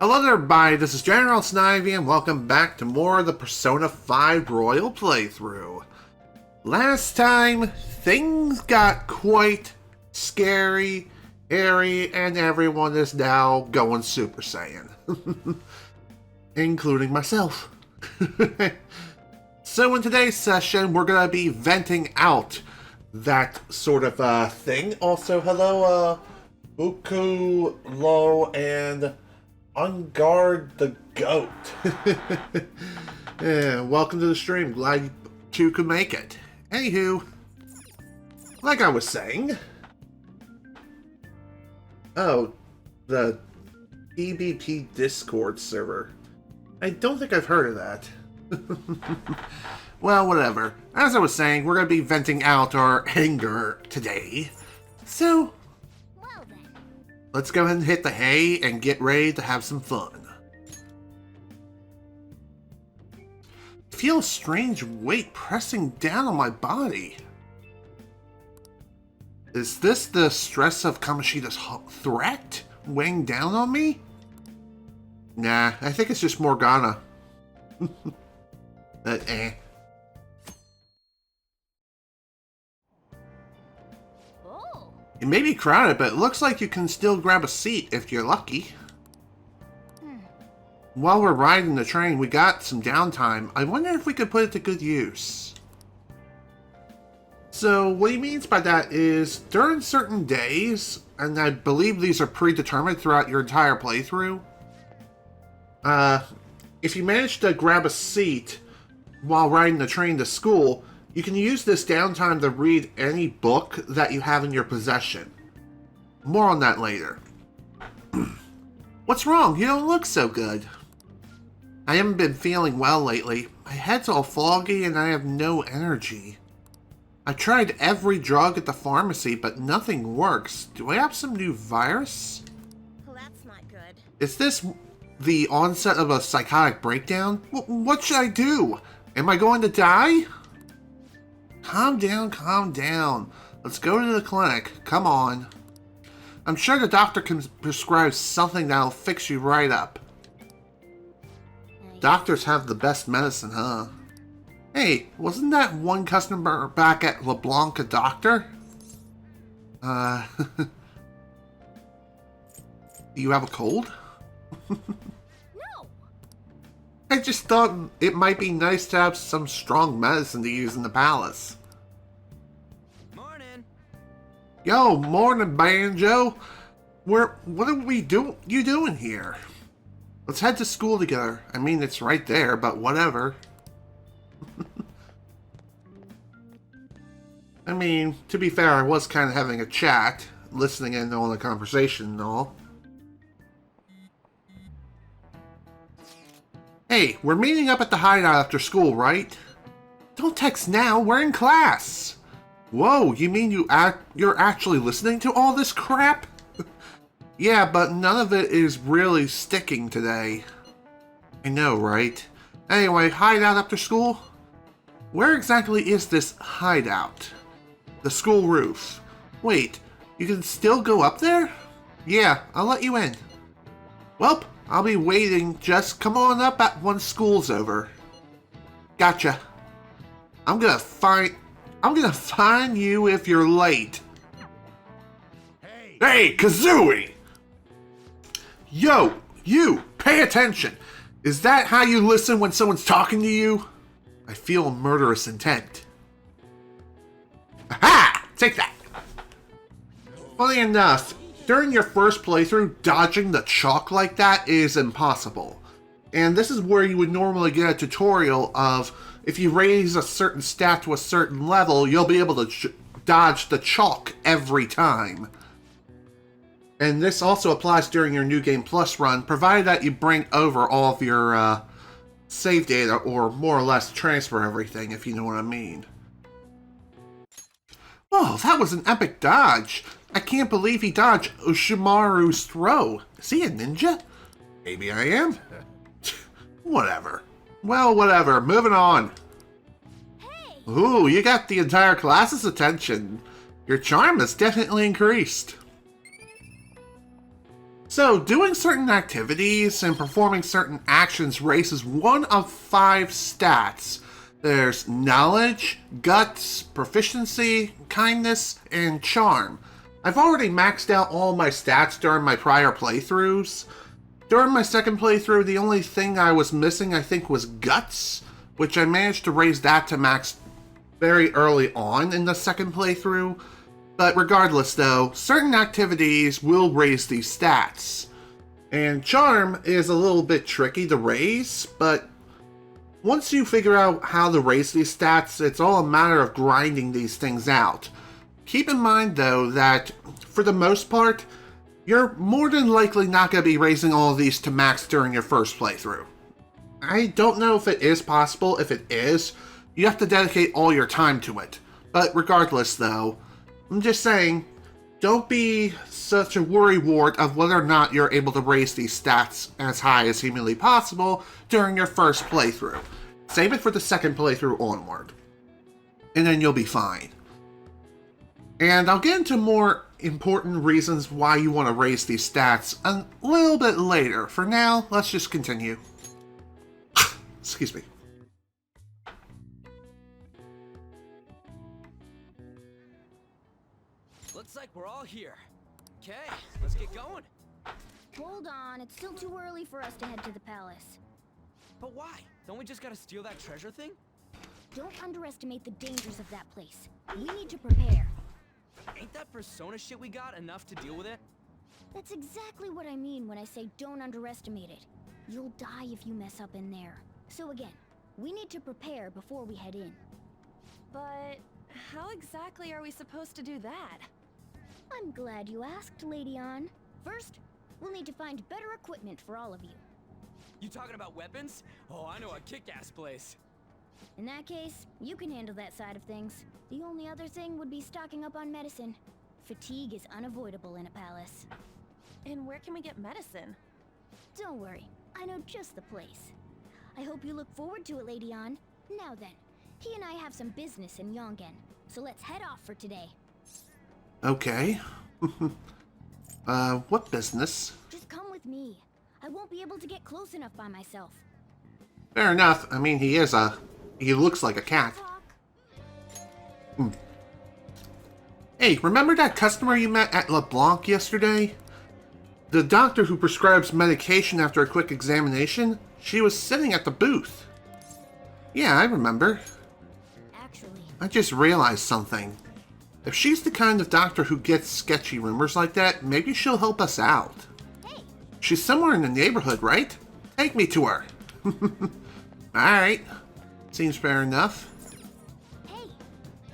Hello there, everybody. This is General Snivy, and welcome back to more of the Persona 5 Royal playthrough. Last time, things got quite scary, hairy, and everyone is now going Super Saiyan. Including myself. So in today's session, we're going to be venting out that sort of thing. Also, hello, Buku, Lo, and Unguard the Goat. Yeah, welcome to the stream. Glad you could make it. Anywho, like I was saying, oh, the EBP Discord server. I don't think I've heard of that. Well, whatever. As I was saying, we're going to be venting out our anger today. So, let's go ahead and hit the hay and get ready to have some fun. I feel a strange weight pressing down on my body. Is this the stress of Kamoshida's threat weighing down on me? Nah, I think it's just Morgana. It may be crowded, but it looks like you can still grab a seat if you're lucky. While we're riding the train, we got some downtime. I wonder if we could put it to good use. So, what he means by that is, during certain days, and I believe these are predetermined throughout your entire playthrough, if you manage to grab a seat while riding the train to school, you can use this downtime to read any book that you have in your possession. More on that later. What's wrong? You don't look so good. I haven't been feeling well lately. My head's all foggy and I have no energy. I tried every drug at the pharmacy, but nothing works. Do I have some new virus? Well, that's not good. Is this the onset of a psychotic breakdown? What should I do? Am I going to die? Calm down, calm down. Let's go to the clinic. Come on. I'm sure the doctor can prescribe something that'll fix you right up. Doctors have the best medicine, huh? Hey, wasn't that one customer back at LeBlanc a doctor? Do you have a cold? No. I just thought it might be nice to have some strong medicine to use in the palace. Morning. Yo, morning, Banjo. What are we you doing here? Let's head to school together. I mean, it's right there, but whatever. I mean, to be fair, I was kind of having a chat, listening in on the conversation and all. Hey, we're meeting up at the hideout after school, right? Don't text now, we're in class. Whoa, you mean you're actually listening to all this crap? Yeah, but none of it is really sticking today. I know, right? Anyway, hideout after school? Where exactly is this hideout? The school roof. Wait, you can still go up there? Yeah, I'll let you in. Welp, I'll be waiting. Just come on up once school's over. Gotcha. I'm gonna find you if you're late. Hey, Kazooie! Yo, you, pay attention. Is that how you listen when someone's talking to you? I feel a murderous intent. Aha! Take that! Funny enough, during your first playthrough, dodging the chalk like that is impossible. And this is where you would normally get a tutorial of, if you raise a certain stat to a certain level, you'll be able to dodge the chalk every time. And this also applies during your New Game Plus run, provided that you bring over all of your save data, or more or less transfer everything, if you know what I mean. Oh, that was an epic dodge. I can't believe he dodged Oshimaru's throw. Is he a ninja? Maybe I am. Whatever. Well, whatever. Moving on. Hey. Ooh, you got the entire class's attention. Your charm has definitely increased. So, doing certain activities and performing certain actions raises one of 5 stats. There's knowledge, guts, proficiency, kindness, and charm. I've already maxed out all my stats during my prior playthroughs. During my second playthrough, the only thing I was missing, I think, was guts, which I managed to raise that to max very early on in the second playthrough. But regardless, though, certain activities will raise these stats. And charm is a little bit tricky to raise, but once you figure out how to raise these stats, it's all a matter of grinding these things out. Keep in mind, though, that for the most part, you're more than likely not going to be raising all of these to max during your first playthrough. I don't know if it is possible. If it is, you have to dedicate all your time to it. But regardless, though, I'm just saying, don't be such a worrywart of whether or not you're able to raise these stats as high as humanly possible during your first playthrough. Save it for the second playthrough onward. And then you'll be fine. And I'll get into more important reasons why you want to raise these stats a little bit later. For now, let's just continue. Excuse me. Looks like we're all here. Okay, let's get going. Hold on, it's still too early for us to head to the palace. But why? Don't we just gotta steal that treasure thing? Don't underestimate the dangers of that place. We need to prepare. Ain't that persona shit we got enough to deal with it? That's exactly what I mean when I say don't underestimate it. You'll die if you mess up in there. So again, we need to prepare before we head in. But how exactly are we supposed to do that? I'm glad you asked, Lady Ann. First, we'll need to find better equipment for all of you. You talking about weapons? Oh, I know a kick-ass place. In that case, you can handle that side of things. The only other thing would be stocking up on medicine. Fatigue is unavoidable in a palace. And where can we get medicine? Don't worry, I know just the place. I hope you look forward to it, Lady Ann. Now then, he and I have some business in Yongen, so let's head off for today. Okay. What business? Just come with me. I won't be able to get close enough by myself. Fair enough. I mean, he looks like a cat. Talk. Hey, remember that customer you met at LeBlanc yesterday? The doctor who prescribes medication after a quick examination? She was sitting at the booth. Yeah, I remember. Actually, I just realized something. If she's the kind of doctor who gets sketchy rumors like that, maybe she'll help us out. hey, She's somewhere in the neighborhood, right? Take me to her. Alright. Seems fair enough. hey,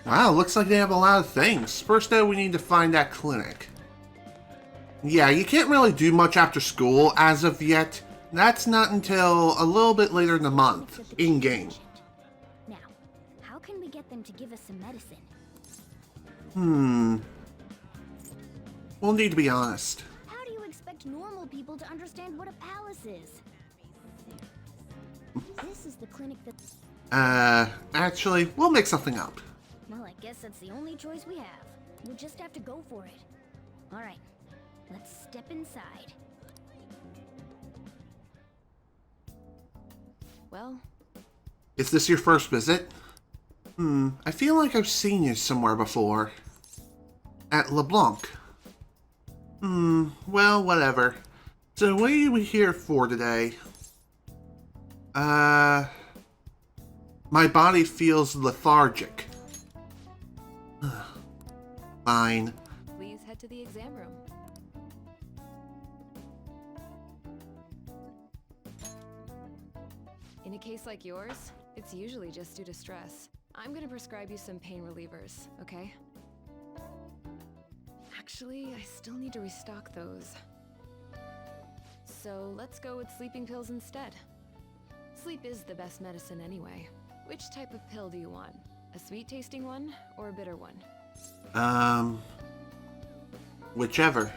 Wow, looks like they have a lot of things. First though, we need to find that clinic. Yeah, you can't really do much after school as of yet. That's not until a little bit later in the month, in-game. Now, how can we get them to give us some medicine? We'll need to be honest. How do you expect normal people to understand what a palace is? This is the clinic that... Actually, we'll make something up. Well, I guess that's the only choice we have. We'll just have to go for it. Alright, let's step inside. Well, Is this your first visit? I feel like I've seen you somewhere before. At LeBlanc. Well, whatever. So what are we here for today? My body feels lethargic. Fine. please head to the exam room. In a case like yours, it's usually just due to stress. I'm gonna prescribe you some pain relievers, okay? Actually, I still need to restock those. So let's go with sleeping pills instead. Sleep is the best medicine anyway. Which type of pill do you want? A sweet-tasting one or a bitter one? Whichever.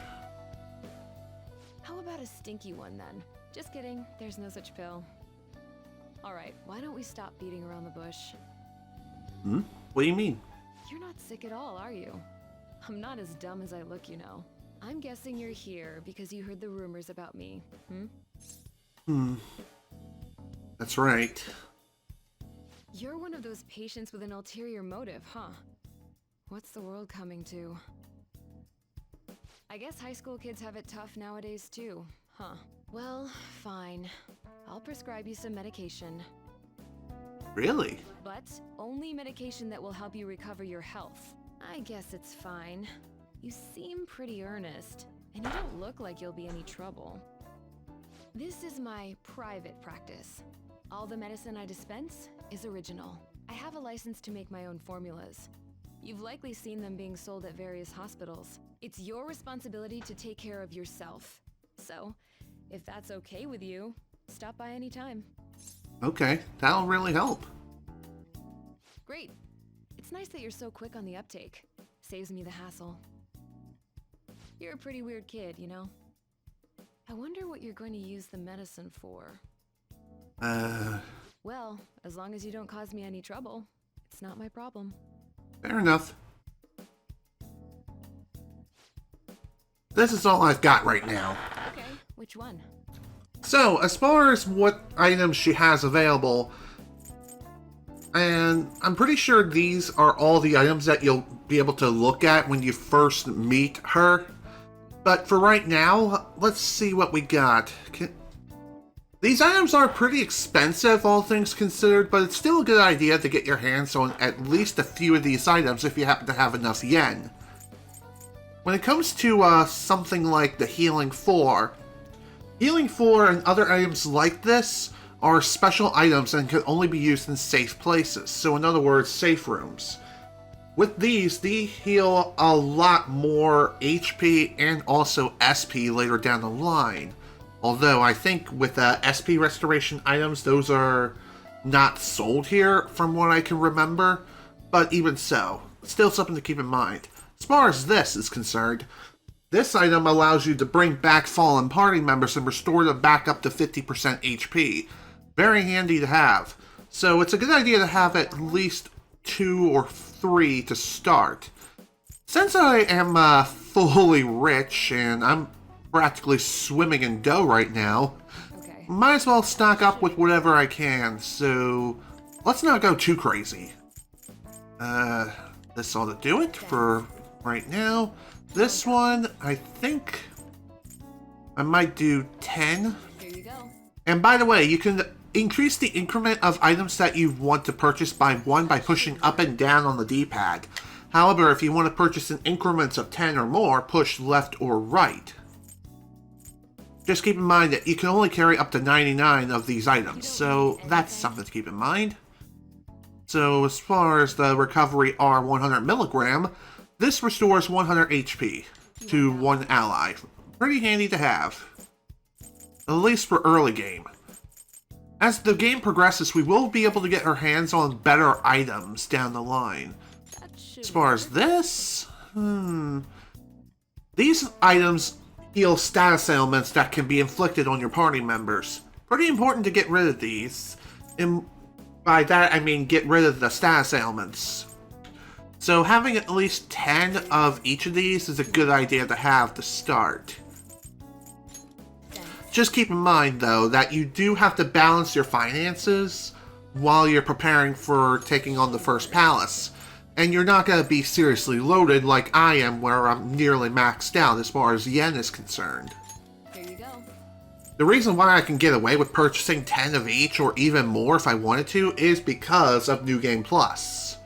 How about a stinky one then? Just kidding, there's no such pill. Alright, why don't we stop beating around the bush? What do you mean? You're not sick at all, are you? I'm not as dumb as I look, you know. I'm guessing you're here because you heard the rumors about me, That's right. You're one of those patients with an ulterior motive, huh? What's the world coming to? I guess high school kids have it tough nowadays too, huh? Well, fine. I'll prescribe you some medication. Really? But only medication that will help you recover your health. I guess it's fine. You seem pretty earnest, and you don't look like you'll be any trouble. This is my private practice. All the medicine I dispense is original. I have a license to make my own formulas. You've likely seen them being sold at various hospitals. It's your responsibility to take care of yourself. So, if that's okay with you, stop by anytime. Okay, that'll really help. Great. It's nice that you're so quick on the uptake. Saves me the hassle. You're a pretty weird kid, you know? I wonder what you're going to use the medicine for. Well, as long as you don't cause me any trouble, it's not my problem. Fair enough. This is all I've got right now. Okay, which one? So, as far as what items she has available, and I'm pretty sure these are all the items that you'll be able to look at when you first meet her. But for right now, let's see what we got. These items are pretty expensive, all things considered, but it's still a good idea to get your hands on at least a few of these items if you happen to have enough yen. When it comes to something like the Healing 4 and other items like this are special items and can only be used in safe places, so in other words, safe rooms. With these, they heal a lot more HP and also SP later down the line. Although I think with SP restoration items, those are not sold here from what I can remember. But even so, still something to keep in mind. As far as this is concerned, this item allows you to bring back fallen party members and restore them back up to 50% HP. Very handy to have. So it's a good idea to have at least 2 or 3 to start. Since I am fully rich and I'm practically swimming in dough right now, Okay. might as well stock up with whatever I can, so let's not go too crazy. This ought to do it for right now. This one, I think I might do 10. Here you go. And by the way, you can increase the increment of items that you want to purchase by 1 by pushing up and down on the D-pad. However, if you want to purchase in increments of 10 or more, push left or right. Just keep in mind that you can only carry up to 99 of these items, so that's something to keep in mind. So as far as the recovery R 100 milligram, this restores 100 HP to one ally. Pretty handy to have, at least for early game. As the game progresses, we will be able to get our hands on better items down the line. As far as this, these items heal status ailments that can be inflicted on your party members. Pretty important to get rid of these. And by that, I mean get rid of the status ailments. So having at least 10 of each of these is a good idea to have to start. Just keep in mind, though, that you do have to balance your finances while you're preparing for taking on the first palace. And you're not going to be seriously loaded like I am, where I'm nearly maxed out as far as yen is concerned. Here you go. The reason why I can get away with purchasing 10 of each, or even more if I wanted to, is because of New Game Plus.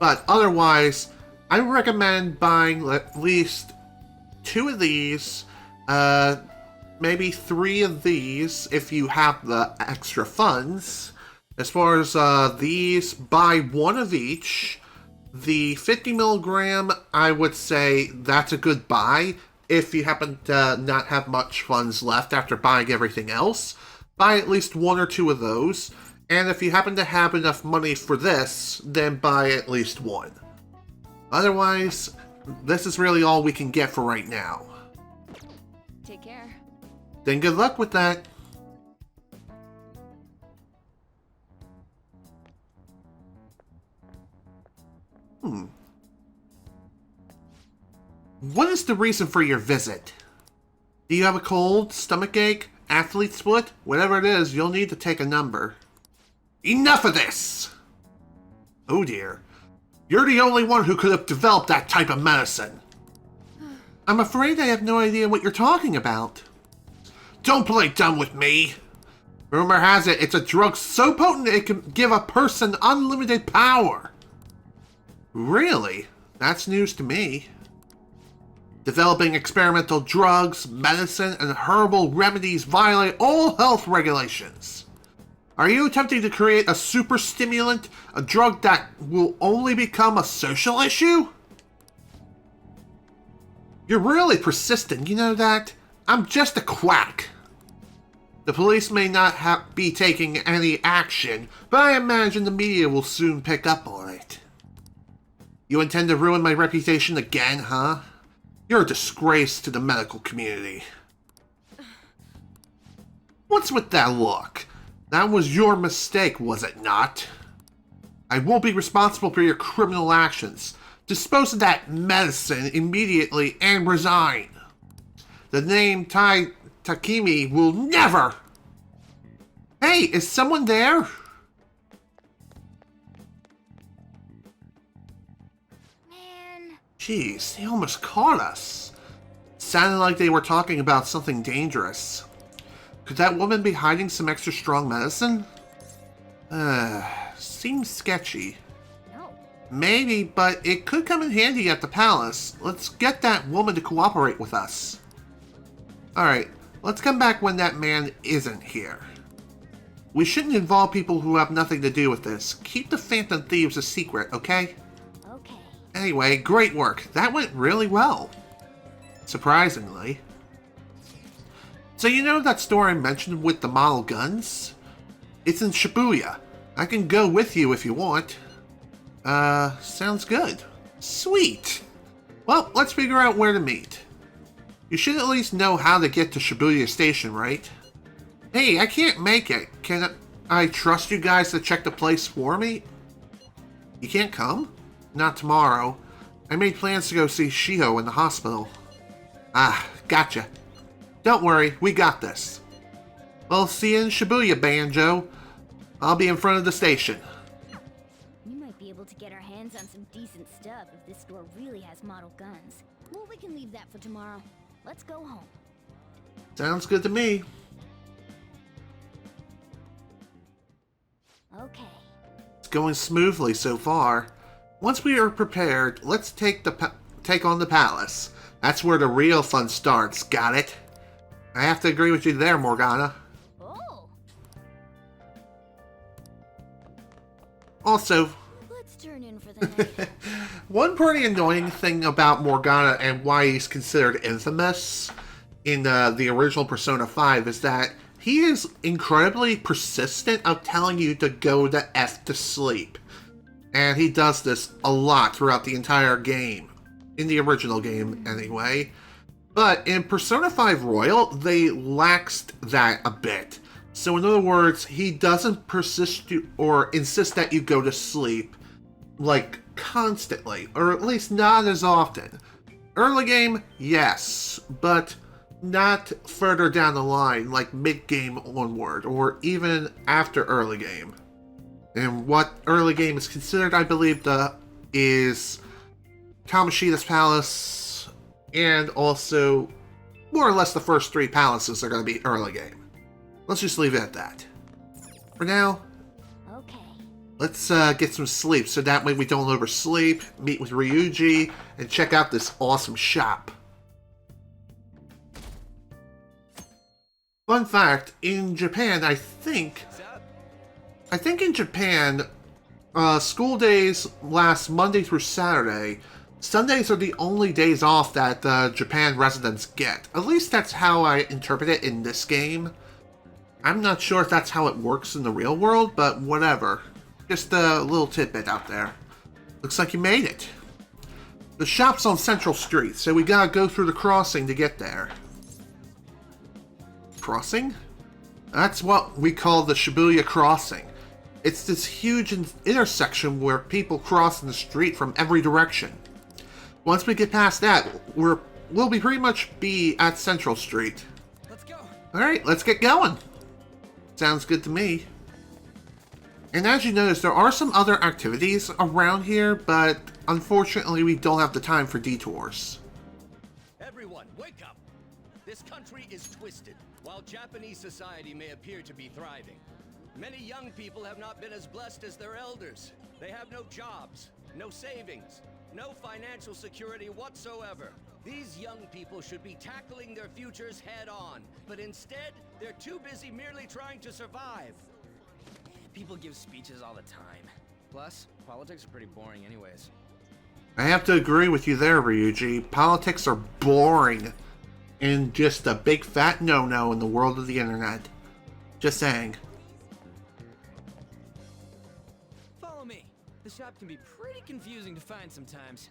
But otherwise, I recommend buying at least 2 of these, maybe 3 of these if you have the extra funds. As far as these, buy 1 of each. The 50 milligram, I would say that's a good buy. If you happen to not have much funds left after buying everything else, buy at least 1 or 2 of those. And if you happen to have enough money for this, then buy at least 1. Otherwise, this is really all we can get for right now. Take care. Then good luck with that. What is is the reason for your visit? Do you have a cold, stomachache, athlete split? Whatever it is, you'll need to take a number. Enough of this! Oh dear. You're the only one who could have developed that type of medicine. I'm afraid I have no idea what you're talking about. Don't play dumb with me. Rumor has it, it's a drug so potent it can give a person unlimited power. Really? That's news to me. Developing experimental drugs, medicine, and herbal remedies violate all health regulations. Are you attempting to create a super stimulant, a drug that will only become a social issue? You're really persistent, you know that? I'm just a quack. The police may not be taking any action, but I imagine the media will soon pick up on it. You intend to ruin my reputation again, huh? You're a disgrace to the medical community. What's with that look? That was your mistake, was it not? I won't be responsible for your criminal actions. Dispose of that medicine immediately and resign. The name Takimi will never... Hey, is someone there? Man. Jeez, they almost caught us. Sounded like they were talking about something dangerous. Could that woman be hiding some extra strong medicine? Seems sketchy. No. Maybe, but it could come in handy at the palace. Let's get that woman to cooperate with us. Alright, let's come back when that man isn't here. We shouldn't involve people who have nothing to do with this. Keep the Phantom Thieves a secret, okay? Okay. Anyway, great work. That went really well. Surprisingly. So you know that store I mentioned with the model guns? It's in Shibuya. I can go with you if you want. Sounds good. Sweet! Well, let's figure out where to meet. You should at least know how to get to Shibuya Station, right? Hey, I can't make it. Can I trust you guys to check the place for me? You can't come? Not tomorrow. I made plans to go see Shiho in the hospital. Ah, gotcha. Don't worry, we got this. Well, see you in Shibuya, Banjo. I'll be in front of the station. We might be able to get our hands on some decent stuff if this store really has model guns. Well, we can leave that for tomorrow. Let's go home. Sounds good to me. Okay. It's going smoothly so far. Once we are prepared, let's take on the palace. That's where the real fun starts, got it? I have to agree with you there, Morgana. Oh. Also, Let's turn in for the night. one pretty annoying thing about Morgana and why he's considered infamous in the original Persona 5 is that he is incredibly persistent of telling you to go the F to sleep. And he does this a lot throughout the entire game. In the original game, anyway. But in Persona 5 Royal, they laxed that a bit. So in other words, he doesn't persist or insist that you go to sleep, like, constantly. Or at least not as often. Early game, yes. But not further down the line, like mid-game onward. Or even after early game. And what early game is considered, I believe, is Kamoshida's Palace, and also more or less the first three palaces are going to be early game. Let's just leave it at that. For now, Okay. let's get some sleep so that way we don't oversleep, meet with Ryuji, and check out this awesome shop. Fun fact, in Japan, I think in Japan, school days last Monday through Saturday. Sundays are the only days off that Japan residents get. At least that's how I interpret it in this game. I'm not sure if that's how it works in the real world, but whatever. Just a little tidbit out there. Looks like you made it. The shop's on Central Street, so we gotta go through the crossing to get there. Crossing? That's what we call the Shibuya Crossing. It's this huge intersection where people cross in the street from every direction. Once we get past that, we're we'll be pretty much be at Central Street. Let's go. Alright, let's get going. Sounds good to me. And as you notice, there are some other activities around here, but unfortunately we don't have the time for detours. Everyone, wake up! This country is twisted. While Japanese society may appear to be thriving, many young people have not been as blessed as their elders. They have no jobs, no savings, no financial security whatsoever. These young people should be tackling their futures head on, but instead, they're too busy merely trying to survive. People give speeches all the time. Plus, politics are pretty boring anyways. I have to agree with you there, Ryuji. Politics are boring. And just a big fat no-no in the world of the internet. Just saying. Follow me. The shop can be pretty confusing to find sometimes.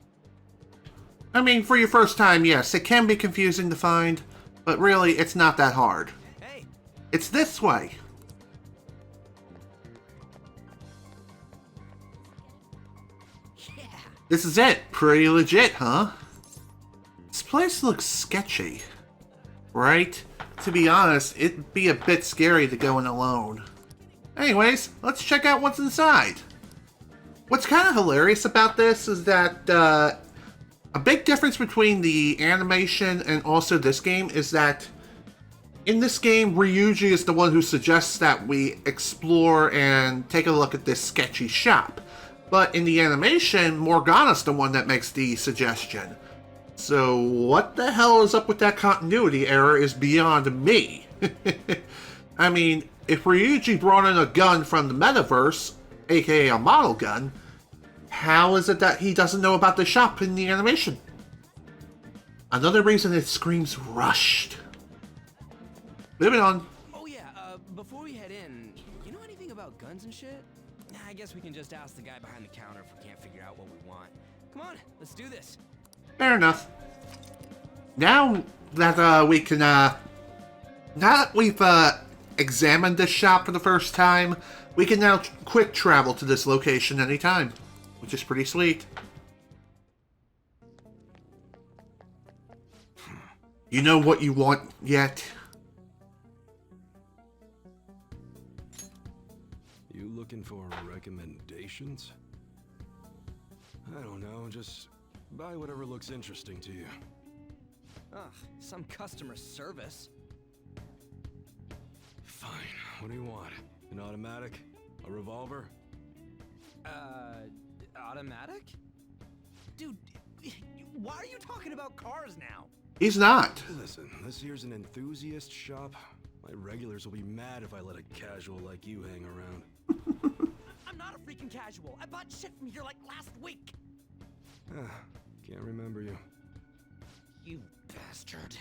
I mean, for your first time, yes, it can be confusing to find, but really, it's not that hard. Hey! It's this way. Yeah! This is it. Pretty legit, huh? This place looks sketchy. Right? To be honest, it'd be a bit scary to go in alone. Anyways, let's check out what's inside. What's kind of hilarious about this is that a big difference between the animation and also this game is that in this game, Ryuji is the one who suggests that we explore and take a look at this sketchy shop. But in the animation, Morgana's the one that makes the suggestion. So what the hell is up with that continuity error is beyond me. I mean, if Ryuji brought in a gun from the metaverse, aka a model gun, how is it that he doesn't know about the shop in the animation? Another reason it screams rushed. Moving on. Oh yeah, before we head in, you know anything about guns and shit? Nah, I guess we can just ask the guy behind the counter if we can't figure out what we want. Come on, let's do this. Fair enough. Now that we can, now that we've examined this shop for the first time, we can now quick travel to this location anytime, which is pretty sweet. You know what you want yet? You looking for recommendations? I don't know, just buy whatever looks interesting to you. Ugh, some customer service. Fine, what do you want? An automatic? A revolver? Automatic? Dude, why are you talking about cars now? He's not. Listen, this here's an enthusiast shop. My regulars will be mad if I let a casual like you hang around. I'm not a freaking casual. I bought shit from here like last week. Can't remember you. You bastard.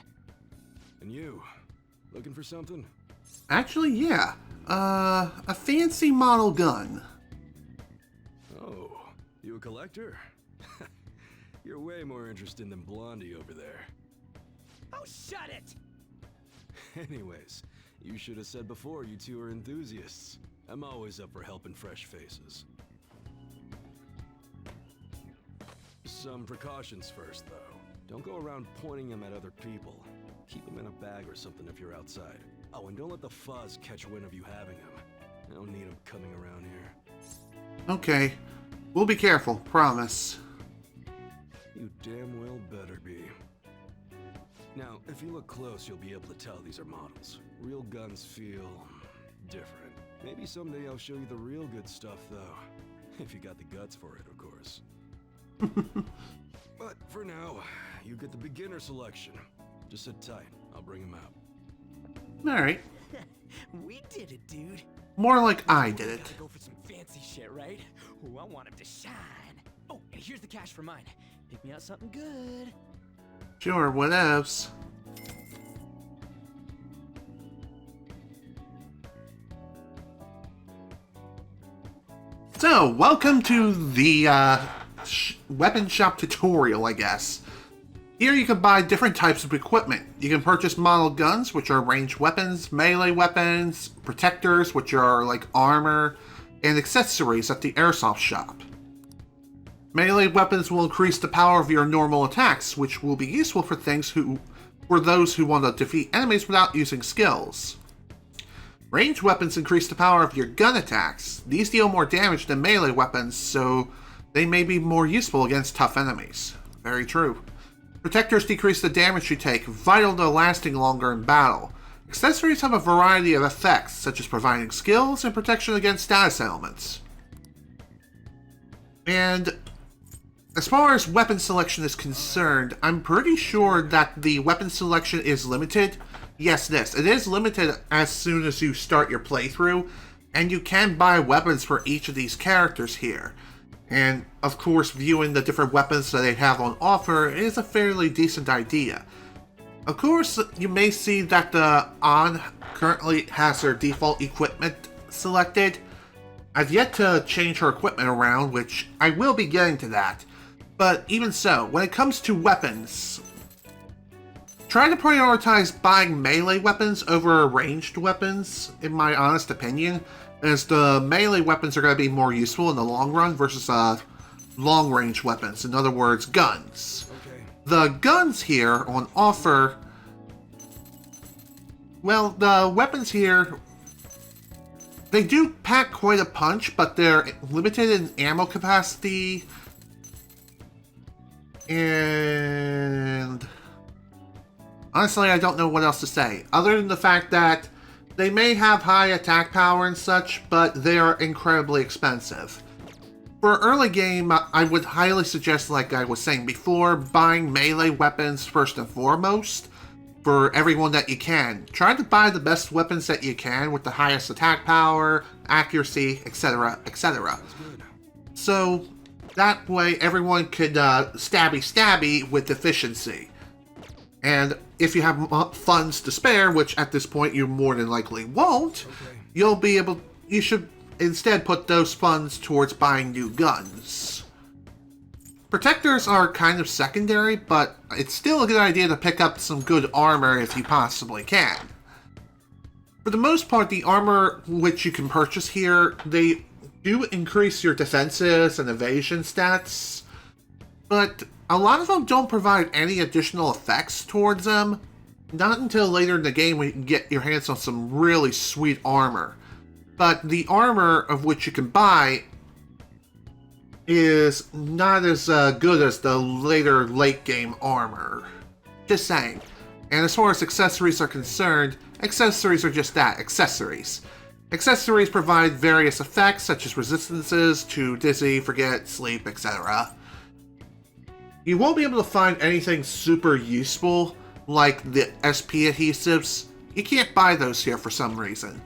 And you, looking for something? Actually, yeah. A fancy model gun. Oh, you a collector? You're way more interesting than Blondie over there. Oh, shut it! Anyways, you should have said before you two are enthusiasts. I'm always up for helping fresh faces. Some precautions first, though. Don't go around pointing them at other people. Keep them in a bag or something if you're outside. Oh, and don't let the fuzz catch wind of you having them. I don't need them coming around here. Okay. We'll be careful, promise. You damn well better be. Now, if you look close, you'll be able to tell these are models. Real guns feel different. Maybe someday I'll show you the real good stuff, though. If you got the guts for it, of course. But for now, you get the beginner selection. Just sit tight. I'll bring him out. Alright. We did it, dude. More like I did it. Gotta go for some fancy shit, right? Ooh, I want him to shine. Oh, and here's the cash for mine. Pick me out something good. Sure, whatevs. So, welcome to the weapon shop tutorial, I guess. Here you can buy different types of equipment. You can purchase model guns, which are ranged weapons, melee weapons, protectors, which are like armor, and accessories at the airsoft shop. Melee weapons will increase the power of your normal attacks, which will be useful for those who want to defeat enemies without using skills. Ranged weapons increase the power of your gun attacks. These deal more damage than melee weapons, so they may be more useful against tough enemies. Very true. Protectors decrease the damage you take, vital to lasting longer in battle. Accessories have a variety of effects, such as providing skills and protection against status ailments. And as far as weapon selection is concerned, I'm pretty sure that the weapon selection is limited. Yes, it is limited as soon as you start your playthrough, and you can buy weapons for each of these characters here. And, of course, viewing the different weapons that they have on offer is a fairly decent idea. Of course, you may see that the An currently has her default equipment selected. I've yet to change her equipment around, which I will be getting to that. But even so, when it comes to weapons, try to prioritize buying melee weapons over ranged weapons, in my honest opinion, as the melee weapons are going to be more useful in the long run versus long-range weapons, in other words, guns. Okay. The guns here on offer, well, the weapons here, they do pack quite a punch, but they're limited in ammo capacity, and honestly, I don't know what else to say, other than the fact that they may have high attack power and such, but they are incredibly expensive. For early game, I would highly suggest, like I was saying before, buying melee weapons first and foremost for everyone that you can. Try to buy the best weapons that you can with the highest attack power, accuracy, etc., etc. So that way everyone could stabby with efficiency. And if you have funds to spare, which at this point you more than likely won't, you should instead put those funds towards buying new guns. Protectors are kind of secondary, but it's still a good idea to pick up some good armor if you possibly can. For the most part, the armor which you can purchase here, they do increase your defenses and evasion stats, but a lot of them don't provide any additional effects towards them. Not until later in the game when you can get your hands on some really sweet armor. But the armor of which you can buy is not as good as the later late game armor. Just saying. And as far as accessories are concerned, accessories are just that, accessories. Accessories provide various effects such as resistances to dizzy, forget, sleep, etc. You won't be able to find anything super useful like the SP adhesives. You can't buy those here for some reason.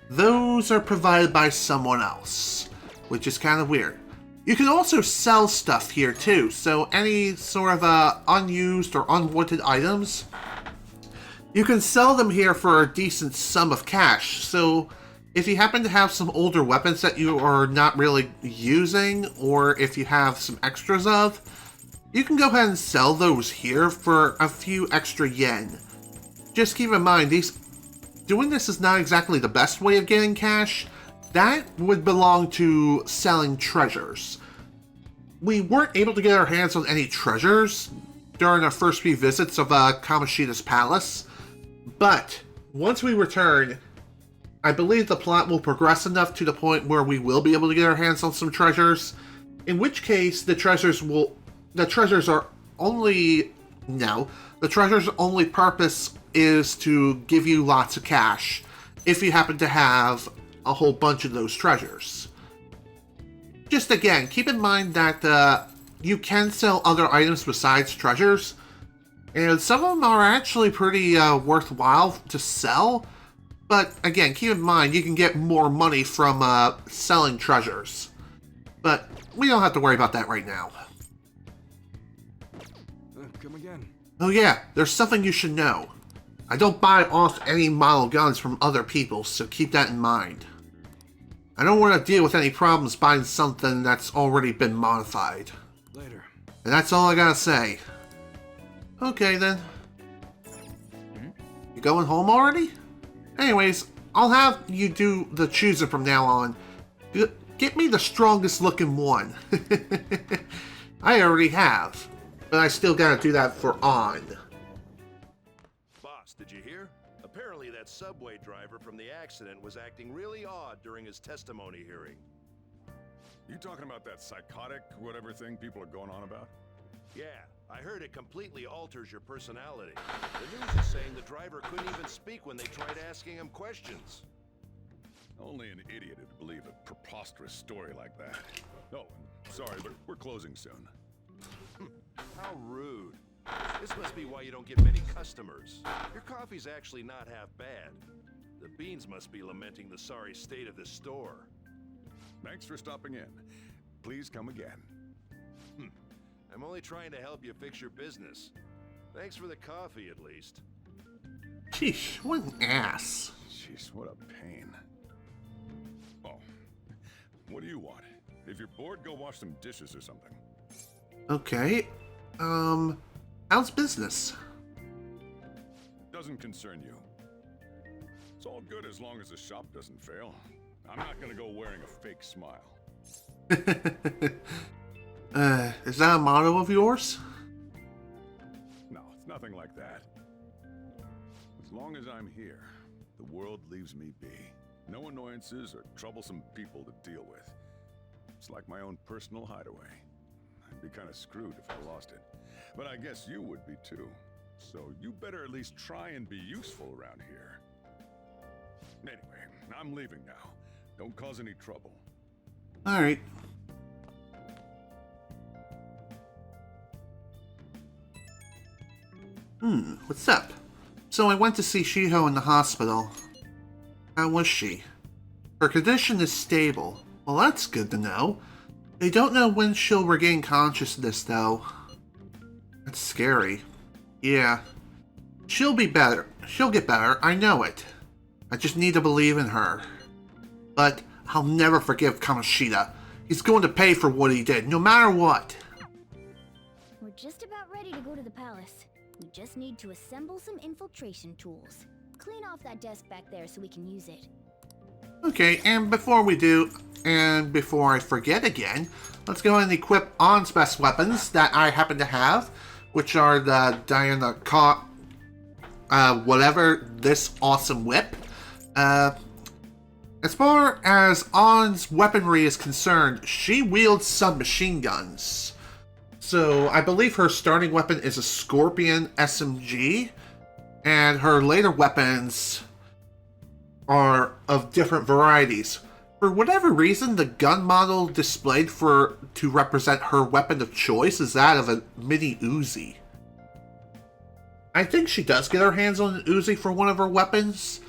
Those are provided by someone else, which is kind of weird. You can also sell stuff here too, so any sort of unused or unwanted items, you can sell them here for a decent sum of cash. So if you happen to have some older weapons that you are not really using, or if you have some extras of, you can go ahead and sell those here for a few extra yen. Just keep in mind, doing this is not exactly the best way of getting cash. That would belong to selling treasures. We weren't able to get our hands on any treasures during our first few visits of Kamoshida's palace, but once we return, I believe the plot will progress enough to the point where we will be able to get our hands on some treasures, in which case the treasures' only purpose is to give you lots of cash if you happen to have a whole bunch of those treasures. Just again, keep in mind that you can sell other items besides treasures, and some of them are actually pretty worthwhile to sell, but again, keep in mind you can get more money from selling treasures. But we don't have to worry about that right now. Come again. Oh yeah, there's something you should know. I don't buy off any model guns from other people, so keep that in mind. I don't want to deal with any problems buying something that's already been modified. Later. And that's all I gotta say. Okay then. You going home already? Anyways, I'll have you do the choosing from now on. get me the strongest looking one. I already have, but I still gotta do that for On. Boss, did you hear? Apparently that subway driver from the accident was acting really odd during his testimony hearing. You talking about that psychotic whatever thing people are going on about? Yeah, I heard it completely alters your personality. The news is saying the driver couldn't even speak when they tried asking him questions. Only an idiot would believe a preposterous story like that. Oh, and sorry, but we're closing soon. How rude. This must be why you don't get many customers. Your coffee's actually not half bad. The beans must be lamenting the sorry state of this store. Thanks for stopping in. Please come again. I'm only trying to help you fix your business. Thanks for the coffee, at least. Sheesh, what an ass. Jeez, what a pain. Oh, what do you want? If you're bored, go wash some dishes or something. Okay, how's business? Doesn't concern you. It's all good as long as the shop doesn't fail. I'm not gonna go wearing a fake smile. Is that a motto of yours? No, it's nothing like that. As long as I'm here, the world leaves me be. No annoyances or troublesome people to deal with. It's like my own personal hideaway. I'd be kind of screwed if I lost it. But I guess you would be too. So you better at least try and be useful around here. Anyway, I'm leaving now. Don't cause any trouble. Alright. What's up? So I went to see Shiho in the hospital. How was she? Her condition is stable. Well, that's good to know. They don't know when she'll regain consciousness, though. That's scary. Yeah. She'll be better. She'll get better, I know it. I just need to believe in her. But I'll never forgive Kamoshida. He's going to pay for what he did, no matter what. We're just about ready to go to the palace. We just need to assemble some infiltration tools. Clean off that desk back there so we can use it. Okay, and before we do, and before I forget again, let's go and equip On's best weapons that I happen to have, which are the whatever, this awesome whip. As far as On's weaponry is concerned, she wields submachine guns. So I believe her starting weapon is a Scorpion SMG, and her later weapons are of different varieties. For whatever reason, the gun model displayed to represent her weapon of choice is that of a mini Uzi. I think she does get her hands on an Uzi for one of her weapons,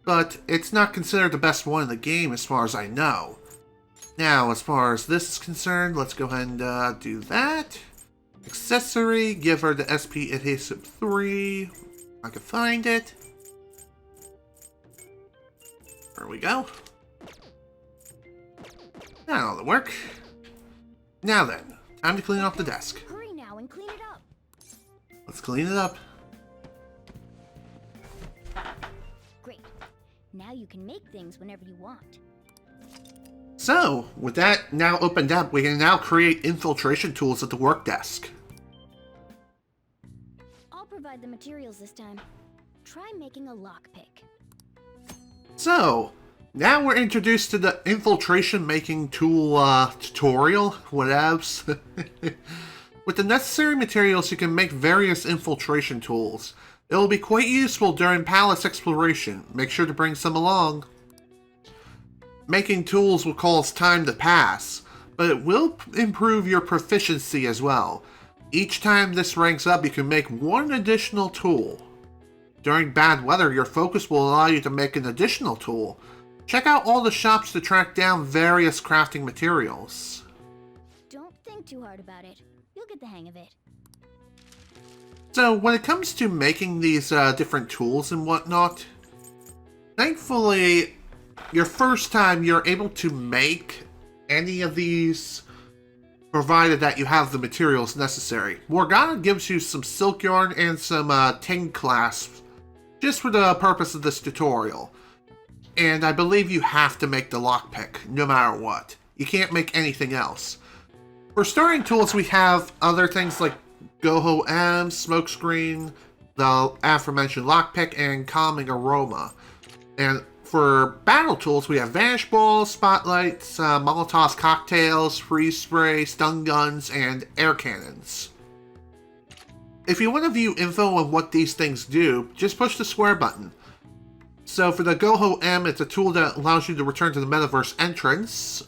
but it's not considered the best one in the game as far as I know. Now, as far as this is concerned, let's go ahead and do that. Accessory, give her the SP Adhesive 3. I can find it. There we go. That ought to work. Now then, time to clean off the desk. Hurry now and clean it up. Let's clean it up. Great. Now you can make things whenever you want. So, with that now opened up, we can now create infiltration tools at the work desk. I'll provide the materials this time. Try making a lockpick. So, now we're introduced to the infiltration making tool tutorial, whatevs. With the necessary materials, you can make various infiltration tools. It will be quite useful during palace exploration. Make sure to bring some along. Making tools will cause time to pass, but it will improve your proficiency as well. Each time this ranks up, you can make one additional tool. During bad weather, your focus will allow you to make an additional tool. Check out all the shops to track down various crafting materials. Don't think too hard about it. You'll get the hang of it. So, when it comes to making these different tools and whatnot, thankfully, your first time you're able to make any of these, provided that you have the materials necessary. Morgana gives you some silk yarn and some tin clasps, just for the purpose of this tutorial. And I believe you have to make the lockpick, no matter what. You can't make anything else. For storing tools, we have other things like Goho M, Smokescreen, the aforementioned Lockpick, and Calming Aroma. And for battle tools, we have Vanish Balls, Spotlights, Molotov Cocktails, Freeze Spray, Stun Guns, and Air Cannons. If you want to view info on what these things do, just push the square button. So for the Goho M, it's a tool that allows you to return to the metaverse entrance.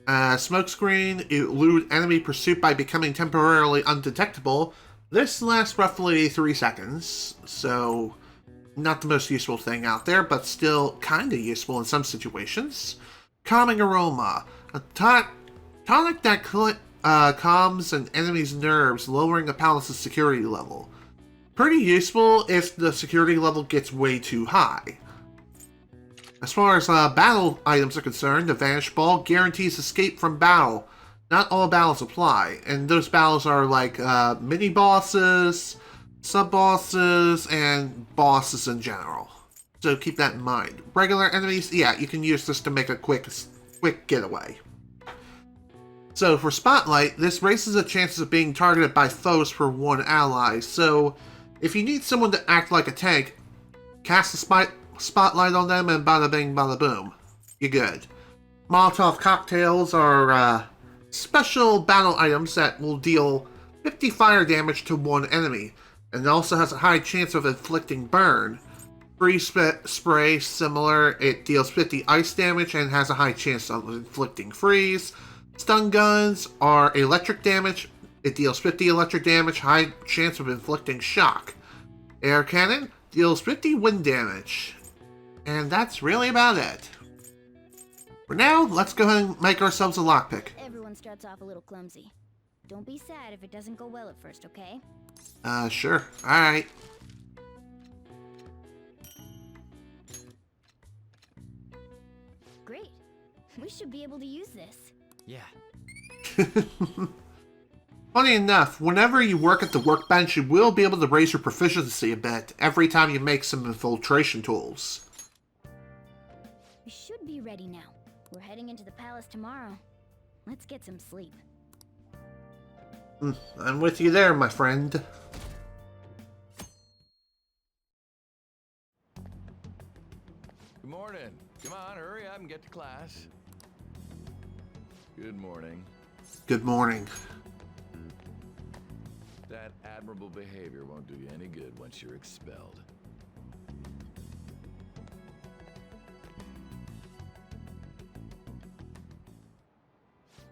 Smokescreen, elude enemy pursuit by becoming temporarily undetectable. This lasts roughly 3 seconds, so not the most useful thing out there, but still kinda useful in some situations. Calming Aroma, a tonic that calms an enemy's nerves, lowering a palace's security level. Pretty useful if the security level gets way too high. As far as battle items are concerned, the Vanish Ball guarantees escape from battle. Not all battles apply, and those battles are like mini-bosses, sub-bosses, and bosses in general. So keep that in mind. Regular enemies, yeah, you can use this to make a quick getaway. So for Spotlight, this raises the chances of being targeted by foes for 1 ally, so if you need someone to act like a tank, cast a spotlight on them and bada bing bada boom. You're good. Molotov Cocktails are special battle items that will deal 50 fire damage to 1 enemy, and it also has a high chance of inflicting burn. Freeze Spray, similar, it deals 50 ice damage and has a high chance of inflicting freeze. Stun Guns are electric damage, it deals 50 electric damage, high chance of inflicting shock. Air Cannon deals 50 wind damage. And that's really about it. For now, let's go ahead and make ourselves a lockpick. Everyone starts off a little clumsy. Don't be sad if it doesn't go well at first, okay? Sure. Alright. Great. We should be able to use this. Yeah. Funny enough, whenever you work at the workbench, you will be able to raise your proficiency a bit every time you make some infiltration tools. We should be ready now. We're heading into the palace tomorrow. Let's get some sleep. I'm with you there, my friend. Good morning. Come on, hurry up and get to class. Good morning. Good morning. That admirable behavior won't do you any good once you're expelled.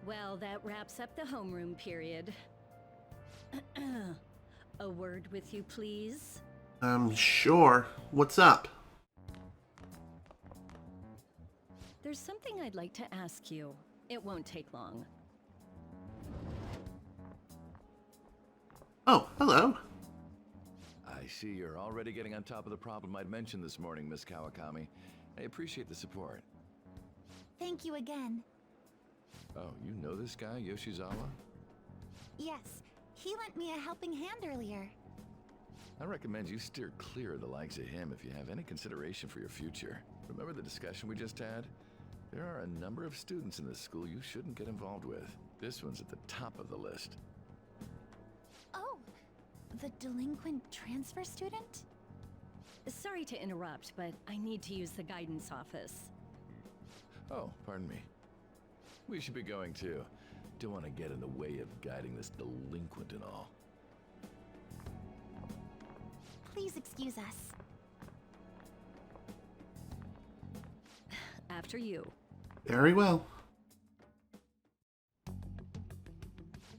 Well, that wraps up the homeroom period. A word with you, please? Sure. What's up? There's something I'd like to ask you. It won't take long. Oh, hello. I see you're already getting on top of the problem I'd mentioned this morning, Miss Kawakami. I appreciate the support. Thank you again. Oh, you know this guy, Yoshizawa? Yes, he lent me a helping hand earlier. I recommend you steer clear of the likes of him if you have any consideration for your future. Remember the discussion we just had? There are a number of students in this school you shouldn't get involved with. This one's at the top of the list. Oh, the delinquent transfer student? Sorry to interrupt, but I need to use the guidance office. Oh, pardon me. We should be going too. Don't want to get in the way of guiding this delinquent and all. Please excuse us. After you. Very well.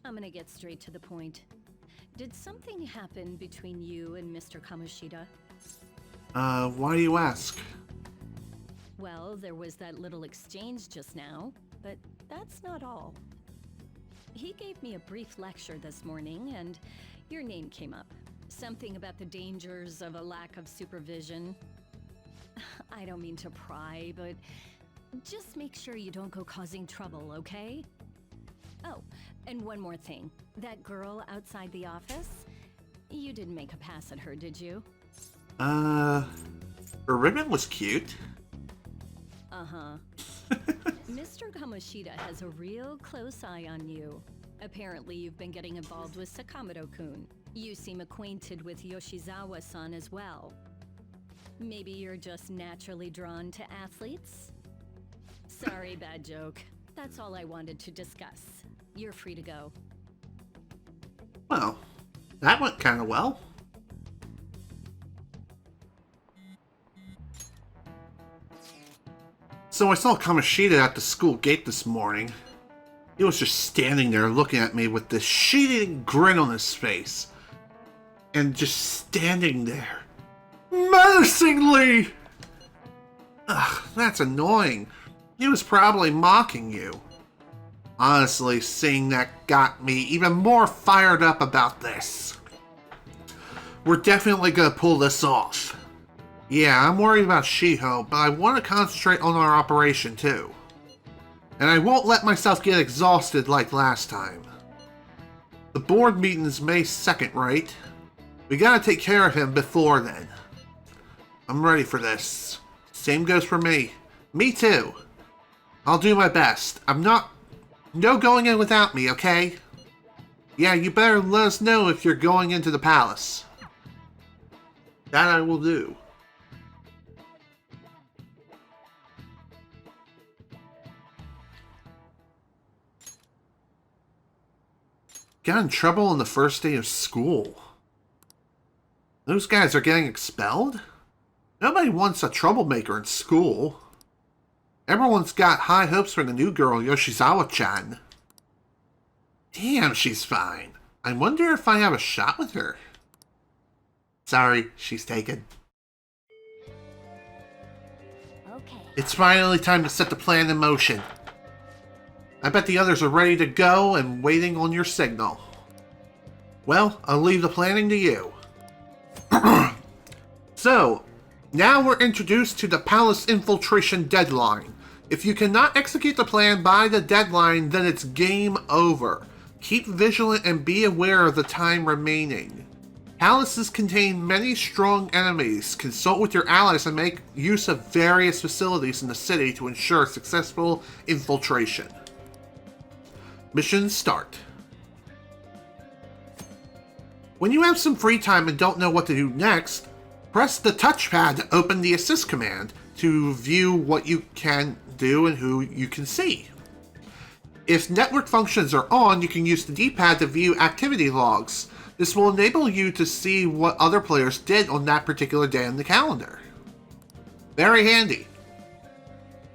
I'm gonna get straight to the point. Did something happen between you and Mr. Kamoshida? Why do you ask? Well, there was that little exchange just now, but that's not all. He gave me a brief lecture this morning, and your name came up. Something about the dangers of a lack of supervision. I don't mean to pry, but just make sure you don't go causing trouble, okay? Oh, and one more thing. That girl outside the office? You didn't make a pass at her, did you? Her ribbon was cute. Uh-huh. Mr. Kamoshida has a real close eye on you. Apparently, you've been getting involved with Sakamoto-kun. You seem acquainted with Yoshizawa-san as well. Maybe you're just naturally drawn to athletes? Sorry, bad joke. That's all I wanted to discuss. You're free to go. Well, that went kind of well. So I saw Kamoshida at the school gate this morning. He was just standing there looking at me with this shit-eating grin on his face. And just standing there. Menacingly! Ugh, that's annoying. He was probably mocking you. Honestly, seeing that got me even more fired up about this. We're definitely gonna pull this off. Yeah, I'm worried about Shiho, but I want to concentrate on our operation too. And I won't let myself get exhausted like last time. The board meeting's May 2nd, right? We gotta take care of him before then. I'm ready for this. Same goes for me. Me too. I'll do my best. No going in without me, okay? Yeah, you better let us know if you're going into the palace. That I will do. Got in trouble on the first day of school. Those guys are getting expelled? Nobody wants a troublemaker in school. Everyone's got high hopes for the new girl, Yoshizawa-chan. Damn, she's fine. I wonder if I have a shot with her. Sorry, she's taken. Okay. It's finally time to set the plan in motion. I bet the others are ready to go and waiting on your signal. Well, I'll leave the planning to you. So, now we're introduced to the palace infiltration deadline. If you cannot execute the plan by the deadline, then it's game over. Keep vigilant and be aware of the time remaining. Palaces contain many strong enemies. Consult with your allies and make use of various facilities in the city to ensure successful infiltration. Mission start. When you have some free time and don't know what to do next, press the touchpad to open the assist command to view what you can do and who you can see. If network functions are on, you can use the D-pad to view activity logs. This will enable you to see what other players did on that particular day in the calendar. Very handy.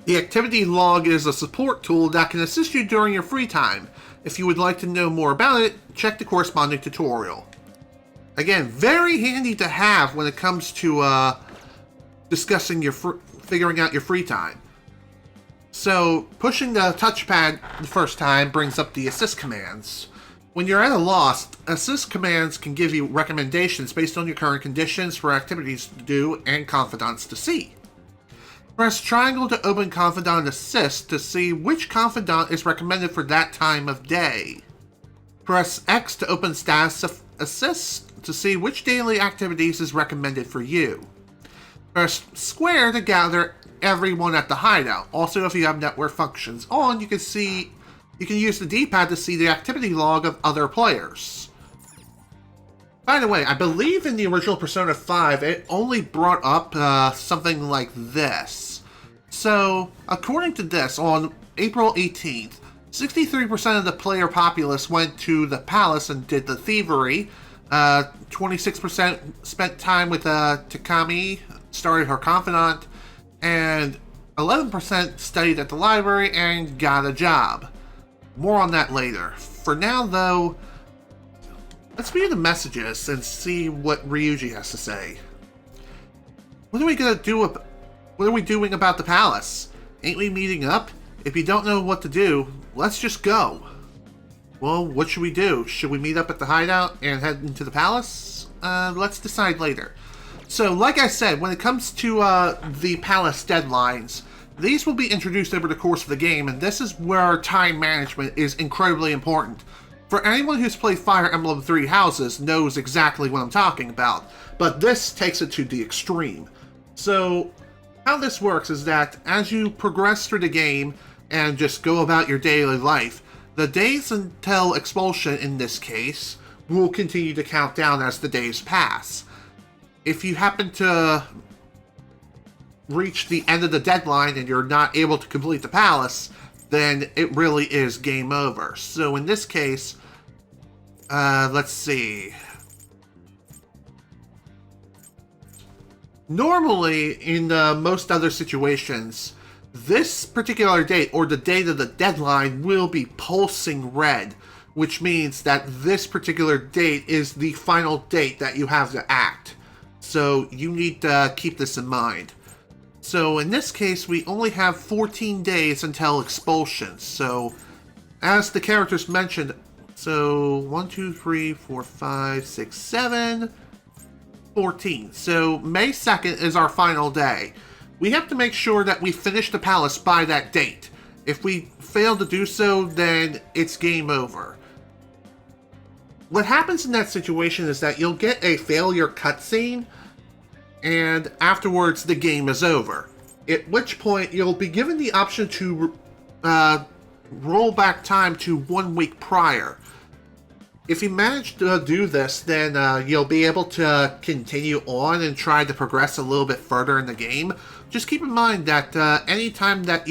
The activity log is a support tool that can assist you during your free time. If you would like to know more about it, check the corresponding tutorial. Again, very handy to have when it comes to discussing figuring out your free time. So, pushing the touchpad the first time brings up the assist commands. When you're at a loss, assist commands can give you recommendations based on your current conditions for activities to do and confidants to see. Press triangle to open Confidant Assist to see which confidant is recommended for that time of day. Press X to open Status Assist to see which daily activities is recommended for you. Press square to gather everyone at the hideout. Also, if you have network functions on, you can use the D-pad to see the activity log of other players. By the way, I believe in the original Persona 5, it only brought up something like this. So, according to this, on April 18th, 63% of the player populace went to the palace and did the thievery. 26% spent time with Takamaki, started her confidant, and 11% studied at the library and got a job. More on that later. For now, though, let's view the messages and see what Ryuji has to say. What are we gonna do? What are we doing about the palace? Ain't we meeting up? If you don't know what to do, let's just go. Well, what should we do? Should we meet up at the hideout and head into the palace? Let's decide later. So, like I said, when it comes to the palace deadlines, these will be introduced over the course of the game, and this is where time management is incredibly important. For anyone who's played Fire Emblem Three Houses knows exactly what I'm talking about, but this takes it to the extreme. So, how this works is that as you progress through the game, and just go about your daily life, the days until expulsion in this case will continue to count down as the days pass. If you happen to reach the end of the deadline and you're not able to complete the palace, then it really is game over. So in this case, let's see. Normally, in most other situations, this particular date, or the date of the deadline, will be pulsing red, which means that this particular date is the final date that you have to act. So you need to keep this in mind. So in this case, we only have 14 days until expulsion. So, as the characters mentioned, so 1, 2, 3, 4, 5, 6, 7, 14. So May 2nd is our final day. We have to make sure that we finish the palace by that date. If we fail to do so, then it's game over. What happens in that situation is that you'll get a failure cutscene, and afterwards the game is over. At which point you'll be given the option to roll back time to 1 week prior. If you manage to do this, then you'll be able to continue on and try to progress a little bit further in the game. Just keep in mind that any time that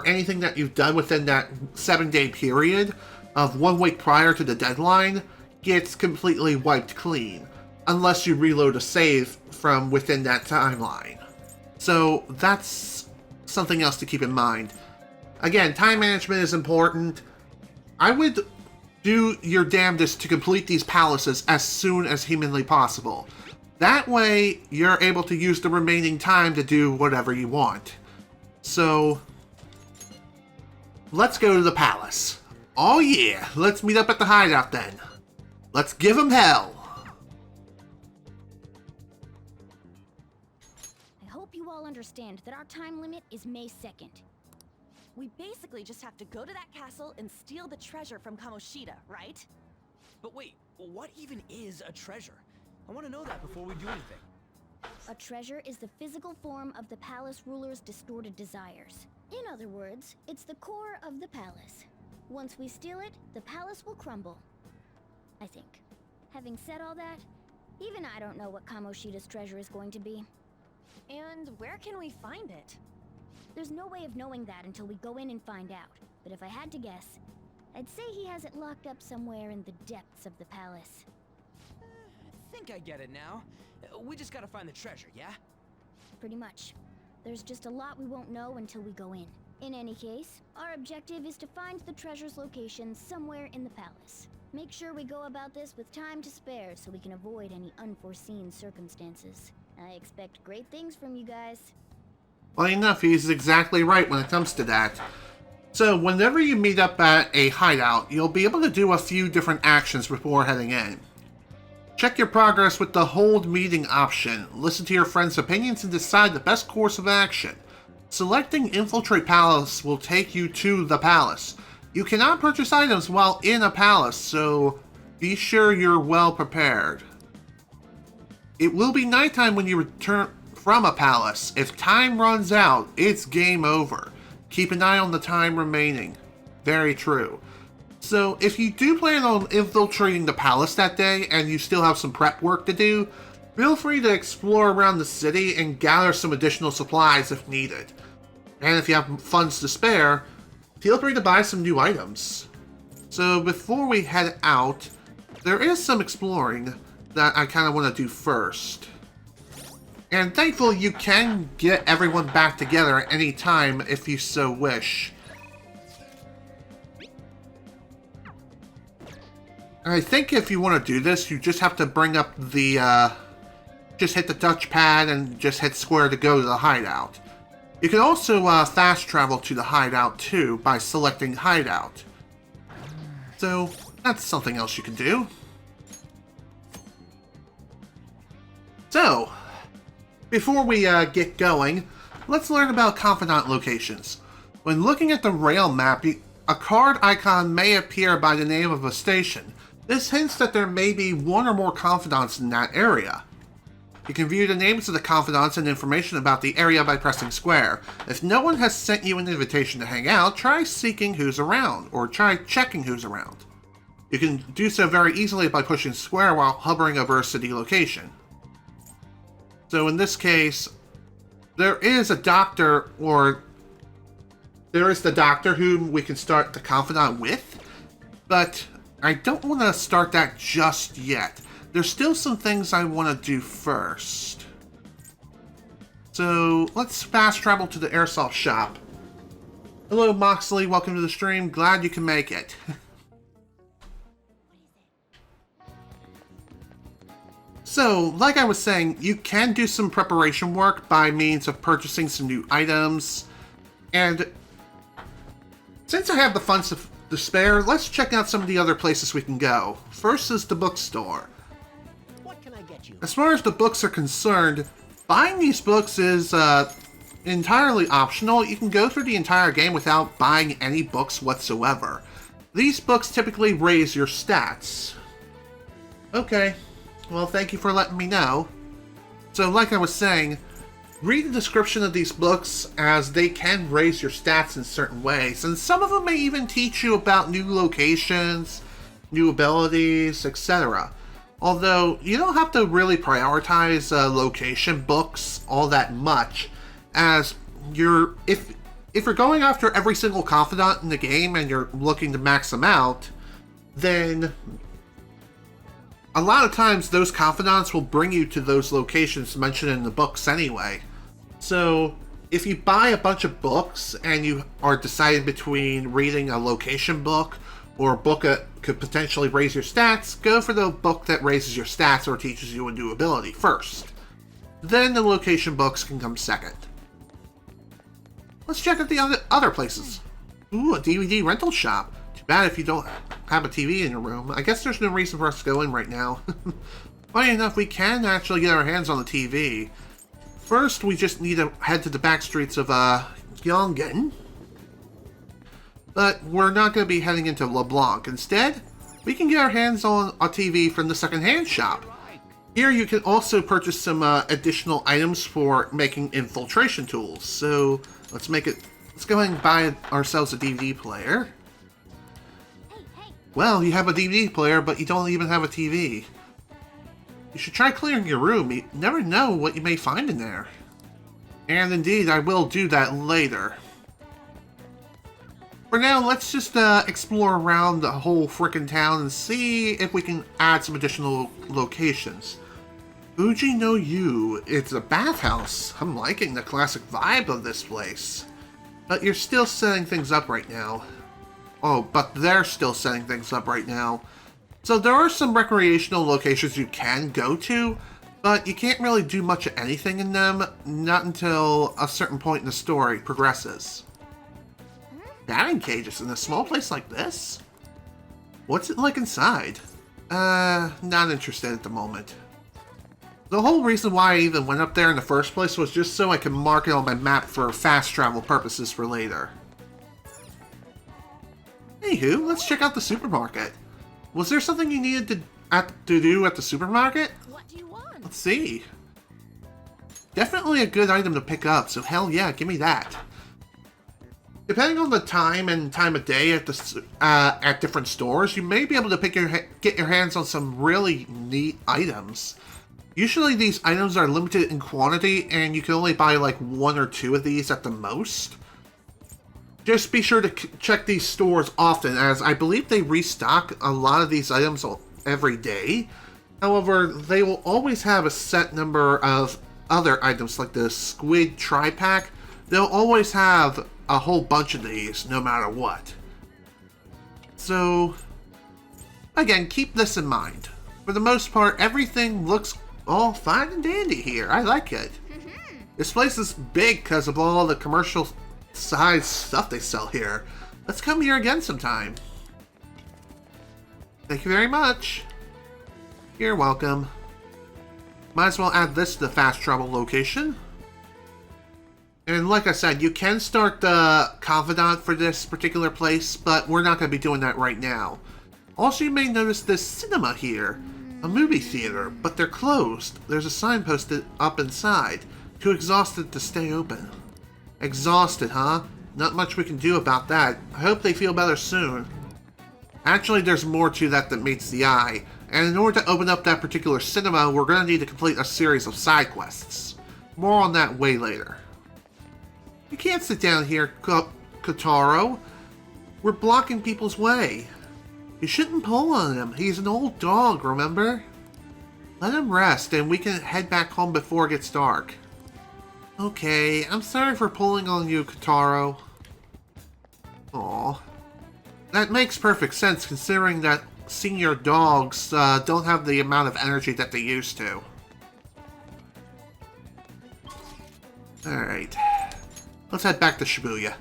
anything that you've done within that 7-day period of 1 week prior to the deadline gets completely wiped clean, unless you reload a save from within that timeline. So that's something else to keep in mind. Again, time management is important. I would do your damnedest to complete these palaces as soon as humanly possible. That way, you're able to use the remaining time to do whatever you want. So, let's go to the palace. Oh yeah, let's meet up at the hideout then. Let's give 'em hell. I hope you all understand that our time limit is May 2nd. We basically just have to go to that castle and steal the treasure from Kamoshida, right? But wait, what even is a treasure? I want to know that before we do anything. A treasure is the physical form of the palace ruler's distorted desires. In other words, it's the core of the palace. Once we steal it, the palace will crumble. I think. Having said all that, even I don't know what Kamoshida's treasure is going to be. And where can we find it? There's no way of knowing that until we go in and find out. But if I had to guess, I'd say he has it locked up somewhere in the depths of the palace. I think I get it now. We just gotta find the treasure, yeah? Pretty much. There's just a lot we won't know until we go in. In any case, our objective is to find the treasure's location somewhere in the palace. Make sure we go about this with time to spare so we can avoid any unforeseen circumstances. I expect great things from you guys. Well, enough, he's exactly right when it comes to that. So, whenever you meet up at a hideout, you'll be able to do a few different actions before heading in. Check your progress with the hold meeting option, listen to your friends' opinions, and decide the best course of action. Selecting Infiltrate Palace will take you to the palace. You cannot purchase items while in a palace, so be sure you're well prepared. It will be nighttime when you return from a palace. If time runs out, it's game over. Keep an eye on the time remaining. Very true. So, if you do plan on infiltrating the palace that day and you still have some prep work to do, feel free to explore around the city and gather some additional supplies if needed. And if you have funds to spare, feel free to buy some new items. So, before we head out, there is some exploring that I kind of want to do first. And thankfully, you can get everyone back together at any time if you so wish. I think if you want to do this, you just have to bring up the, just hit the touchpad and just hit square to go to the hideout. You can also fast travel to the hideout too by selecting hideout. So, that's something else you can do. So, before we get going, let's learn about Confidant Locations. When looking at the rail map, a card icon may appear by the name of a station. This hints that there may be one or more confidants in that area. You can view the names of the confidants and information about the area by pressing square. If no one has sent you an invitation to hang out, try seeking who's around, or try checking who's around. You can do so very easily by pushing square while hovering over a city location. So in this case, there is a doctor, or there is the doctor whom we can start the confidant with, but I don't want to start that just yet. There's still some things I want to do first. So let's fast travel to the airsoft shop. Hello Moxley, welcome to the stream. Glad you can make it. So, like I was saying, you can do some preparation work by means of purchasing some new items. And since I have the funds to spare, let's check out some of the other places we can go. First is the bookstore. What can I get you? As far as the books are concerned, buying these books is entirely optional. You can go through the entire game without buying any books whatsoever. These books typically raise your stats. Okay. Well, thank you for letting me know. So, like I was saying, read the description of these books as they can raise your stats in certain ways, and some of them may even teach you about new locations, new abilities, etc. Although, you don't have to really prioritize location books all that much, as if you're going after every single confidant in the game and you're looking to max them out, then a lot of times those confidants will bring you to those locations mentioned in the books anyway. So if you buy a bunch of books and you are deciding between reading a location book or a book that could potentially raise your stats, go for the book that raises your stats or teaches you a new ability first. Then the location books can come second. Let's check out the other places. Ooh, a DVD rental shop. Too bad if you don't have a TV in your room. I guess there's no reason for us to go in right now. Funny enough, we can actually get our hands on the TV. First, we just need to head to the back streets of Yongen. But we're not going to be heading into LeBlanc. Instead, we can get our hands on a TV from the secondhand shop. Here you can also purchase some additional items for making infiltration tools. So let's go ahead and buy ourselves a DVD player. Well, you have a DVD player, but you don't even have a TV. You should try clearing your room. You never know what you may find in there. And indeed, I will do that later. For now, let's just explore around the whole frickin' town and see if we can add some additional locations. Fuji no Yu. It's a bathhouse. I'm liking the classic vibe of this place. But you're still setting things up right now. Oh, but they're still setting things up right now. So there are some recreational locations you can go to, but you can't really do much of anything in them, not until a certain point in the story progresses. Batting cages in a small place like this? What's it like inside? Not interested at the moment. The whole reason why I even went up there in the first place was just so I could mark it on my map for fast travel purposes for later. Anywho, let's check out the supermarket. Was there something you needed to do at the supermarket? What do you want? Let's see. Definitely a good item to pick up, so hell yeah, give me that. Depending on the time and time of day at different stores, you may be able to get your hands on some really neat items. Usually these items are limited in quantity, and you can only buy like 1 or 2 of these at the most. Just be sure to check these stores often, as I believe they restock a lot of these items every day. However, they will always have a set number of other items, like the Squid Tri-Pack. They'll always have a whole bunch of these, no matter what. So, again, keep this in mind. For the most part, everything looks all fine and dandy here. I like it. This place is big because of all the commercial size stuff they sell here. Let's come here again sometime. Thank you very much. You're welcome. Might as well add this to the fast travel location. And like I said, you can start the Confidant for this particular place, but we're not going to be doing that right now. Also, you may notice this cinema here. A movie theater, but they're closed. There's a sign posted up inside. Too exhausted to stay open. Exhausted, huh? Not much we can do about that. I hope they feel better soon. Actually, there's more to that than meets the eye. And in order to open up that particular cinema, we're going to need to complete a series of side quests. More on that way later. You can't sit down here, Kotaro. We're blocking people's way. You shouldn't pull on him. He's an old dog, remember? Let him rest, and we can head back home before it gets dark. Okay, I'm sorry for pulling on you, Kotaro. Aw. That makes perfect sense, considering that senior dogs don't have the amount of energy that they used to. Alright. Let's head back to Shibuya.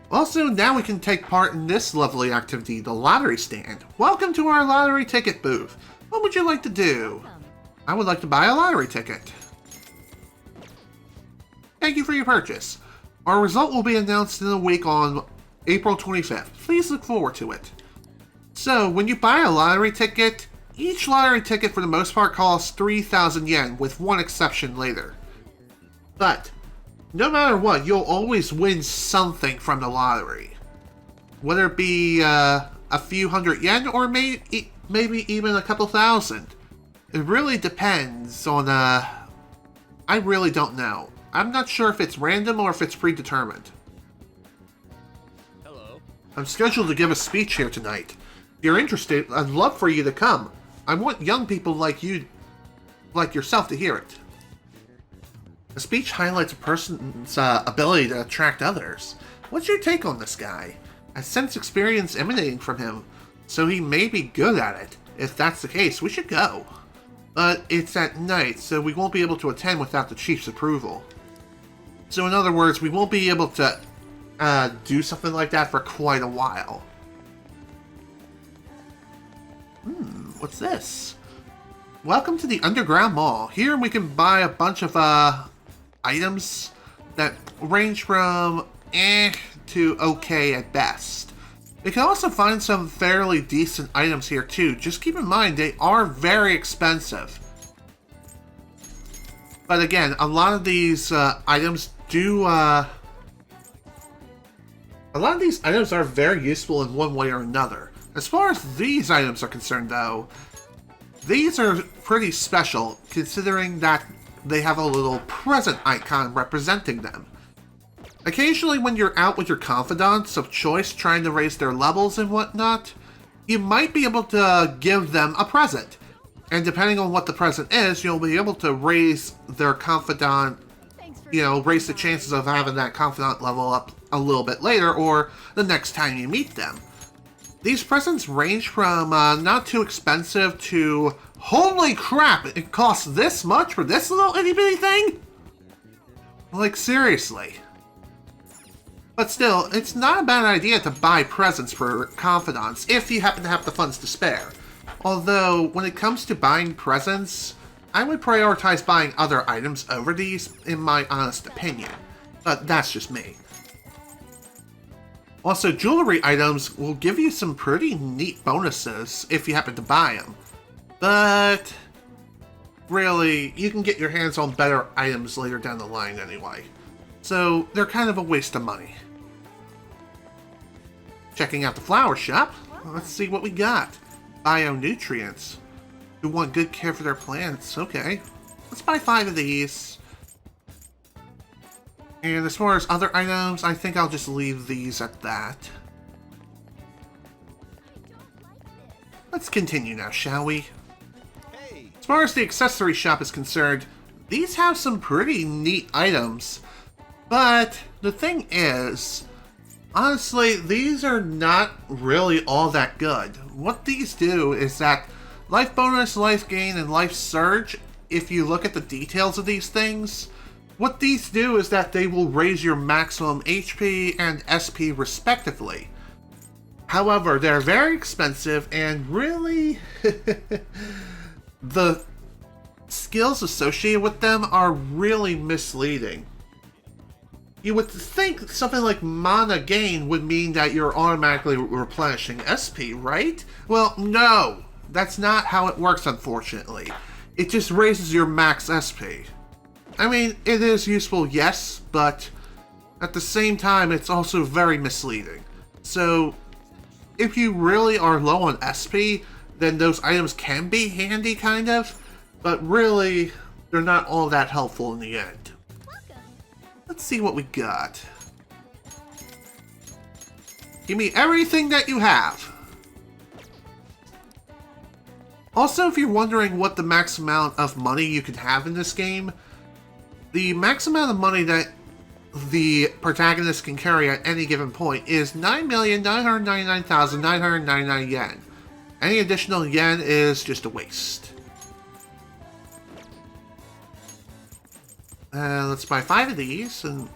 Also, now we can take part in this lovely activity, the lottery stand. Welcome to our lottery ticket booth. What would you like to do? I would like to buy a lottery ticket. Thank you for your purchase. Our result will be announced in a week on April 25th. Please look forward to it. So, when you buy a lottery ticket, each lottery ticket for the most part costs 3,000 yen, with one exception later. But, no matter what, you'll always win something from the lottery. Whether it be a few hundred yen or maybe even a couple thousand. It really depends on, I really don't know. I'm not sure if it's random or if it's predetermined. Hello. I'm scheduled to give a speech here tonight. If you're interested, I'd love for you to come. I want young people like yourself to hear it. The speech highlights a person's ability to attract others. What's your take on this guy? I sense experience emanating from him, so he may be good at it. If that's the case, we should go. But it's at night, so we won't be able to attend without the chief's approval. So in other words, we won't be able to do something like that for quite a while. What's this? Welcome to the Underground Mall. Here we can buy a bunch of items that range from to okay at best. You can also find some fairly decent items here too. Just keep in mind they are very expensive. But again, a lot of these items do a lot of these items are very useful in one way or another. As far as these items are concerned though, these are pretty special considering that they have a little present icon representing them. Occasionally when you're out with your confidants of choice trying to raise their levels and whatnot, you might be able to give them a present. And depending on what the present is, you'll be able to raise their confidant, raise the chances of having that confidant level up a little bit later or the next time you meet them. These presents range from not too expensive to, holy crap, it costs this much for this little itty bitty thing? Like, seriously. But still, it's not a bad idea to buy presents for confidants if you happen to have the funds to spare. Although, when it comes to buying presents, I would prioritize buying other items over these, in my honest opinion. But that's just me. Also, jewelry items will give you some pretty neat bonuses if you happen to buy them. But really, you can get your hands on better items later down the line anyway. So, they're kind of a waste of money. Checking out the flower shop. Let's see what we got. Bio-nutrients. Who want good care for their plants. Okay. Let's buy 5 of these. And as far as other items, I think I'll just leave these at that. Let's continue now, shall we? As far as the accessory shop is concerned, these have some pretty neat items. But the thing is, honestly, these are not really all that good. What these do is that life bonus, life gain, and life surge, if you look at the details of these things, what these do is that they will raise your maximum HP and SP respectively. However, they're very expensive and really the skills associated with them are really misleading. You would think something like mana gain would mean that you're automatically replenishing SP, right? Well, no! That's not how it works, unfortunately. It just raises your max SP. I mean, it is useful, yes, but at the same time, it's also very misleading. So, if you really are low on SP, then those items can be handy, kind of, but really, they're not all that helpful in the end. Let's see what we got. Give me everything that you have. Also, if you're wondering what the max amount of money you can have in this game, the max amount of money that the protagonist can carry at any given point is 9,999,999 yen. Any additional yen is just a waste. Let's buy 5 of these, and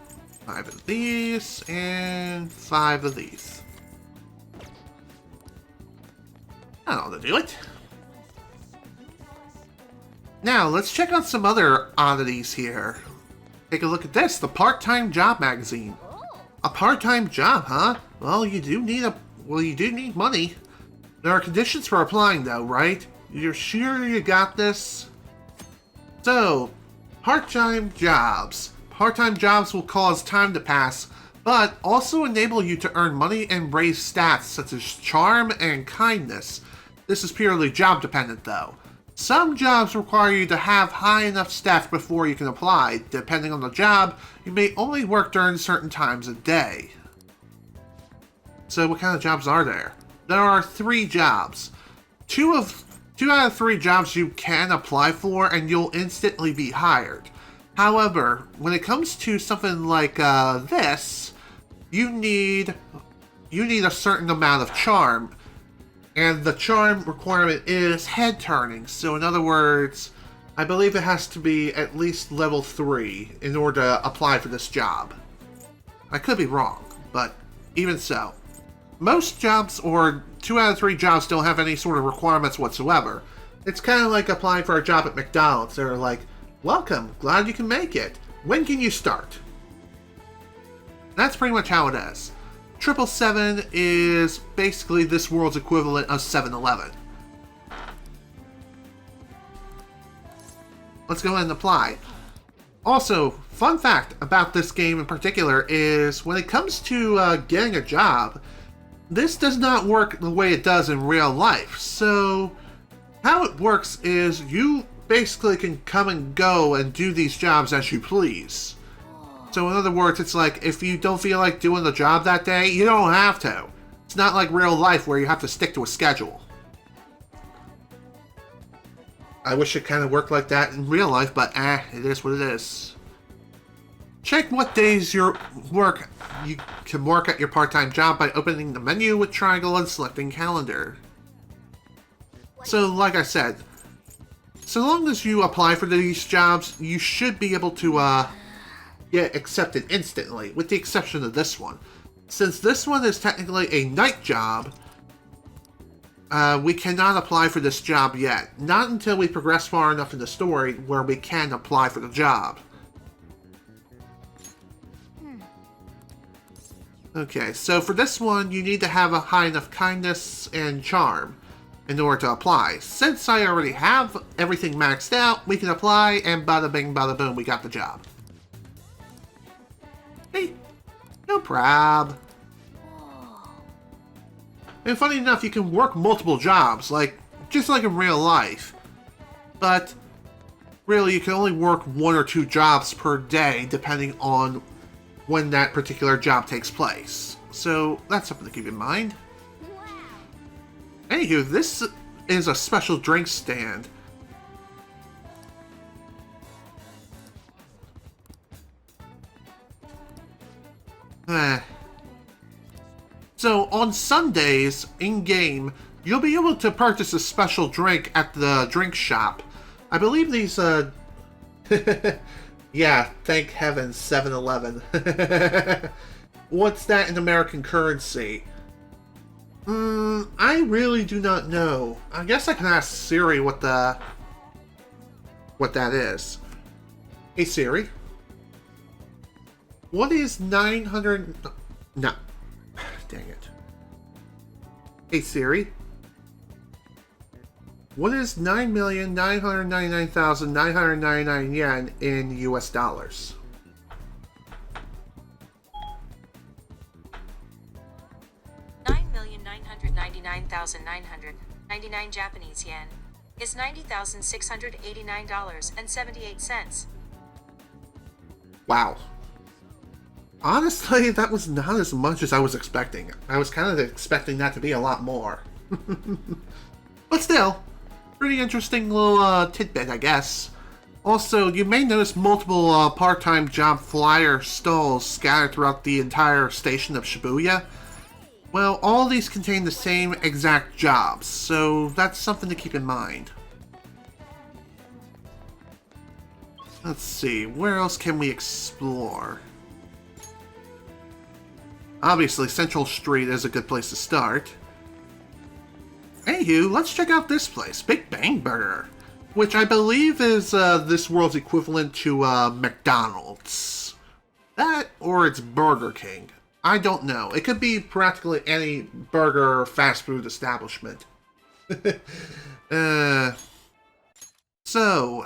5 of these, and 5 of these. That'll do it. Now, let's check out some other oddities here. Take a look at this, the part-time job magazine. A part-time job, huh? Well, you do need money. There are conditions for applying, though, right? You're sure you got this? So, part-time jobs. Part-time jobs will cause time to pass, but also enable you to earn money and raise stats such as charm and kindness. This is purely job dependent, though. Some jobs require you to have high enough stats before you can apply. Depending on the job, you may only work during certain times a day. So what kind of jobs are there? There are 3 jobs. 2 out of 3 jobs you can apply for and you'll instantly be hired. However, when it comes to something like this, you need a certain amount of charm. And the charm requirement is head turning. So in other words, I believe it has to be at least level 3 in order to apply for this job. I could be wrong, but even so. Most jobs, or 2 out of 3 jobs, don't have any sort of requirements whatsoever. It's kind of like applying for a job at McDonald's. They're like, welcome, glad you can make it. When can you start? That's pretty much how it is. 777 is basically this world's equivalent of 7-Eleven. Let's go ahead and apply. Also, fun fact about this game in particular is when it comes to getting a job, this does not work the way it does in real life. So, how it works is you basically can come and go and do these jobs as you please. So in other words, it's like, if you don't feel like doing the job that day, you don't have to. It's not like real life where you have to stick to a schedule. I wish it kind of worked like that in real life, but it is what it is. Check what days you can work at your part-time job by opening the menu with triangle and selecting calendar. So, like I said, so long as you apply for these jobs, you should be able to get accepted instantly, with the exception of this one. Since this one is technically a night job, we cannot apply for this job yet. Not until we progress far enough in the story where we can apply for the job. Okay, so for this one, you need to have a high enough kindness and charm in order to apply. Since I already have everything maxed out, we can apply, and bada bing, bada boom, we got the job. Hey, no prob. And funny enough, you can work multiple jobs, just like in real life. But really, you can only work 1 or 2 jobs per day, depending on when that particular job takes place. So that's something to keep in mind. Anywho, this is a special drink stand. So on Sundays, in-game, you'll be able to purchase a special drink at the drink shop. I believe these, yeah, thank heaven, 7-Eleven. What's that in American currency? I really do not know. I guess I can ask Siri what that is. Hey Siri. What is 900... No. Dang it. Hey Siri. What is 9,999,999 yen in US dollars? $9,999,999 Japanese yen is $90,689.78. Wow. Honestly, that was not as much as I was expecting. I was kind of expecting that to be a lot more. But still, pretty interesting little tidbit, I guess. Also, you may notice multiple part-time job flyer stalls scattered throughout the entire station of Shibuya. Well, all these contain the same exact jobs, so that's something to keep in mind. Let's see, where else can we explore? Obviously, Central Street is a good place to start. Anywho, let's check out this place, Big Bang Burger, which I believe is this world's equivalent to McDonald's. That, or it's Burger King. I don't know. It could be practically any burger or fast food establishment. So,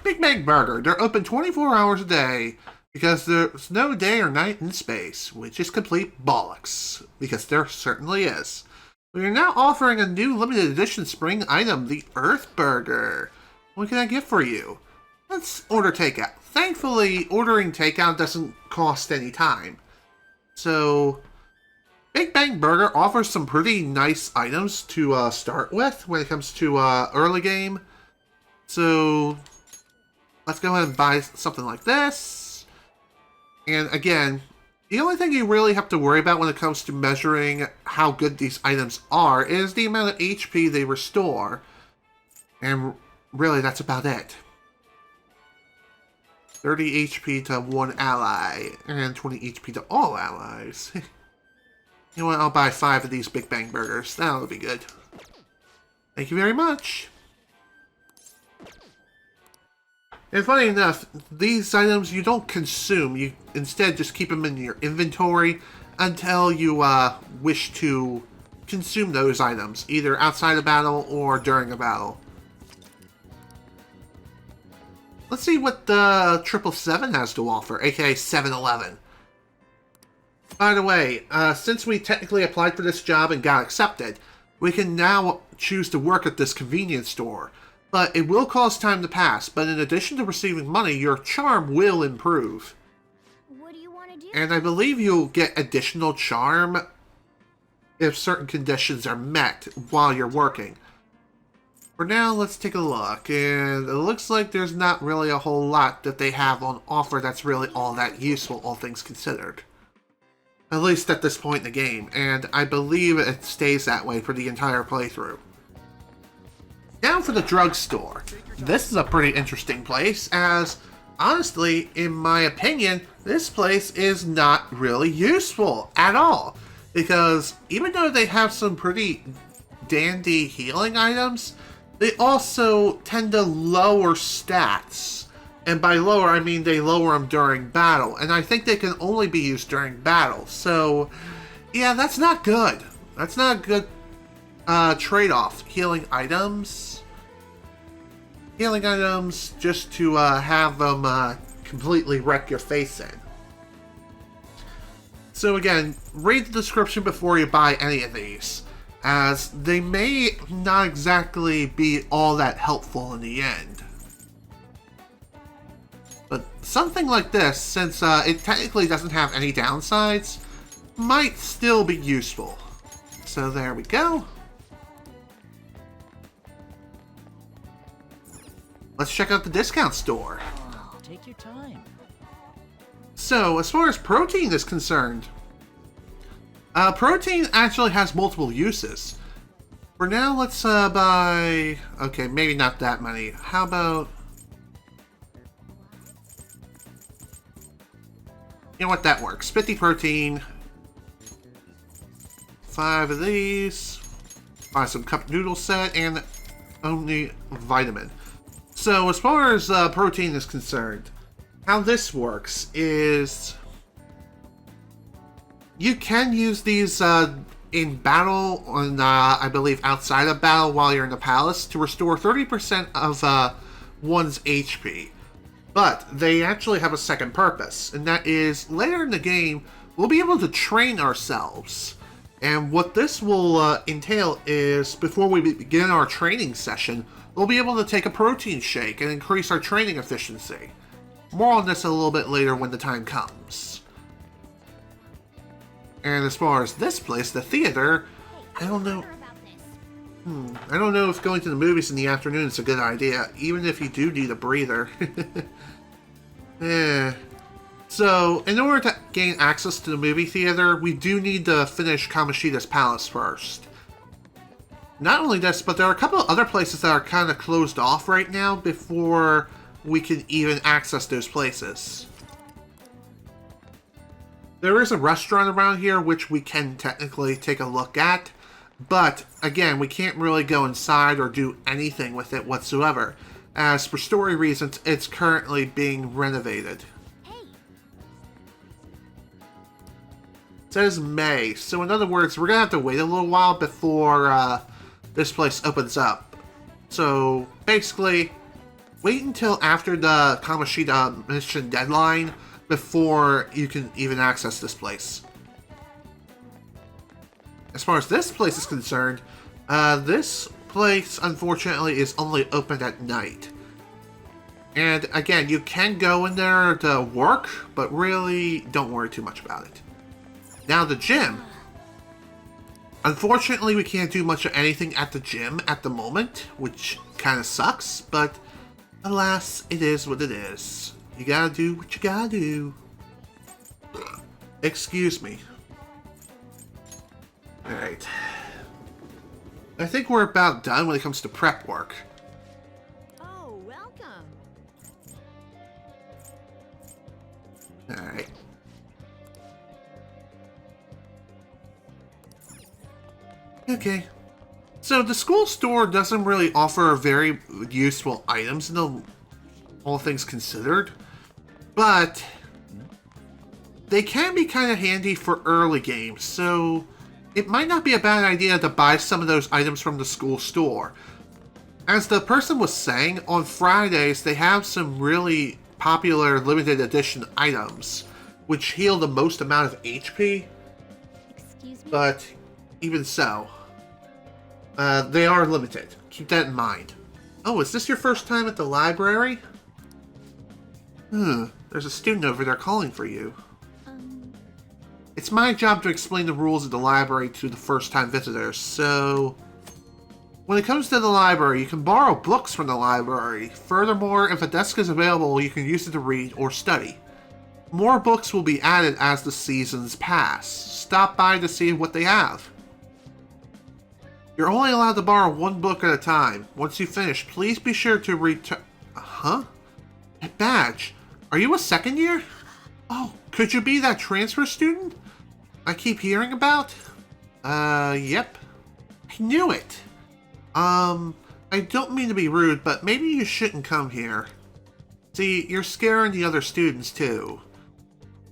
Big Bang Burger, they're open 24 hours a day because there's no day or night in space, which is complete bollocks, because there certainly is. We are now offering a new limited edition spring item, the Earth Burger. What can I get for you? Let's order takeout. Thankfully, ordering takeout doesn't cost any time. So, Big Bang Burger offers some pretty nice items to start with when it comes to early game. So, let's go ahead and buy something like this. And again, the only thing you really have to worry about when it comes to measuring how good these items are is the amount of HP they restore. And really, that's about it. 30 HP to one ally, and 20 HP to all allies. You know what, I'll buy 5 of these Big Bang Burgers. That'll be good. Thank you very much. And funny enough, these items you don't consume. You instead just keep them in your inventory until you wish to consume those items, either outside of battle or during a battle. Let's see what the 777 has to offer, aka 7-Eleven. By the way, since we technically applied for this job and got accepted, we can now choose to work at this convenience store. But it will cost time to pass, but in addition to receiving money, your charm will improve. What do you want to do? And I believe you'll get additional charm if certain conditions are met while you're working. For now, let's take a look, and it looks like there's not really a whole lot that they have on offer that's really all that useful, all things considered. At least at this point in the game, and I believe it stays that way for the entire playthrough. Now for the drugstore. This is a pretty interesting place, as honestly, in my opinion, this place is not really useful at all. Because even though they have some pretty dandy healing items, they also tend to lower stats. And by lower, I mean they lower them during battle. And I think they can only be used during battle. So, yeah, that's not good. That's not a good trade-off. Healing items. Healing items just to have them completely wreck your face in. So again, read the description before you buy any of these, as they may not exactly be all that helpful in the end. But something like this, since it technically doesn't have any downsides, might still be useful. So there we go. Let's check out the discount store. Take your time. So, as far as protein is concerned, protein actually has multiple uses. For now, let's buy... Okay, maybe not that many. How about... You know what, that works. 50 protein. 5 of these. Buy some cup noodle set and only vitamin. So, as far as protein is concerned, how this works is you can use these in battle, on I believe outside of battle while you're in the palace, to restore 30% of one's HP. But they actually have a second purpose, and that is later in the game we'll be able to train ourselves. And what this will entail is, before we begin our training session, we'll be able to take a protein shake and increase our training efficiency. More on this a little bit later when the time comes. And as far as this place, the theater, I don't know. I don't know if going to the movies in the afternoon is a good idea, even if you do need a breather. So, in order to gain access to the movie theater, we do need to finish Kamoshida's palace first. Not only this, but there are a couple of other places that are kind of closed off right now before we can even access those places. There is a restaurant around here which we can technically take a look at, but again, we can't really go inside or do anything with it whatsoever, as for story reasons, it's currently being renovated. It says May, so in other words, we're gonna have to wait a little while before this place opens up. So basically, wait until after the Kamoshida mission deadline before you can even access this place. As far as this place is concerned, this place unfortunately is only open at night. And again, you can go in there to work, but really don't worry too much about it. Now the gym. Unfortunately, we can't do much of anything at the gym at the moment, which kind of sucks, but alas, it is what it is. You gotta do what you gotta do. Excuse me. Alright. I think we're about done when it comes to prep work. Oh, welcome. Alright. Okay. So the school store doesn't really offer very useful items in the all things considered, but they can be kind of handy for early games, so it might not be a bad idea to buy some of those items from the school store. As the person was saying, on Fridays they have some really popular limited edition items, which heal the most amount of HP. Excuse me? But even so, they are limited. Keep that in mind. Oh, is this your first time at the library? There's a student over there calling for you. It's my job to explain the rules of the library to the first-time visitors, so when it comes to the library, you can borrow books from the library. Furthermore, if a desk is available, you can use it to read or study. More books will be added as the seasons pass. Stop by to see what they have. You're only allowed to borrow one book at a time. Once you finish, please be sure to return... Huh? A badge. Are you a second year? Oh, could you be that transfer student I keep hearing about? Yep. I knew it. I don't mean to be rude, but maybe you shouldn't come here. See, you're scaring the other students too.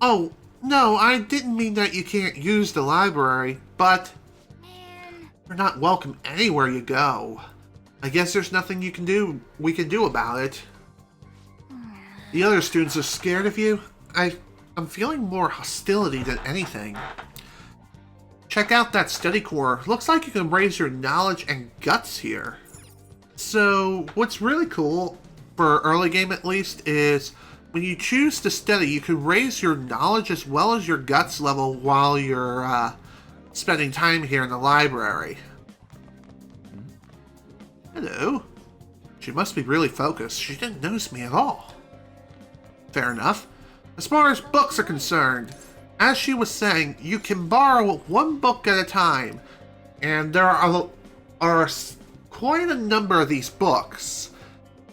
Oh, no, I didn't mean that you can't use the library, but you're not welcome anywhere you go. I guess there's nothing we can do about it. The other students are scared of you? I'm feeling more hostility than anything. Check out that study core. Looks like you can raise your knowledge and guts here. So, what's really cool, for early game at least, is when you choose to study, you can raise your knowledge as well as your guts level while you're spending time here in the library. Hello. She must be really focused. She didn't notice me at all. Fair enough. As far as books are concerned, as she was saying, you can borrow one book at a time, and there are quite a number of these books,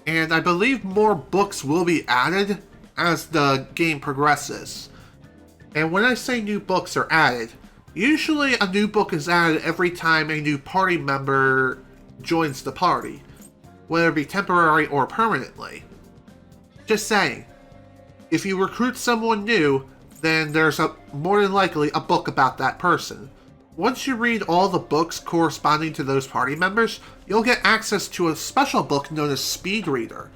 and I believe more books will be added as the game progresses. And when I say new books are added, usually a new book is added every time a new party member joins the party, whether it be temporary or permanently. Just saying. If you recruit someone new, then there's more than likely a book about that person. Once you read all the books corresponding to those party members, you'll get access to a special book known as Speed Reader.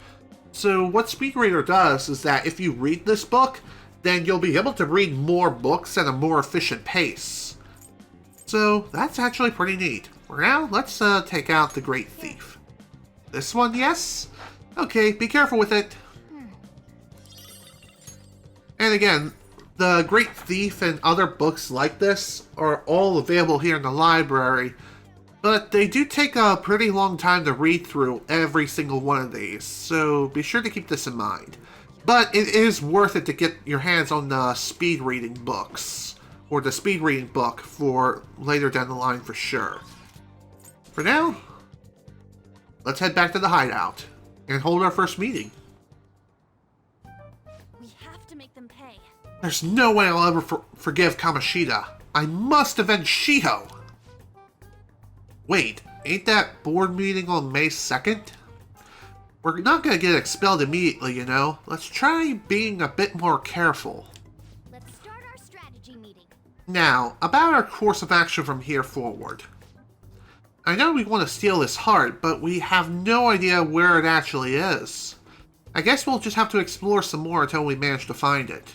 So what Speed Reader does is that if you read this book, then you'll be able to read more books at a more efficient pace. So that's actually pretty neat. For now, let's take out the Great Thief. This one, yes? Okay, be careful with it. And again, the Great Thief and other books like this are all available here in the library, but they do take a pretty long time to read through every single one of these, so be sure to keep this in mind. But it is worth it to get your hands on the speed reading books, or the speed reading book for later down the line for sure. For now, let's head back to the hideout and hold our first meeting. We have to make them pay. There's no way I'll ever forgive Kamoshida. I must avenge Shiho! Wait, ain't that board meeting on May 2nd? We're not gonna get expelled immediately, you know. Let's try being a bit more careful. Let's start our strategy meeting. Now, about our course of action from here forward. I know we want to steal this heart, but we have no idea where it actually is. I guess we'll just have to explore some more until we manage to find it.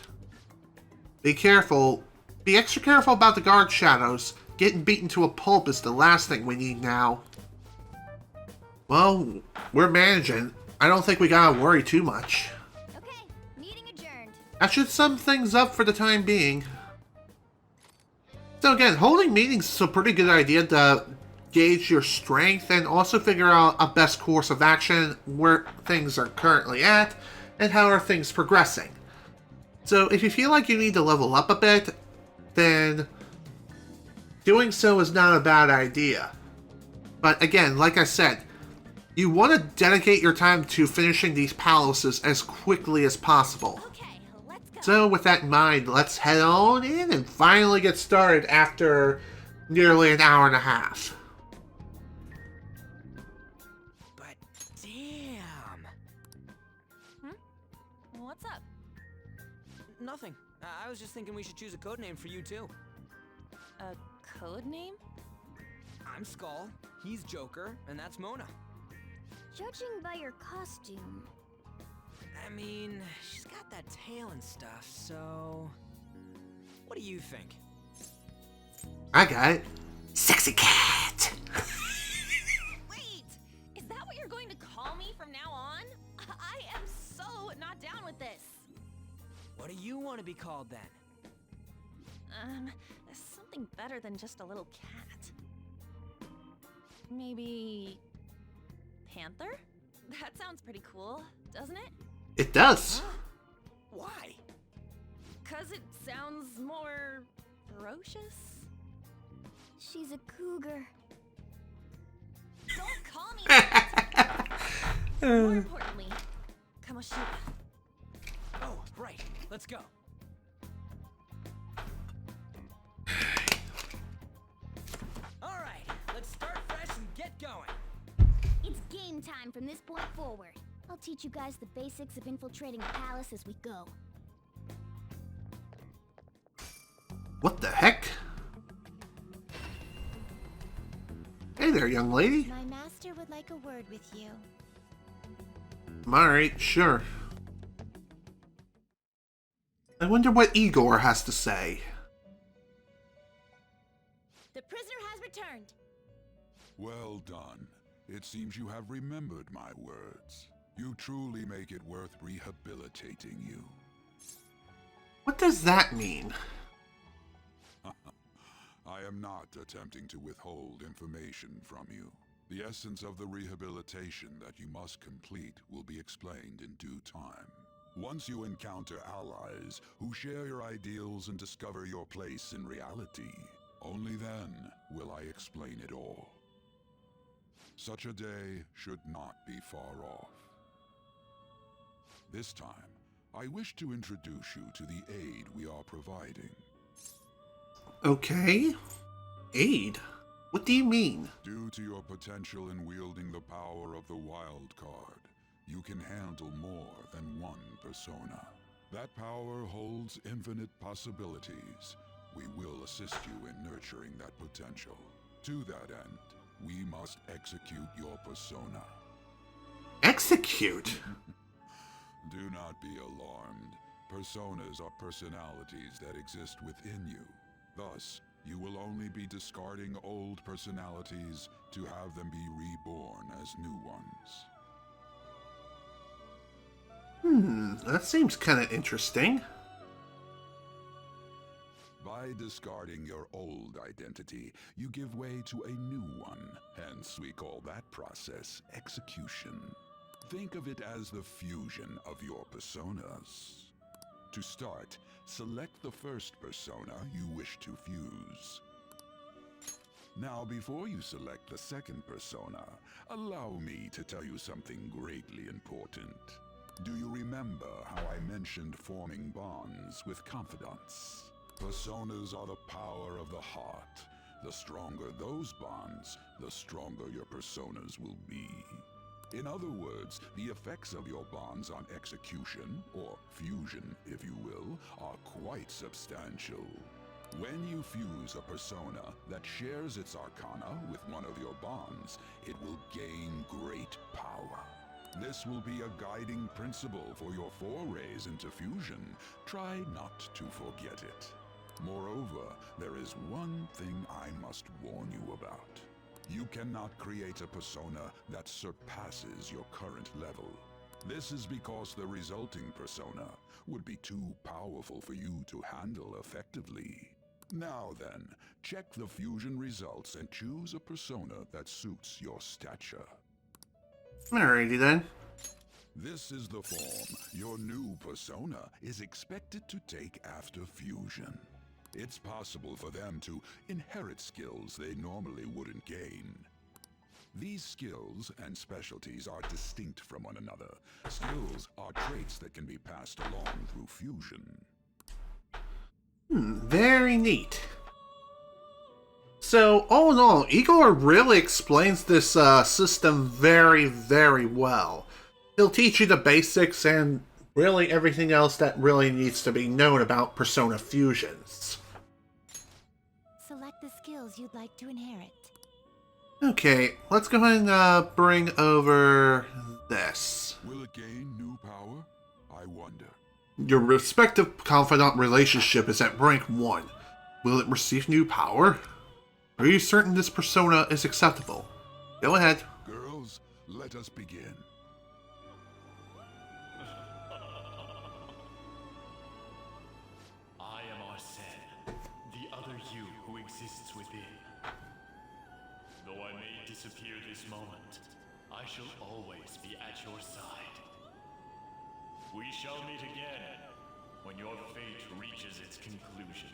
Be careful. Be extra careful about the guard shadows. Getting beaten to a pulp is the last thing we need now. Well, we're managing. I don't think we gotta worry too much. Okay, meeting adjourned. That should sum things up for the time being. So again, holding meetings is a pretty good idea to gauge your strength and also figure out a best course of action, where things are currently at, and how are things progressing. So if you feel like you need to level up a bit, then doing so is not a bad idea. But again, like I said, you want to dedicate your time to finishing these palaces as quickly as possible. Okay, let's go. So with that in mind, let's head on in and finally get started after nearly an hour and a half. But damn. What's up? Nothing. I was just thinking we should choose a code name for you too. A code name? I'm Skull, he's Joker, and that's Mona. Judging by your costume, I mean, she's got that tail and stuff, so... What do you think? I got it. Sexy cat! Wait! Is that what you're going to call me from now on? I am so not down with this. What do you want to be called then? Something better than just a little cat. Maybe... Panther? That sounds pretty cool, doesn't it? It does. Why? 'Cause it sounds more... ferocious? she's a cougar. Don't call me that! More importantly, Kamoshida. Oh, right. Let's go. All right, let's start fresh and get going. It's game time from this point forward. I'll teach you guys the basics of infiltrating a palace as we go. What the heck? Hey there, young lady. My master would like a word with you. Alright, sure. I wonder what Igor has to say. The prisoner has returned. Well done. It seems you have remembered my words. You truly make it worth rehabilitating you. What does that mean? I am not attempting to withhold information from you. The essence of the rehabilitation that you must complete will be explained in due time. Once you encounter allies who share your ideals and discover your place in reality, only then will I explain it all. Such a day should not be far off. This time, I wish to introduce you to the aid we are providing. Okay. Aid? What do you mean? Due to your potential in wielding the power of the wild card, you can handle more than one persona. That power holds infinite possibilities. We will assist you in nurturing that potential. To that end, we must execute your persona. Execute? Do not be alarmed. Personas are personalities that exist within you. Thus, you will only be discarding old personalities to have them be reborn as new ones. That seems kind of interesting. By discarding your old identity, you give way to a new one. Hence, we call that process execution. Think of it as the fusion of your personas. To start, select the first persona you wish to fuse. Now, before you select the second persona, allow me to tell you something greatly important. Do you remember how I mentioned forming bonds with confidants? Personas are the power of the heart. The stronger those bonds, the stronger your personas will be. In other words, the effects of your bonds on execution, or fusion if you will, are quite substantial. When you fuse a persona that shares its arcana with one of your bonds, it will gain great power. This will be a guiding principle for your forays into fusion. Try not to forget it. Moreover, there is one thing I must warn you about. You cannot create a persona that surpasses your current level. This is because the resulting persona would be too powerful for you to handle effectively. Now then, check the fusion results and choose a persona that suits your stature. Alrighty then. This is the form your new persona is expected to take after fusion. It's possible for them to inherit skills they normally wouldn't gain. These skills and specialties are distinct from one another. Skills are traits that can be passed along through fusion. Very neat. So, all in all, Igor really explains this system very, very well. He'll teach you the basics and really everything else that really needs to be known about persona fusions. Select the skills you'd like to inherit. Okay, let's go ahead and bring over this. Will it gain new power? I wonder. Your respective confidant relationship is at rank 1. Will it receive new power? Are you certain this persona is acceptable? Go ahead. Girls, let us begin. I am Arsene, the other you who exists within. Though I may disappear this moment, I shall always be at your side. We shall meet again when your fate reaches its conclusion.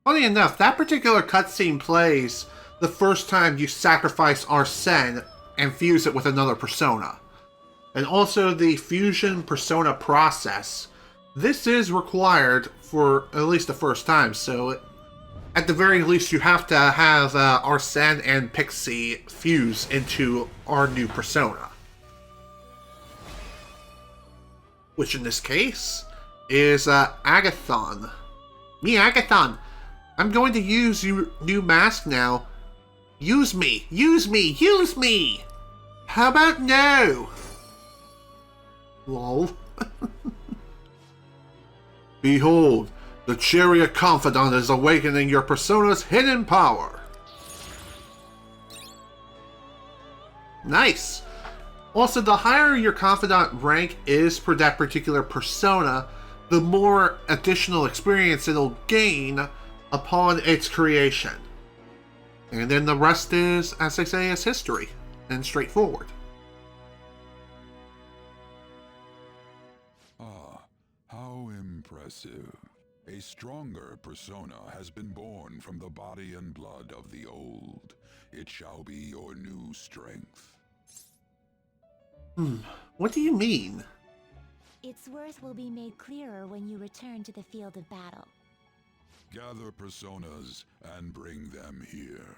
Funny enough, that particular cutscene plays the first time you sacrifice Arsene and fuse it with another persona. And also the fusion persona process. This is required for at least the first time, so at the very least you have to have Arsene and Pixie fuse into our new persona. Which in this case is Agathon. Me, Agathon! I'm going to use your new mask now. Use me! Use me! Use me! How about no? Lol. Behold, the Chariot Confidant is awakening your persona's hidden power. Nice! Also, the higher your Confidant rank is for that particular persona, the more additional experience it'll gain upon its creation. And then the rest is, as they say, is history, and straightforward. Ah, how impressive. A stronger persona has been born from the body and blood of the old. It shall be your new strength. What do you mean? Its worth will be made clearer when you return to the field of battle. Gather personas and bring them here.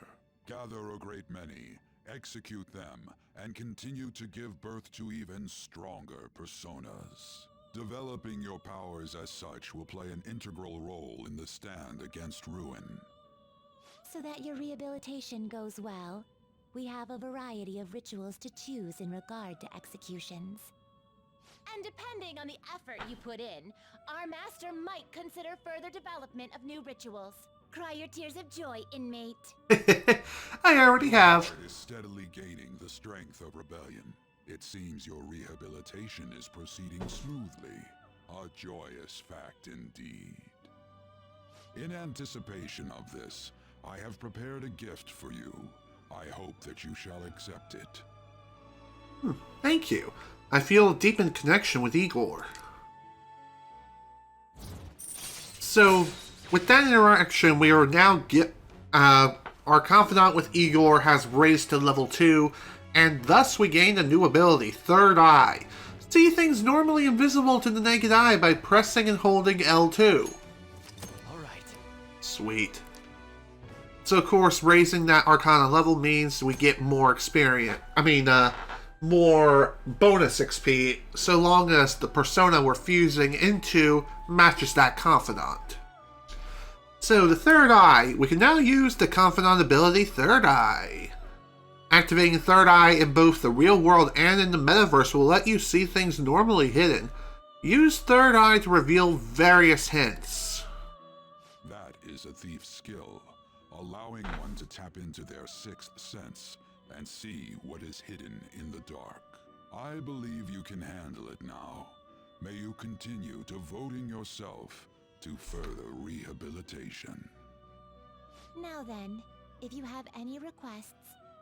Gather a great many, Execute them, and continue to give birth to even stronger personas. Developing your powers as such will play an integral role in the stand against ruin. So that your rehabilitation goes well, we have a variety of rituals to choose in regard to executions. And depending on the effort you put in, our master might consider further development of new rituals. Cry your tears of joy, inmate. I already have. It is steadily gaining the strength of rebellion. It seems your rehabilitation is proceeding smoothly. A joyous fact indeed. In anticipation of this, I have prepared a gift for you. I hope that you shall accept it. Thank you. I feel a deepened connection with Igor. So, with that interaction, we are now our confidant with Igor has raised to level 2, and thus we gain a new ability, Third Eye. See things normally invisible to the naked eye by pressing and holding L2. Alright. Sweet. So of course, raising that Arcana level means we get more experience. More bonus XP, so long as the persona we're fusing into matches that confidant. So the Third Eye, we can now use the confidant ability Third Eye. Activating Third Eye in both the real world and in the metaverse will let you see things normally hidden. Use Third Eye to reveal various hints. That is a thief's skill, allowing one to tap into their sixth sense and see what is hidden in the dark. I believe you can handle it now. May you continue devoting yourself to further rehabilitation. Now then, if you have any requests,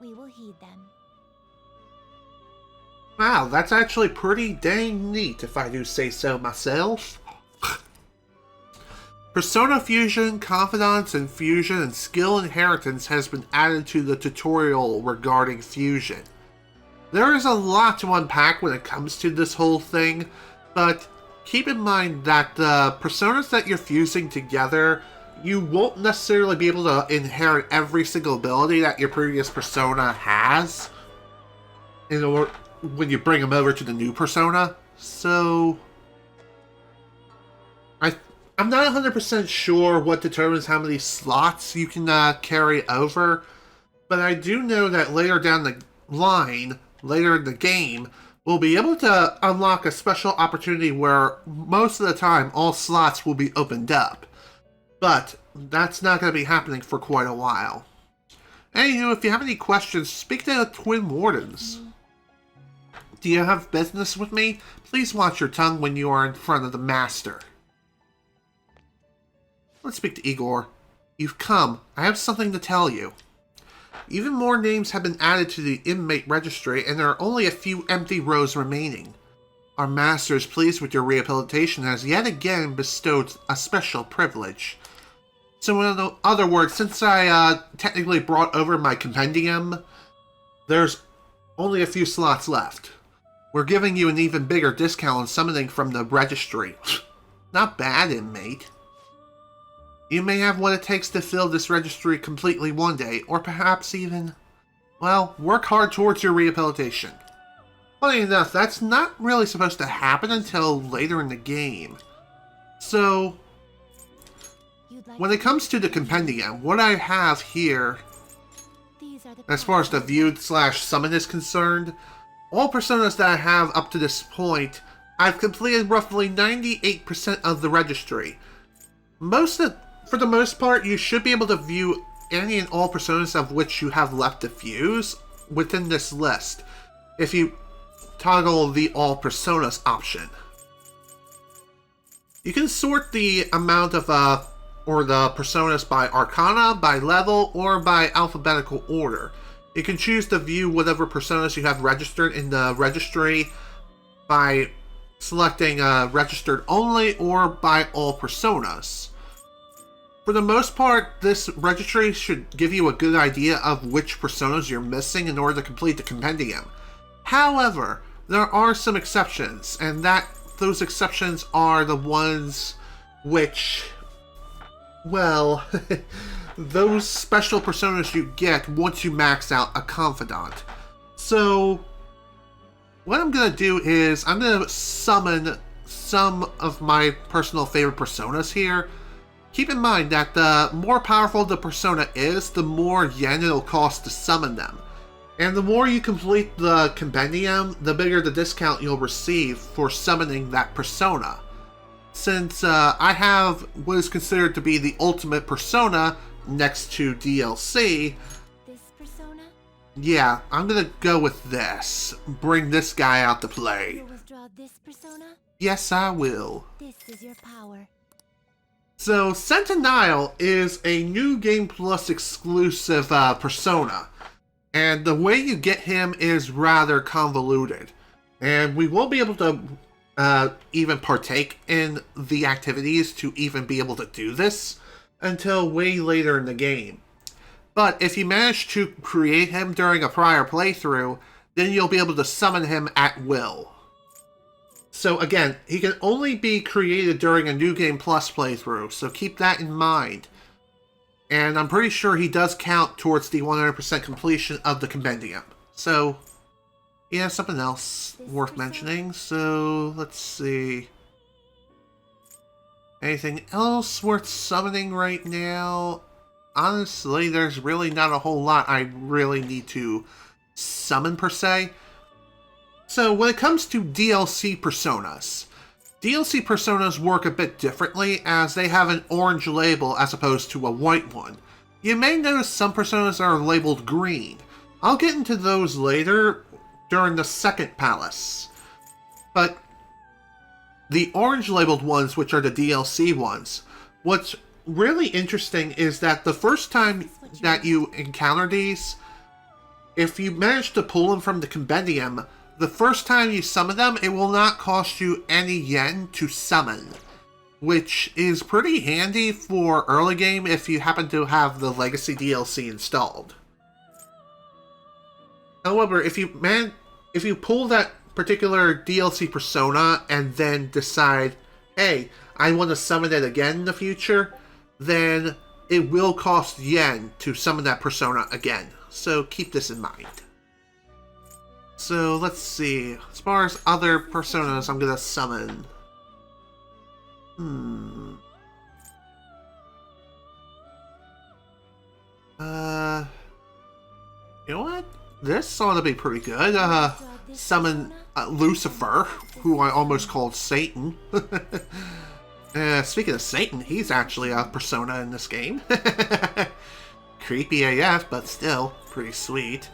we will heed them. Wow, that's actually pretty dang neat, if I do say so myself. Persona Fusion, Confidants and Fusion, and Skill Inheritance has been added to the tutorial regarding Fusion. There is a lot to unpack when it comes to this whole thing, but keep in mind that the personas that you're fusing together, you won't necessarily be able to inherit every single ability that your previous persona has when you bring them over to the new persona. So I'm not 100% sure what determines how many slots you can carry over, but I do know that later down the line, later in the game, we'll be able to unlock a special opportunity where most of the time all slots will be opened up. But that's not going to be happening for quite a while. Anywho, if you have any questions, speak to the Twin Wardens. Do you have business with me? Please watch your tongue when you are in front of the Master. Let's speak to Igor. You've come. I have something to tell you. Even more names have been added to the inmate registry, and there are only a few empty rows remaining. Our master is pleased with your rehabilitation and has yet again bestowed a special privilege. So in other words, since I technically brought over my compendium, there's only a few slots left. We're giving you an even bigger discount on summoning from the registry. Not bad, inmate. You may have what it takes to fill this registry completely one day, or perhaps even, well, work hard towards your rehabilitation. Funny enough, that's not really supposed to happen until later in the game. So, when it comes to the compendium, what I have here, as far as the viewed/summon is concerned, all personas that I have up to this point, I've completed roughly 98% of the registry. For the most part, you should be able to view any and all personas of which you have left to fuse within this list, if you toggle the All Personas option. You can sort the amount of, or the personas by Arcana, by level, or by alphabetical order. You can choose to view whatever personas you have registered in the registry by selecting Registered Only or by All Personas. For the most part, this registry should give you a good idea of which personas you're missing in order to complete the compendium. However, there are some exceptions, and those exceptions are the ones which, well, those special personas you get once you max out a Confidant. So, what I'm going to do is, I'm going to summon some of my personal favorite personas here. Keep in mind that the more powerful the persona is, the more yen it'll cost to summon them. And the more you complete the Compendium, the bigger the discount you'll receive for summoning that persona. Since I have what is considered to be the ultimate persona next to DLC, This persona? yeah, I'm gonna go with this. Bring this guy out to play. You'll withdraw this persona? Yes, I will. This is your power. So, Sentinile is a new Game Plus exclusive persona, and the way you get him is rather convoluted. And we won't be able to even partake in the activities to even be able to do this until way later in the game. But if you manage to create him during a prior playthrough, then you'll be able to summon him at will. So again, he can only be created during a New Game Plus playthrough, so keep that in mind. And I'm pretty sure he does count towards the 100% completion of the Compendium. So, yeah, something else worth mentioning. So, let's see. Anything else worth summoning right now? Honestly, there's really not a whole lot I really need to summon per se. So when it comes to DLC personas work a bit differently as they have an orange label as opposed to a white one. You may notice some personas are labeled green. I'll get into those later during the second palace. But the orange labeled ones, which are the DLC ones, what's really interesting is that the first time that you encounter these, if you manage to pull them from the Compendium, the first time you summon them, it will not cost you any yen to summon, which is pretty handy for early game if you happen to have the Legacy DLC installed. However, if you pull that particular DLC persona and then decide, hey, I want to summon it again in the future, then it will cost yen to summon that persona again. So keep this in mind. So let's see. As far as other personas I'm gonna summon. You know what? This ought to be pretty good. Summon Lucifer, who I almost called Satan. Speaking of Satan, he's actually a persona in this game. Creepy AF, but still pretty sweet.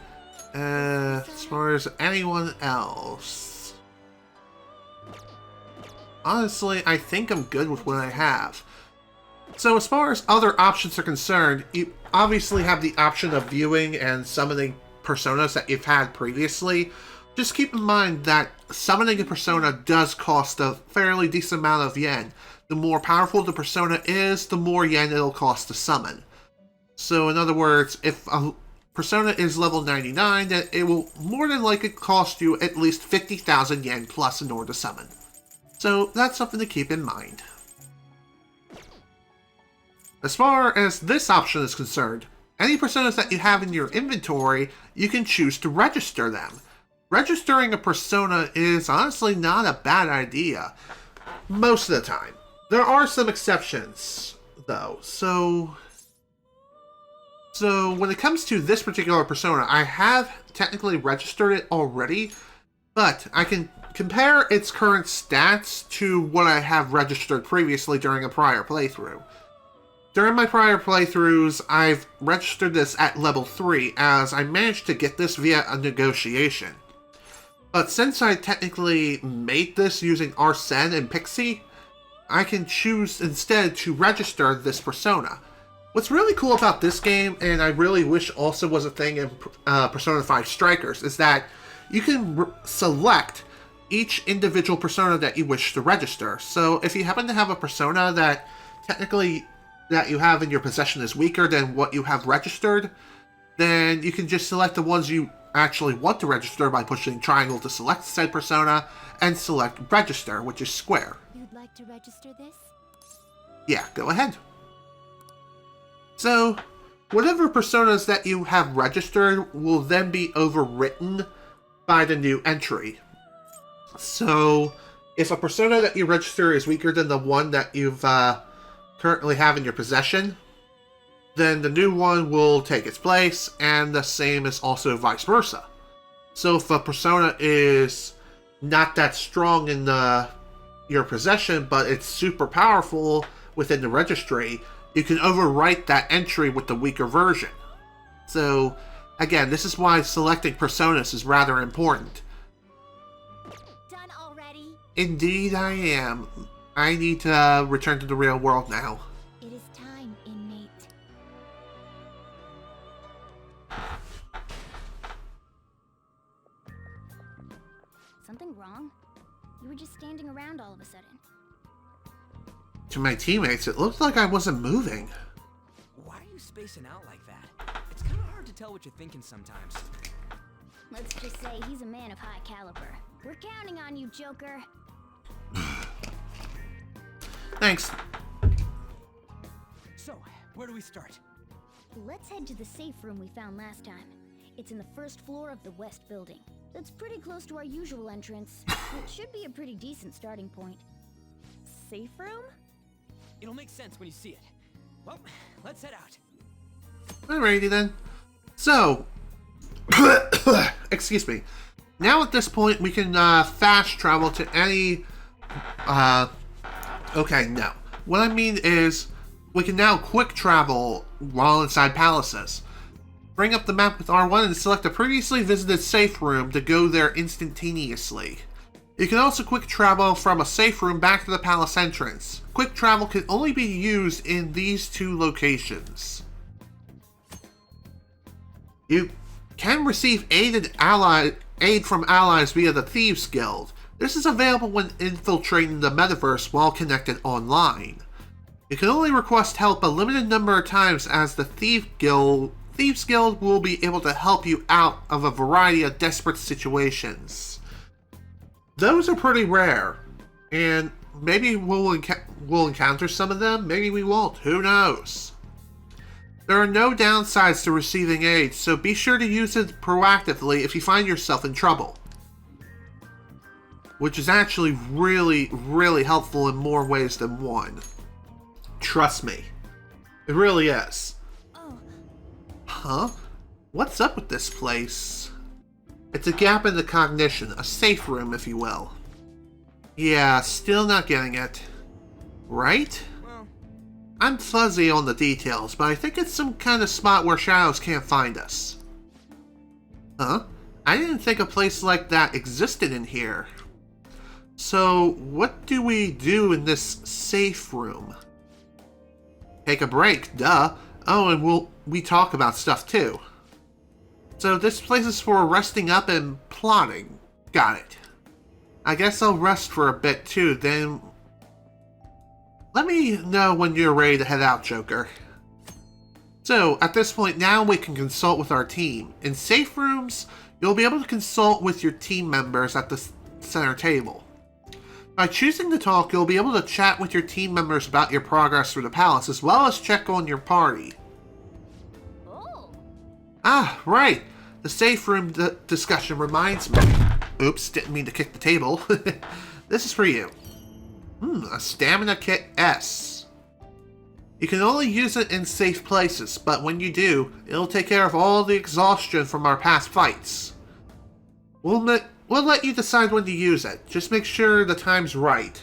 As far as anyone else, honestly, I think I'm good with what I have. So as far as other options are concerned, you obviously have the option of viewing and summoning personas that you've had previously. Just keep in mind that summoning a persona does cost a fairly decent amount of yen. The more powerful the persona is, the more yen it'll cost to summon. So in other words, if a persona is level 99, then it will more than likely cost you at least 50,000 yen plus in order to summon. So that's something to keep in mind. As far as this option is concerned, any personas that you have in your inventory, you can choose to register them. Registering a persona is honestly not a bad idea, most of the time. There are some exceptions, though. So when it comes to this particular persona, I have technically registered it already, but I can compare its current stats to what I have registered previously during a prior playthrough. During my prior playthroughs, I've registered this at level 3, as I managed to get this via a negotiation. But since I technically made this using Arsene and Pixie, I can choose instead to register this persona. What's really cool about this game, and I really wish also was a thing in Persona 5 Strikers, is that you can select each individual persona that you wish to register. So if you happen to have a persona that technically that you have in your possession is weaker than what you have registered, then you can just select the ones you actually want to register by pushing triangle to select said persona, and select register, which is square. You'd like to register this? Yeah, go ahead. So, whatever personas that you have registered will then be overwritten by the new entry. So, if a persona that you register is weaker than the one that you've currently have in your possession, then the new one will take its place, and the same is also vice versa. So if a persona is not that strong in your possession, but it's super powerful within the registry, you can overwrite that entry with the weaker version. So, again, this is why selecting personas is rather important. Done already? Indeed I am. I need to return to the real world now. It is time, inmate. Something wrong? You were just standing around all of a sudden. To my teammates, it looked like I wasn't moving. Why are you spacing out like that? It's kind of hard to tell what you're thinking sometimes. Let's just say he's a man of high caliber. We're counting on you, Joker. Thanks. So, where do we start? Let's head to the safe room we found last time. It's in the first floor of the west building. That's pretty close to our usual entrance. It should be a pretty decent starting point. Safe room? It'll make sense when you see it. Well, let's head out. Alrighty then. So, excuse me. Now at this point, we can fast travel to any... okay, no. What I mean is, we can now quick travel while inside palaces. Bring up the map with R1 and select a previously visited safe room to go there instantaneously. You can also quick travel from a safe room back to the palace entrance. Quick travel can only be used in these two locations. You can receive aid from allies via the Thieves Guild. This is available when infiltrating the metaverse while connected online. You can only request help a limited number of times, as the Thieves Guild will be able to help you out of a variety of desperate situations. Those are pretty rare, and maybe we'll encounter some of them, maybe we won't, who knows. There are no downsides to receiving aid, so be sure to use it proactively if you find yourself in trouble. Which is actually really, really helpful in more ways than one. Trust me. It really is. Oh. Huh? What's up with this place? It's a gap in the cognition, a safe room, if you will. Yeah, still not getting it. Right? Well, I'm fuzzy on the details, but I think it's some kind of spot where shadows can't find us. Huh? I didn't think a place like that existed in here. So, what do we do in this safe room? Take a break, duh. Oh, and we talk about stuff too. So this place is for resting up and plotting. Got it. I guess I'll rest for a bit too, then... Let me know when you're ready to head out, Joker. So, at this point now we can consult with our team. In safe rooms, you'll be able to consult with your team members at the center table. By choosing to talk, you'll be able to chat with your team members about your progress through the palace, as well as check on your party. Oh. Ah, right. The safe room discussion reminds me. Oops, didn't mean to kick the table. This is for you. A stamina kit S. You can only use it in safe places, but when you do, it'll take care of all the exhaustion from our past fights. We'll let you decide when to use it. Just make sure the time's right.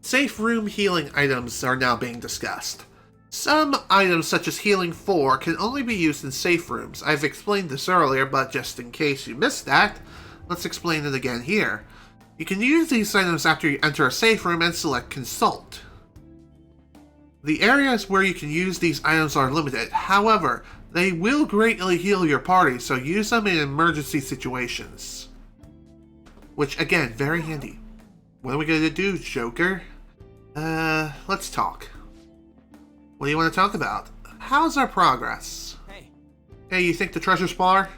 Safe room healing items are now being discussed. Some items, such as Healing 4, can only be used in safe rooms. I've explained this earlier, but just in case you missed that, let's explain it again here. You can use these items after you enter a safe room and select Consult. The areas where you can use these items are limited. However, they will greatly heal your party, so use them in emergency situations. Which, again, very handy. What are we going to do, Joker? Let's talk. What do you want to talk about? How's our progress? Hey, you think the treasure's bar?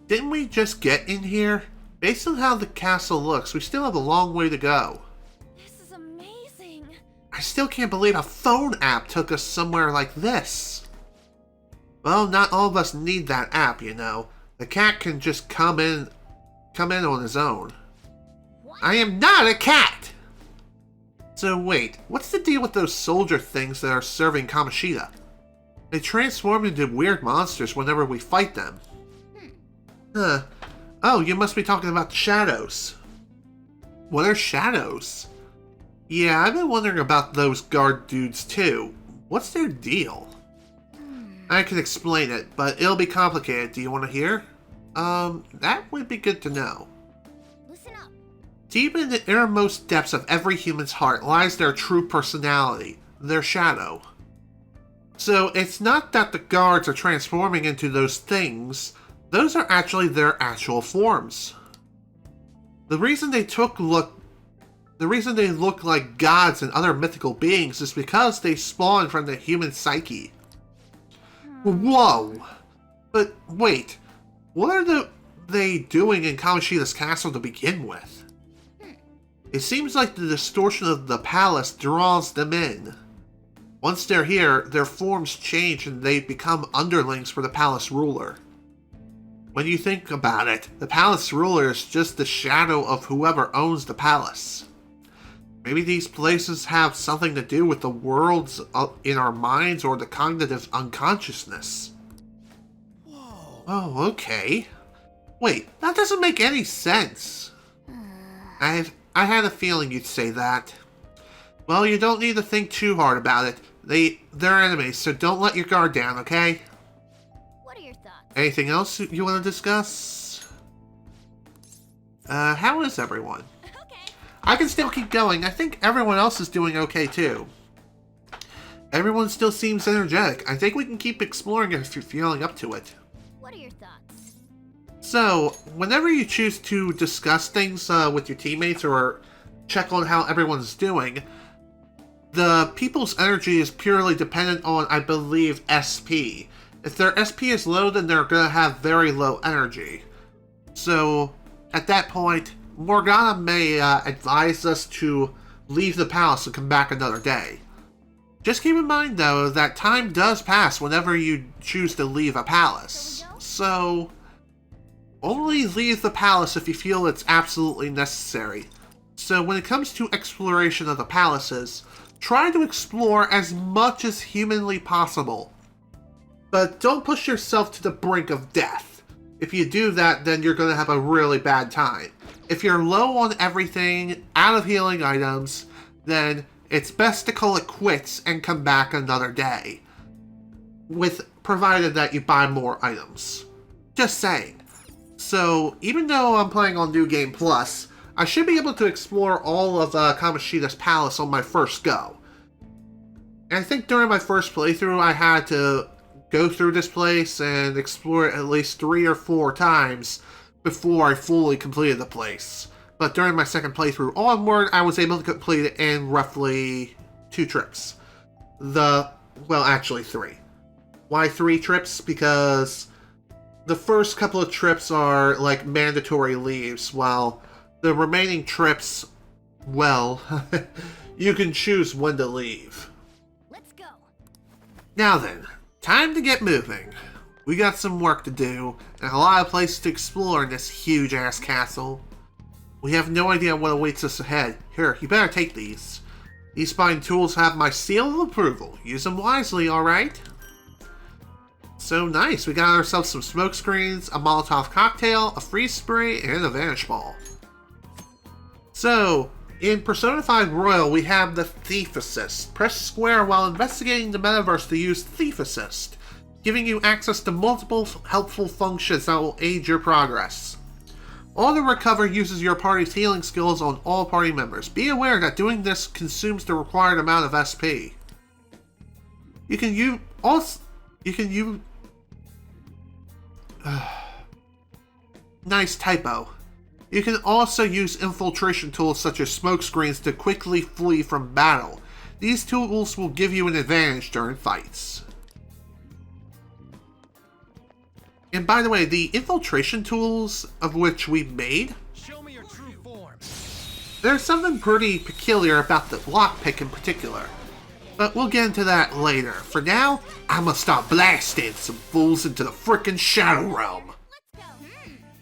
Didn't we just get in here? Based on how the castle looks, we still have a long way to go. This is amazing. I still can't believe a phone app took us somewhere like this. Well, not all of us need that app, you know. The cat can just come in on his own. What? I am not a cat! So wait, what's the deal with those soldier things that are serving Kamoshida? They transform into weird monsters whenever we fight them. Huh. Oh, you must be talking about the shadows. What are shadows? Yeah, I've been wondering about those guard dudes too. What's their deal? I can explain it, but it'll be complicated. Do you want to hear? That would be good to know. Listen up. Deep in the innermost depths of every human's heart lies their true personality, their shadow. So it's not that the guards are transforming into those things, those are actually their actual forms. The reason they look like gods and other mythical beings is because they spawn from the human psyche. Whoa! But wait, what are they doing in Kamoshida's castle to begin with? It seems like the distortion of the palace draws them in. Once they're here, their forms change and they become underlings for the palace ruler. When you think about it, the palace ruler is just the shadow of whoever owns the palace. Maybe these places have something to do with the worlds in our minds or the cognitive unconsciousness. Whoa. Oh, okay. Wait, that doesn't make any sense. I had a feeling you'd say that. Well, you don't need to think too hard about it. They're enemies, so don't let your guard down, okay? What are your thoughts? Anything else you want to discuss? How is everyone? Okay. I can still keep going. I think everyone else is doing okay too. Everyone still seems energetic. I think we can keep exploring if you're feeling up to it. What are your thoughts? So, whenever you choose to discuss things with your teammates or check on how everyone's doing, the people's energy is purely dependent on, I believe, SP. If their SP is low, then they're going to have very low energy. So, at that point, Morgana may advise us to leave the palace and come back another day. Just keep in mind, though, that time does pass whenever you choose to leave a palace. So, only leave the palace if you feel it's absolutely necessary. So when it comes to exploration of the palaces, try to explore as much as humanly possible. But don't push yourself to the brink of death. If you do that, then you're going to have a really bad time. If you're low on everything, out of healing items, then it's best to call it quits and come back another day. Provided that you buy more items. Just saying. So, even though I'm playing on New Game Plus, I should be able to explore all of Kamoshida's palace on my first go. And I think during my first playthrough, I had to go through this place and explore it at least 3 or 4 times before I fully completed the place. But during my second playthrough onward, I was able to complete it in roughly 2 trips. Well, actually 3. Why 3 trips? Because the first couple of trips are like mandatory leaves, while the remaining trips, well, you can choose when to leave. Let's go. Now then, time to get moving. We got some work to do, and a lot of places to explore in this huge-ass castle. We have no idea what awaits us ahead. Here, you better take these. These fine tools have my seal of approval. Use them wisely, alright? So nice, we got ourselves some smoke screens, a Molotov cocktail, a freeze spray, and a vanish ball. So, in Persona 5 Royal, we have the Thief Assist. Press square while investigating the metaverse to use Thief Assist, giving you access to multiple helpful functions that will aid your progress. Auto Recover uses your party's healing skills on all party members. Be aware that doing this consumes the required amount of SP. Nice typo. You can also use infiltration tools such as smoke screens to quickly flee from battle. These tools will give you an advantage during fights. And by the way, the infiltration tools of which we made, Show me your true form. there's something pretty peculiar about the lockpick in particular. But we'll get into that later. For now, I'm gonna start blasting some fools into the frickin' Shadow Realm.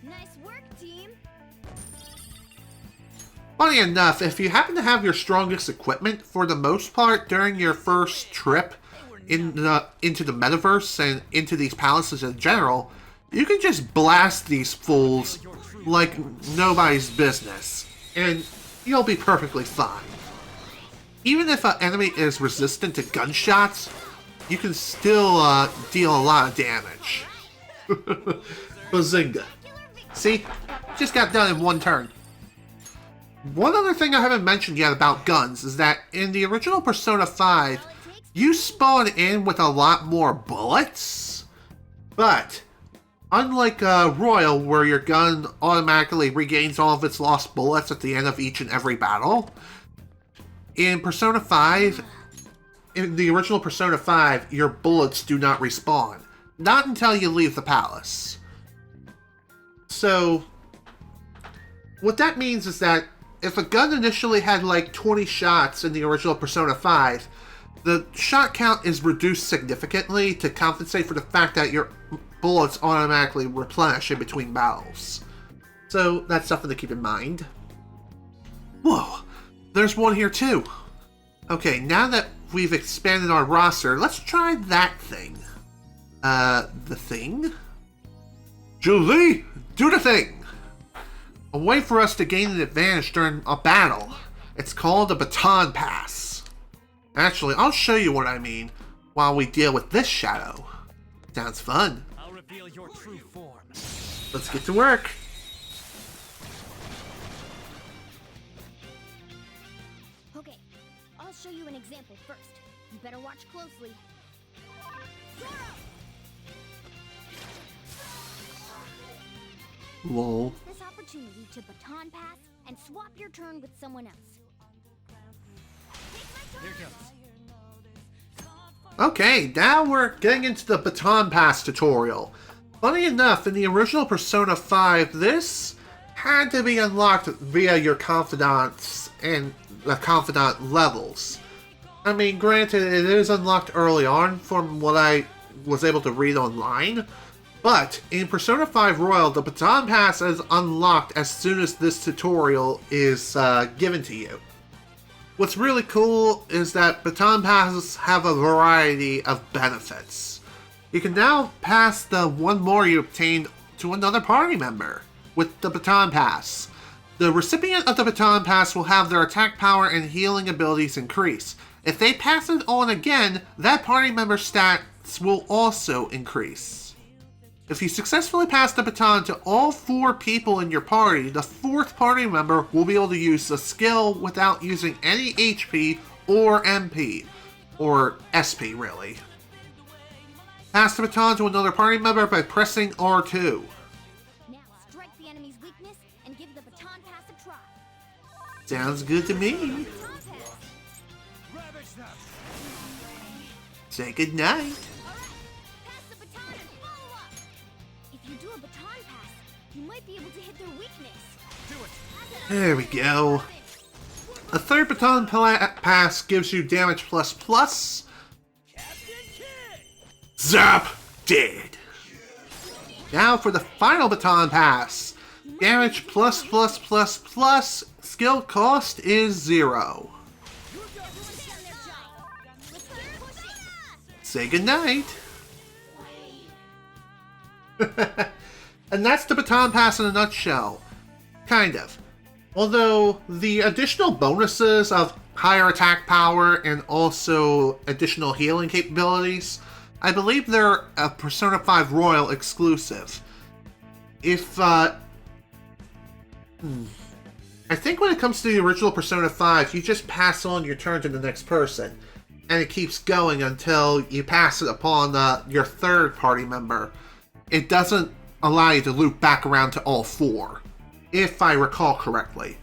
Nice work, team. Funny enough, if you happen to have your strongest equipment, for the most part, during your first trip into the metaverse and into these palaces in general, you can just blast these fools like nobody's business, and you'll be perfectly fine. Even if an enemy is resistant to gunshots, you can still deal a lot of damage. Bazinga. See? Just got done in one turn. One other thing I haven't mentioned yet about guns is that in the original Persona 5, you spawn in with a lot more bullets, but unlike Royal, where your gun automatically regains all of its lost bullets at the end of each and every battle, in Persona 5, in the original Persona 5, your bullets do not respawn. Not until you leave the palace. So, what that means is that if a gun initially had like 20 shots in the original Persona 5, the shot count is reduced significantly to compensate for the fact that your bullets automatically replenish in between battles. So, that's something to keep in mind. Whoa! There's one here too. Okay, now that we've expanded our roster, let's try that thing. The thing? Julie, do the thing! A way for us to gain an advantage during a battle. It's called a baton pass. Actually, I'll show you what I mean while we deal with this shadow. Sounds fun. I'll reveal your true form. Let's get to work. Okay, I'll show you an example first. You better watch closely. Lol. This opportunity to baton pass and swap your turn with someone else. Here goes. Okay, now we're getting into the baton pass tutorial. Funny enough, in the original Persona 5, this had to be unlocked via your confidants and the confidant levels. I mean, granted, it is unlocked early on from what I was able to read online, but in Persona 5 Royal, the baton pass is unlocked as soon as this tutorial is given to you. What's really cool is that baton passes have a variety of benefits. You can now pass the one more you obtained to another party member with the baton pass. The recipient of the baton pass will have their attack power and healing abilities increase. If they pass it on again, that party member's stats will also increase. If you successfully pass the baton to all 4 people in your party, the 4th party member will be able to use the skill without using any HP or MP, or SP really. Pass the baton to another party member by pressing R2. Now strike the enemy's weakness and give the baton pass a try. Sounds good to me. Say goodnight. There we go. A third baton pass gives you damage plus. Zap! Dead. Now for the final baton pass. Damage plus. Skill cost is 0. Say goodnight. And that's the baton pass in a nutshell. Kind of. Although the additional bonuses of higher attack power and also additional healing capabilities, I believe they're a Persona 5 Royal exclusive. I think when it comes to the original Persona 5, you just pass on your turn to the next person, and it keeps going until you pass it upon your 3rd party member. It doesn't allow you to loop back around to all 4. If I recall correctly.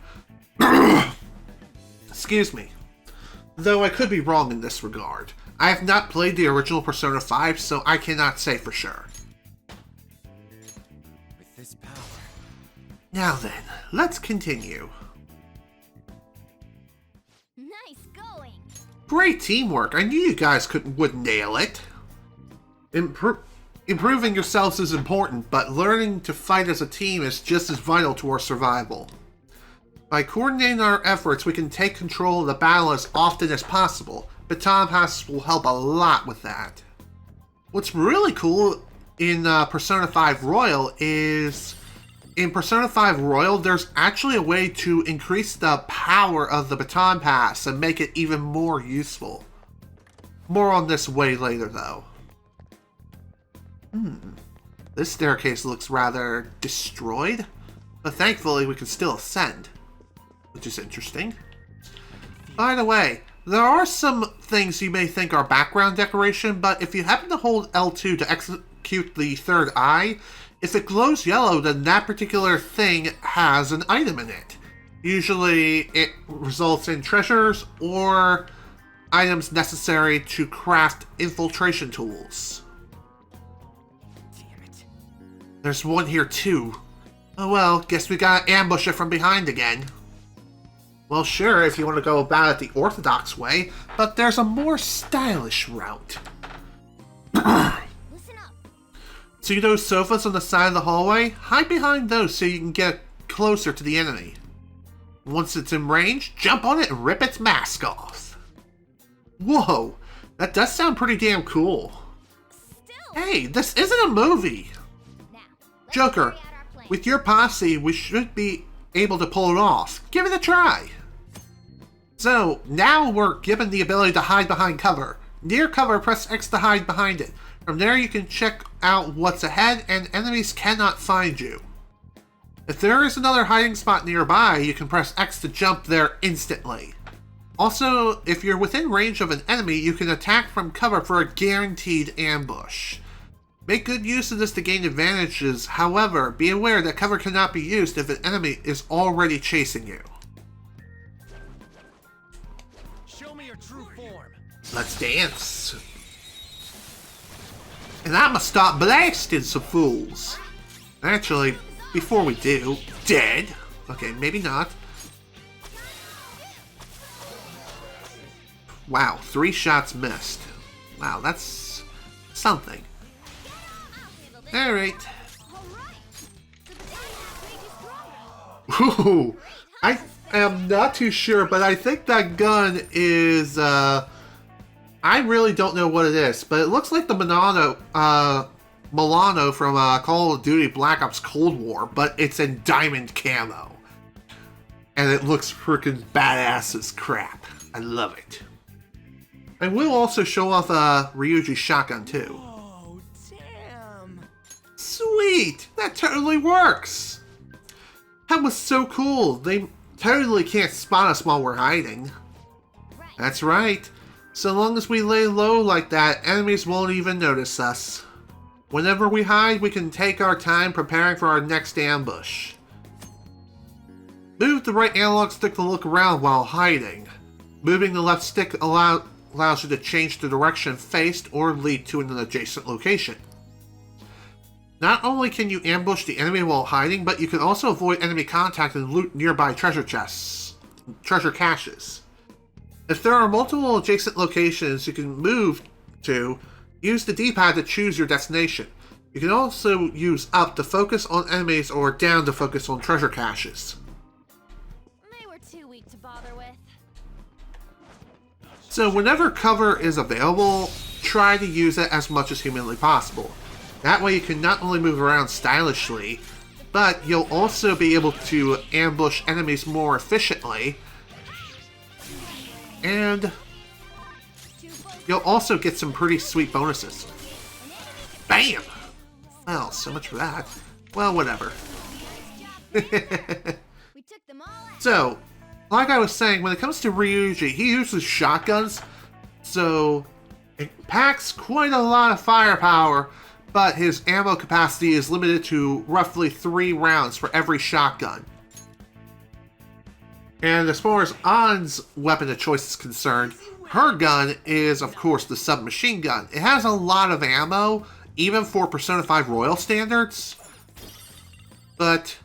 Excuse me. Though I could be wrong in this regard. I have not played the original Persona 5, so I cannot say for sure. With this power. Now then, let's continue. Great teamwork. I knew you guys would nail it. Improving yourselves is important, but learning to fight as a team is just as vital to our survival. By coordinating our efforts, we can take control of the battle as often as possible. Baton Pass will help a lot with that. What's really cool in Persona 5 Royal is... In Persona 5 Royal, there's actually a way to increase the power of the Baton Pass and make it even more useful. More on this way later, though. This staircase looks rather destroyed, but thankfully we can still ascend, which is interesting. By the way, there are some things you may think are background decoration, but if you happen to hold L2 to execute the third eye, if it glows yellow, then that particular thing has an item in it. Usually it results in treasures or items necessary to craft infiltration tools. Damn it. There's one here too. Oh well, guess we gotta ambush it from behind again. Well sure, if you want to go about it the orthodox way, but there's a more stylish route. See those sofas on the side of the hallway? Hide behind those so you can get closer to the enemy. Once it's in range, jump on it and rip its mask off. Whoa, that does sound pretty damn cool. Hey, this isn't a movie! Joker, with your posse, we should be able to pull it off. Give it a try! So, now we're given the ability to hide behind cover. Near cover, press X to hide behind it. From there you can check out what's ahead and enemies cannot find you. If there is another hiding spot nearby, you can press X to jump there instantly. Also, if you're within range of an enemy, you can attack from cover for a guaranteed ambush. Make good use of this to gain advantages, however, be aware that cover cannot be used if an enemy is already chasing you. Show me your true form. Let's dance. And I'ma stop blasting some fools. Actually, before we do, dead. Okay, maybe not. Wow, 3 shots missed. Wow, that's something. Alright. Ooh, I am not too sure, but I think that gun is, I really don't know what it is, but it looks like the Milano from Call of Duty Black Ops Cold War, but it's in diamond camo. And it looks freaking badass as crap. I love it. And we'll also show off Ryuji's shotgun too. Oh, damn. Sweet! That totally works! That was so cool. They totally can't spot us while we're hiding. That's right. So long as we lay low like that, enemies won't even notice us. Whenever we hide, we can take our time preparing for our next ambush. Move the right analog stick to look around while hiding. Moving the left stick allows you to change the direction faced or lead to an adjacent location. Not only can you ambush the enemy while hiding, but you can also avoid enemy contact and loot nearby treasure caches. If there are multiple adjacent locations you can move to, use the D-pad to choose your destination. You can also use up to focus on enemies or down to focus on treasure caches. They were too weak to bother with. So whenever cover is available, try to use it as much as humanly possible. That way you can not only move around stylishly, but you'll also be able to ambush enemies more efficiently. And you'll also get some pretty sweet bonuses. Bam! Well, so much for that. Well, whatever. So, like I was saying, when it comes to Ryuji, he uses shotguns, so it packs quite a lot of firepower, but his ammo capacity is limited to roughly 3 rounds for every shotgun. And as far as Ann's weapon of choice is concerned, her gun is, of course, the submachine gun. It has a lot of ammo, even for Persona 5 Royal standards. But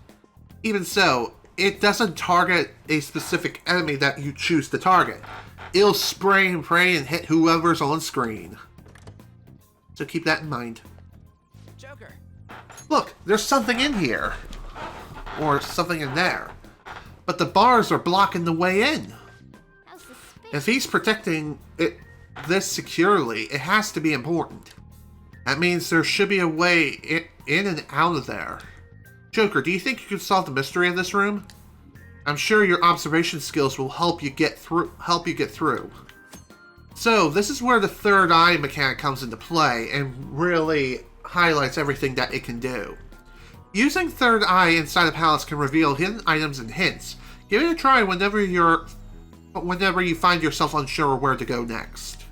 even so, it doesn't target a specific enemy that you choose to target. it'll spray and pray and hit whoever's on screen. So keep that in mind. Joker. Look, there's something in here. Or something in there. But the bars are blocking the way in. If he's protecting this securely, it has to be important. That means there should be a way in and out of there. Joker, do you think you can solve the mystery of this room? I'm sure your observation skills will help you get through. So, this is where the third eye mechanic comes into play and really highlights everything that it can do. Using third eye inside a palace can reveal hidden items and hints. Give it a try whenever you find yourself unsure where to go next.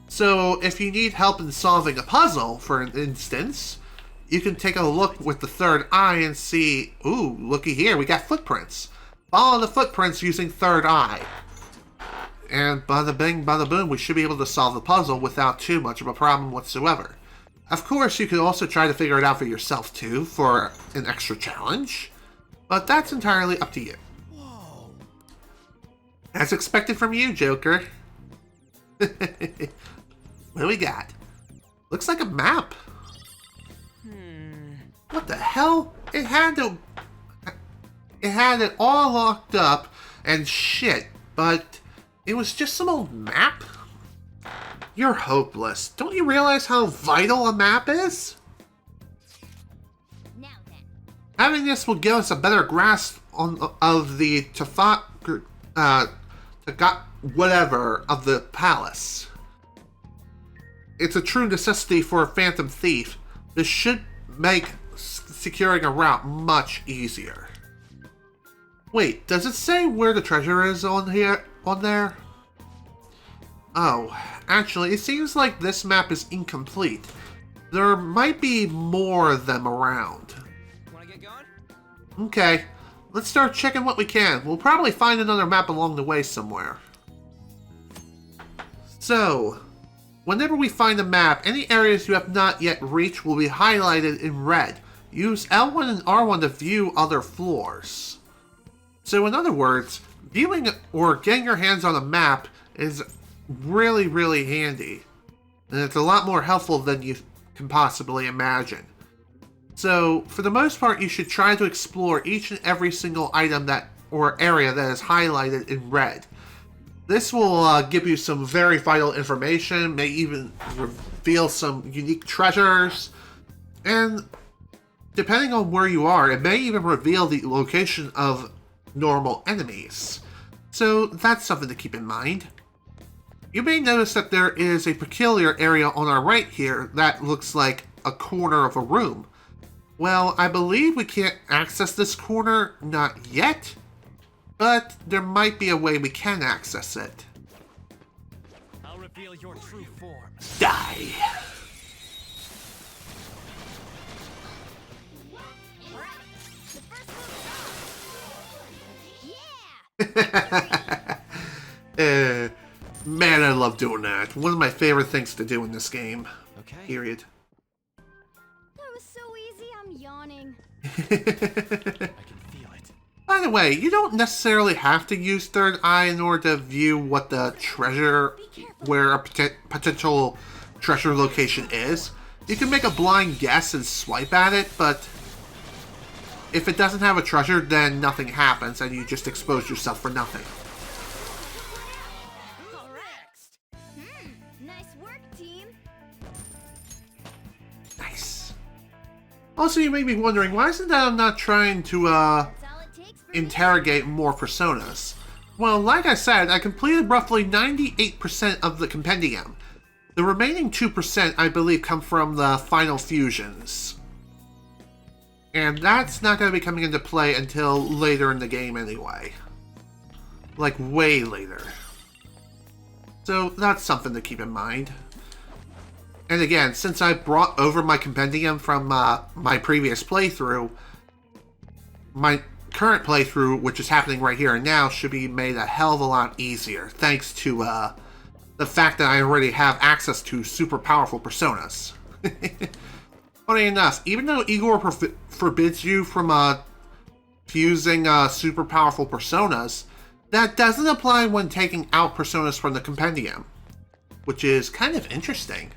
So, if you need help in solving a puzzle, for instance, you can take a look with the third eye and see, ooh, looky here, we got footprints. Follow the footprints using third eye. And bada bing, bada boom, we should be able to solve the puzzle without too much of a problem whatsoever. Of course, you could also try to figure it out for yourself too, for an extra challenge. But that's entirely up to you. Whoa. As expected from you, Joker. What do we got? Looks like a map. What the hell? It had it all locked up and shit, but it was just some old map? You're hopeless. Don't you realize how vital a map is? Now then. Having this will give us a better grasp of the whatever of the palace. It's a true necessity for a phantom thief. This should make securing a route much easier. Wait, does it say where the treasure is on there? Oh, actually, it seems like this map is incomplete. There might be more of them around. Wanna get going? Okay, let's start checking what we can. We'll probably find another map along the way somewhere. So, whenever we find a map, any areas you have not yet reached will be highlighted in red. Use L1 and R1 to view other floors. So in other words, viewing or getting your hands on a map is really, really handy. And it's a lot more helpful than you can possibly imagine. So, for the most part, you should try to explore each and every single item or area that is highlighted in red. This will give you some very vital information, may even reveal some unique treasures, and depending on where you are, it may even reveal the location of normal enemies. So that's something to keep in mind. You may notice that there is a peculiar area on our right here that looks like a corner of a room. Well, I believe we can't access this corner, not yet, but there might be a way we can access it. I'll reveal your true form. Die! Man, I love doing that. One of my favorite things to do in this game. Okay. Period. That was so easy, I'm yawning. I can feel it. By the way, you don't necessarily have to use third eye in order to view what the treasure, where a potential treasure location is. You can make a blind guess and swipe at it, but if it doesn't have a treasure, then nothing happens and you just expose yourself for nothing. Nice work, team. Nice. Also, you may be wondering, why isn't that I'm not trying to, interrogate more personas? Well, like I said, I completed roughly 98% of the compendium. The remaining 2%, I believe, come from the final fusions. And that's not going to be coming into play until later in the game anyway. Like, way later. So, that's something to keep in mind. And again, since I brought over my compendium from my previous playthrough, my current playthrough, which is happening right here and now, should be made a hell of a lot easier, thanks to the fact that I already have access to super powerful personas. Funny enough, even though Igor forbids you from fusing super powerful personas, That doesn't apply when taking out personas from the Compendium, which is kind of interesting.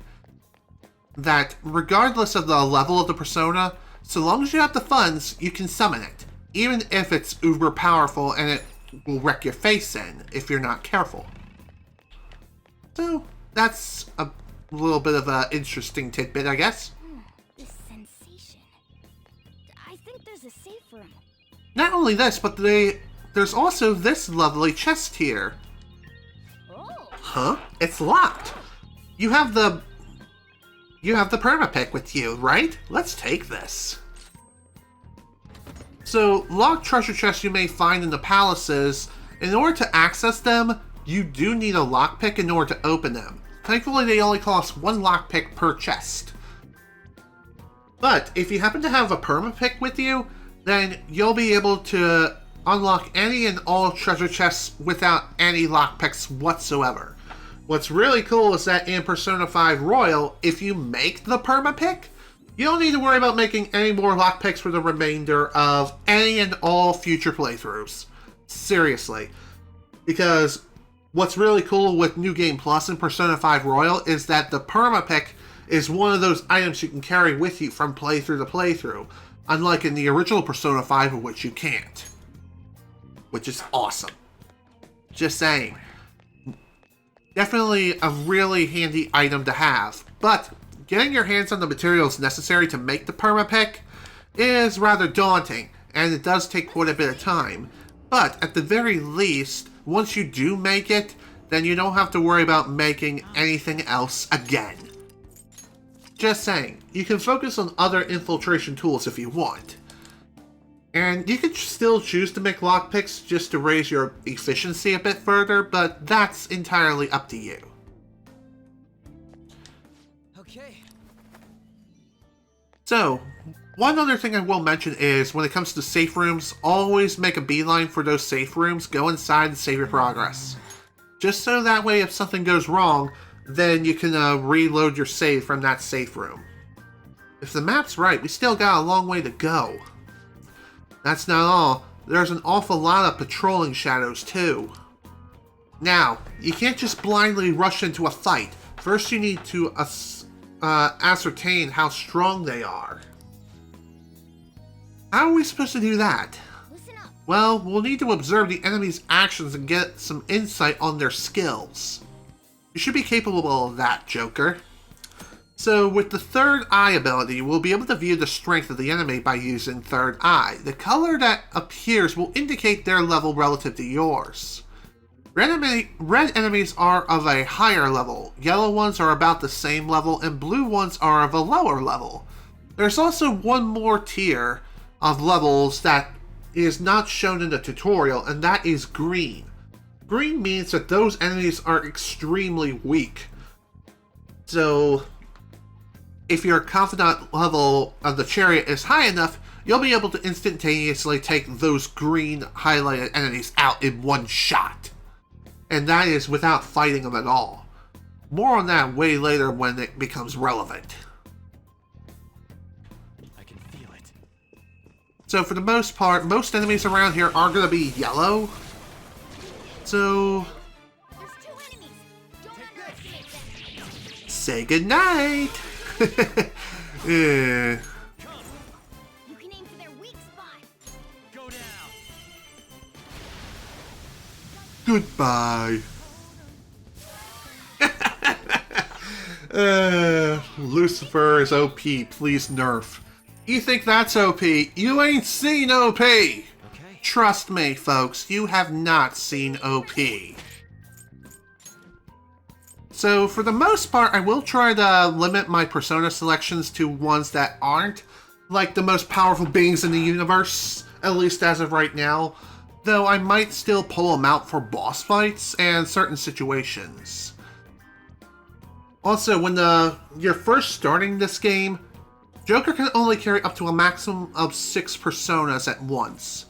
That regardless of the level of the persona, so long as you have the funds, you can summon it, even if it's uber powerful and it will wreck your face in if you're not careful. So that's a little bit of an interesting tidbit, I guess. This sensation. I think there's a safe room. Not only this, but there's also this lovely chest here. Oh. Huh? It's locked. You have the permapick with you, right? Let's take this. So, locked treasure chests you may find in the palaces, in order to access them, you do need a lockpick in order to open them. Thankfully, they only cost one lockpick per chest. But, if you happen to have a permapick with you, then you'll be able to unlock any and all treasure chests without any lockpicks whatsoever. What's really cool is that in Persona 5 Royal, if you make the permapick, you don't need to worry about making any more lockpicks for the remainder of any and all future playthroughs. Seriously. Because what's really cool with New Game Plus in Persona 5 Royal is that the permapick is one of those items you can carry with you from playthrough to playthrough, unlike in the original Persona 5 of which you can't. Which is awesome. Just saying. Definitely a really handy item to have, but getting your hands on the materials necessary to make the permapick is rather daunting, and it does take quite a bit of time. But at the very least, once you do make it, then you don't have to worry about making anything else again. Just saying, you can focus on other infiltration tools if you want. And you could still choose to make lockpicks just to raise your efficiency a bit further, but that's entirely up to you. Okay. So, one other thing I will mention is, when it comes to safe rooms, always make a beeline for those safe rooms, go inside and save your progress. Just so that way if something goes wrong, then you can reload your save from that safe room. If the map's right, we still got a long way to go. That's not all. There's an awful lot of patrolling shadows too. Now, you can't just blindly rush into a fight. First you need to ascertain how strong they are. How are we supposed to do that? Listen up. Well, we'll need to observe the enemy's actions and get some insight on their skills. You should be capable of that, Joker. So, with the Third Eye ability, we'll be able to view the strength of the enemy by using Third Eye. The color that appears will indicate their level relative to yours. Red enemies are of a higher level, yellow ones are about the same level, and blue ones are of a lower level. There's also one more tier of levels that is not shown in the tutorial, and that is green. Green means that those enemies are extremely weak. So, if your confidant level of the chariot is high enough, you'll be able to instantaneously take those green highlighted enemies out in one shot. And that is without fighting them at all. More on that way later when it becomes relevant. I can feel it. So for the most part, most enemies around here are going to be yellow. So, There's two enemies. Don't underestimate them. say goodnight. Yeah. You can aim for their weak spot. Go down. Goodbye. Lucifer is OP, please nerf. You think that's OP? You ain't seen OP! Okay. Trust me, folks, you have not seen OP. So, for the most part, I will try to limit my persona selections to ones that aren't like the most powerful beings in the universe, at least as of right now, though I might still pull them out for boss fights and certain situations. Also, when you're first starting this game, Joker can only carry up to a maximum of 6 personas at once.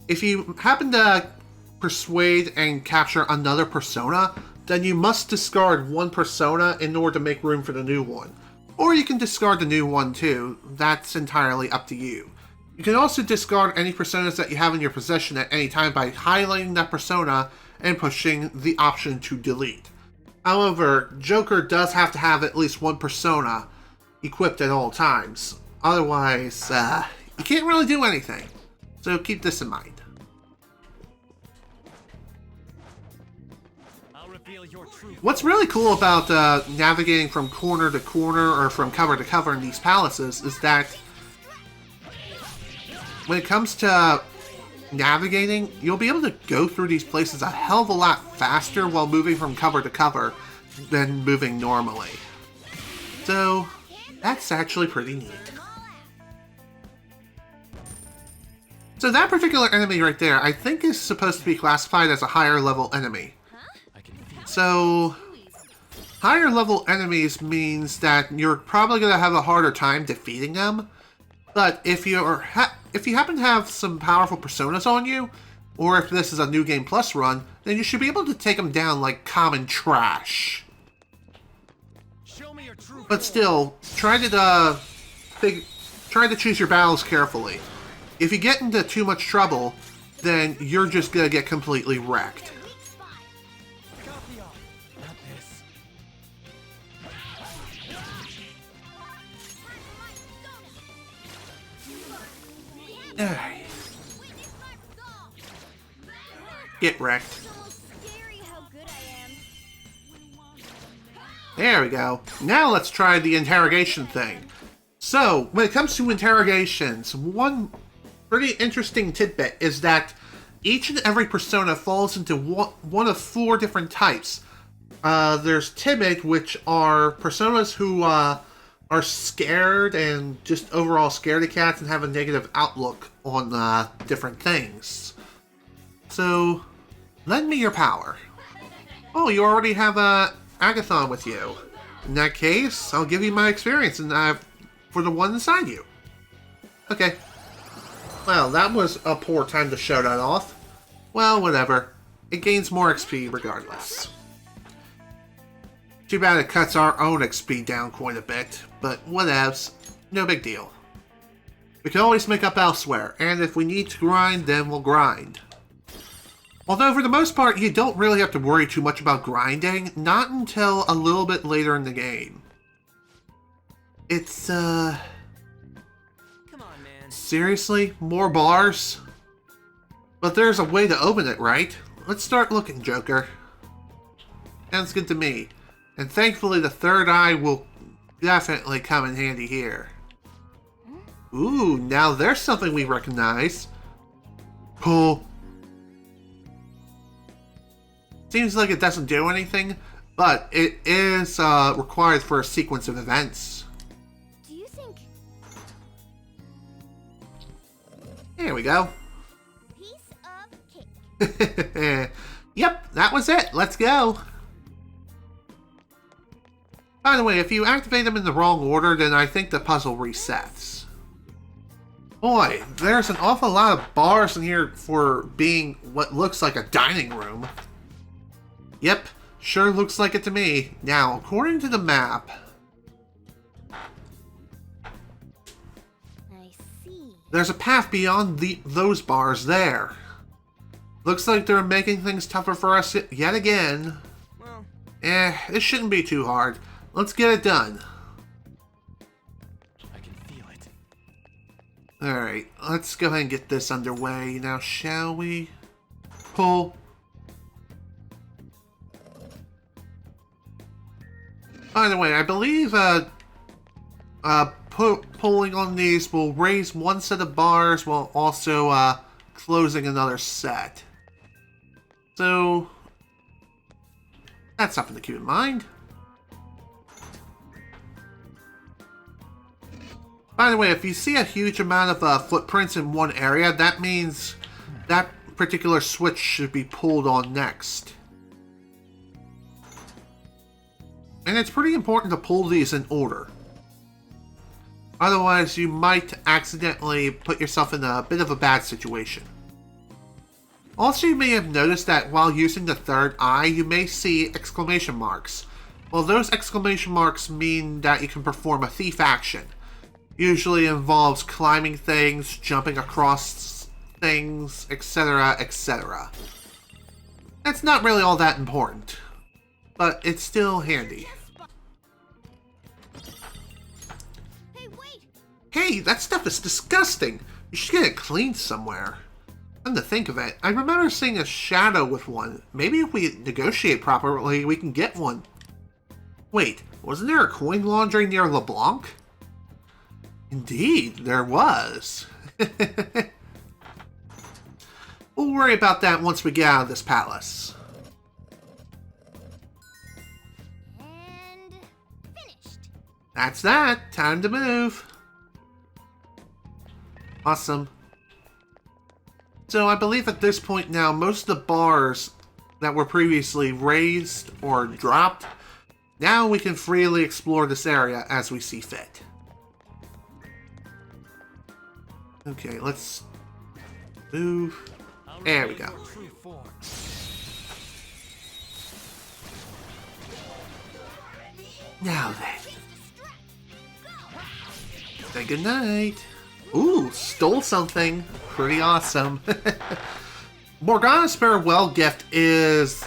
If you happen to persuade and capture another persona, then you must discard one persona in order to make room for the new one. Or you can discard the new one too, that's entirely up to you. You can also discard any personas that you have in your possession at any time by highlighting that persona and pushing the option to delete. However, Joker does have to have at least one persona equipped at all times. Otherwise, you can't really do anything. So keep this in mind. What's really cool about navigating from corner to corner or from cover to cover in these palaces is that when it comes to navigating, you'll be able to go through these places a hell of a lot faster while moving from cover to cover than moving normally. So, that's actually pretty neat. So that particular enemy right there, I think is supposed to be classified as a higher level enemy. So, higher level enemies means that you're probably going to have a harder time defeating them. But if you happen to have some powerful personas on you, or if this is a New Game Plus run, then you should be able to take them down like common trash. But still, try to choose your battles carefully. If you get into too much trouble, then you're just gonna get completely wrecked. Get wrecked. There we go. Now let's try the interrogation thing. So, when it comes to interrogations, one pretty interesting tidbit is that each and every persona falls into one of four different types. There's timid, which are personas who are scared and just overall scaredy cats and have a negative outlook on different things. So, lend me your power. Oh, you already have Agathon with you. In that case, I'll give you my experience for the one inside you. Okay. Well, that was a poor time to show that off. Well, whatever. It gains more XP regardless. Too bad it cuts our own XP down quite a bit, but whatevs. No big deal. We can always make up elsewhere, and if we need to grind, then we'll grind. Although, for the most part, you don't really have to worry too much about grinding, not until a little bit later in the game. It's, Come on, man. Seriously? More bars? But there's a way to open it, right? Let's start looking, Joker. Sounds good to me. And thankfully, the third eye will definitely come in handy here. Ooh, now there's something we recognize. Cool. Seems like it doesn't do anything, but it is required for a sequence of events. Do you think... There we go. Piece of cake. Yep, that was it. Let's go. By the way, if you activate them in the wrong order, then I think the puzzle resets. Boy, there's an awful lot of bars in here for being what looks like a dining room. Yep, sure looks like it to me. Now, according to the map... I see. There's a path beyond those bars there. Looks like they're making things tougher for us yet again. Well, it shouldn't be too hard. Let's get it done. I can feel it. Alright, let's go ahead and get this underway now, shall we? Pull. By the way, I believe pulling on these will raise one set of bars while also closing another set. So, that's something to keep in mind. By the way, if you see a huge amount of footprints in one area, that means that particular switch should be pulled on next. And it's pretty important to pull these in order. Otherwise, you might accidentally put yourself in a bit of a bad situation. Also, you may have noticed that while using the third eye, you may see exclamation marks. Well, those exclamation marks mean that you can perform a thief action. Usually involves climbing things, jumping across things, etc., etc. That's not really all that important, but it's still handy. Hey, wait! Hey, that stuff is disgusting! You should get it cleaned somewhere. Come to think of it, I remember seeing a shadow with one. Maybe if we negotiate properly, we can get one. Wait, wasn't there a coin laundry near LeBlanc? Indeed, there was. We'll worry about that once we get out of this palace. And finished. That's that. Time to move. Awesome. So I believe at this point now, most of the bars that were previously raised or dropped, now we can freely explore this area as we see fit. Okay, let's move. There we go. Now then. Say goodnight. Ooh, stole something. Pretty awesome. Morgana's farewell gift is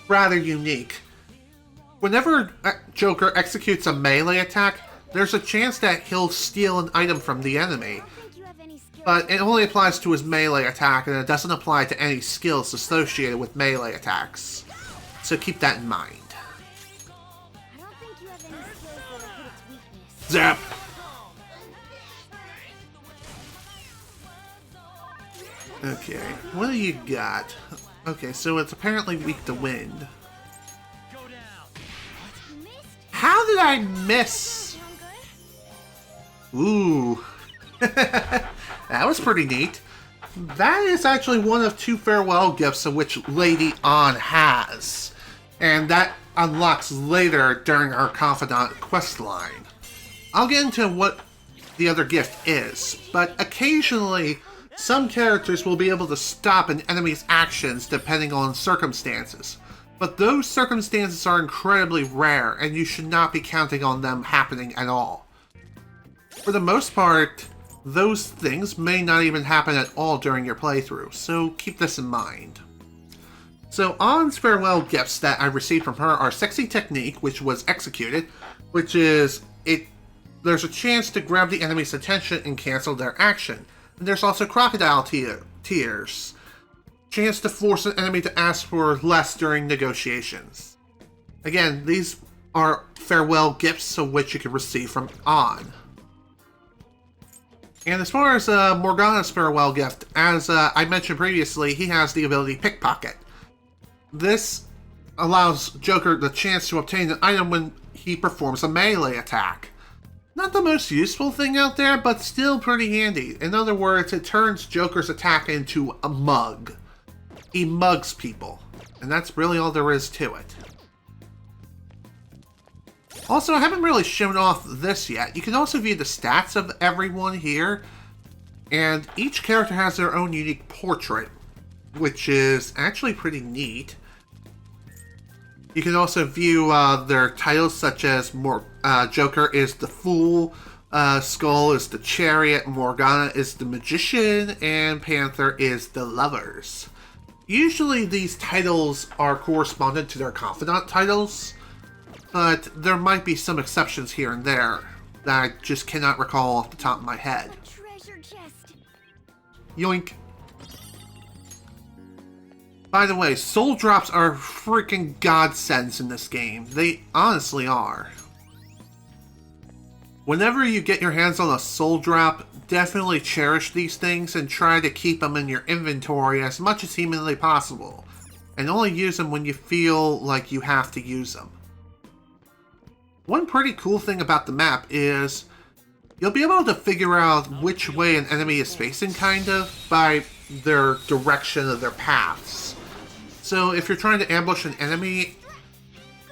rather unique. Whenever Joker executes a melee attack, there's a chance that he'll steal an item from the enemy. But it only applies to his melee attack, and it doesn't apply to any skills associated with melee attacks. So keep that in mind. I don't think you have any skills that'll hit its weakness. Zap! Okay, what do you got? Okay, so it's apparently weak to wind. How did I miss? Ooh. That was pretty neat. That is actually one of 2 farewell gifts of which Lady An has. And that unlocks later during our Confidant quest line. I'll get into what the other gift is, but occasionally some characters will be able to stop an enemy's actions depending on circumstances. But those circumstances are incredibly rare, and you should not be counting on them happening at all. For the most part, those things may not even happen at all during your playthrough, so keep this in mind. So An's farewell gifts that I received from her are Sexy Technique, which was executed, which is there's a chance to grab the enemy's attention and cancel their action. And there's also Crocodile Tears, chance to force an enemy to ask for less during negotiations. Again, these are farewell gifts of which you can receive from An. And as far as Morgana's farewell gift, as I mentioned previously, he has the ability Pickpocket. This allows Joker the chance to obtain an item when he performs a melee attack. Not the most useful thing out there, but still pretty handy. In other words, it turns Joker's attack into a mug. He mugs people, and that's really all there is to it. Also, I haven't really shown off this yet. You can also view the stats of everyone here, and each character has their own unique portrait, which is actually pretty neat. You can also view their titles, such as Joker is the Fool, Skull is the Chariot, Morgana is the Magician, and Panther is the Lovers. Usually these titles are correspondent to their Confidant titles, but there might be some exceptions here and there that I just cannot recall off the top of my head. Treasure chest. Yoink. By the way, soul drops are freaking godsends in this game. They honestly are. Whenever you get your hands on a soul drop, definitely cherish these things and try to keep them in your inventory as much as humanly possible. And only use them when you feel like you have to use them. One pretty cool thing about the map is you'll be able to figure out which way an enemy is facing, kind of, by their direction of their paths. So if you're trying to ambush an enemy,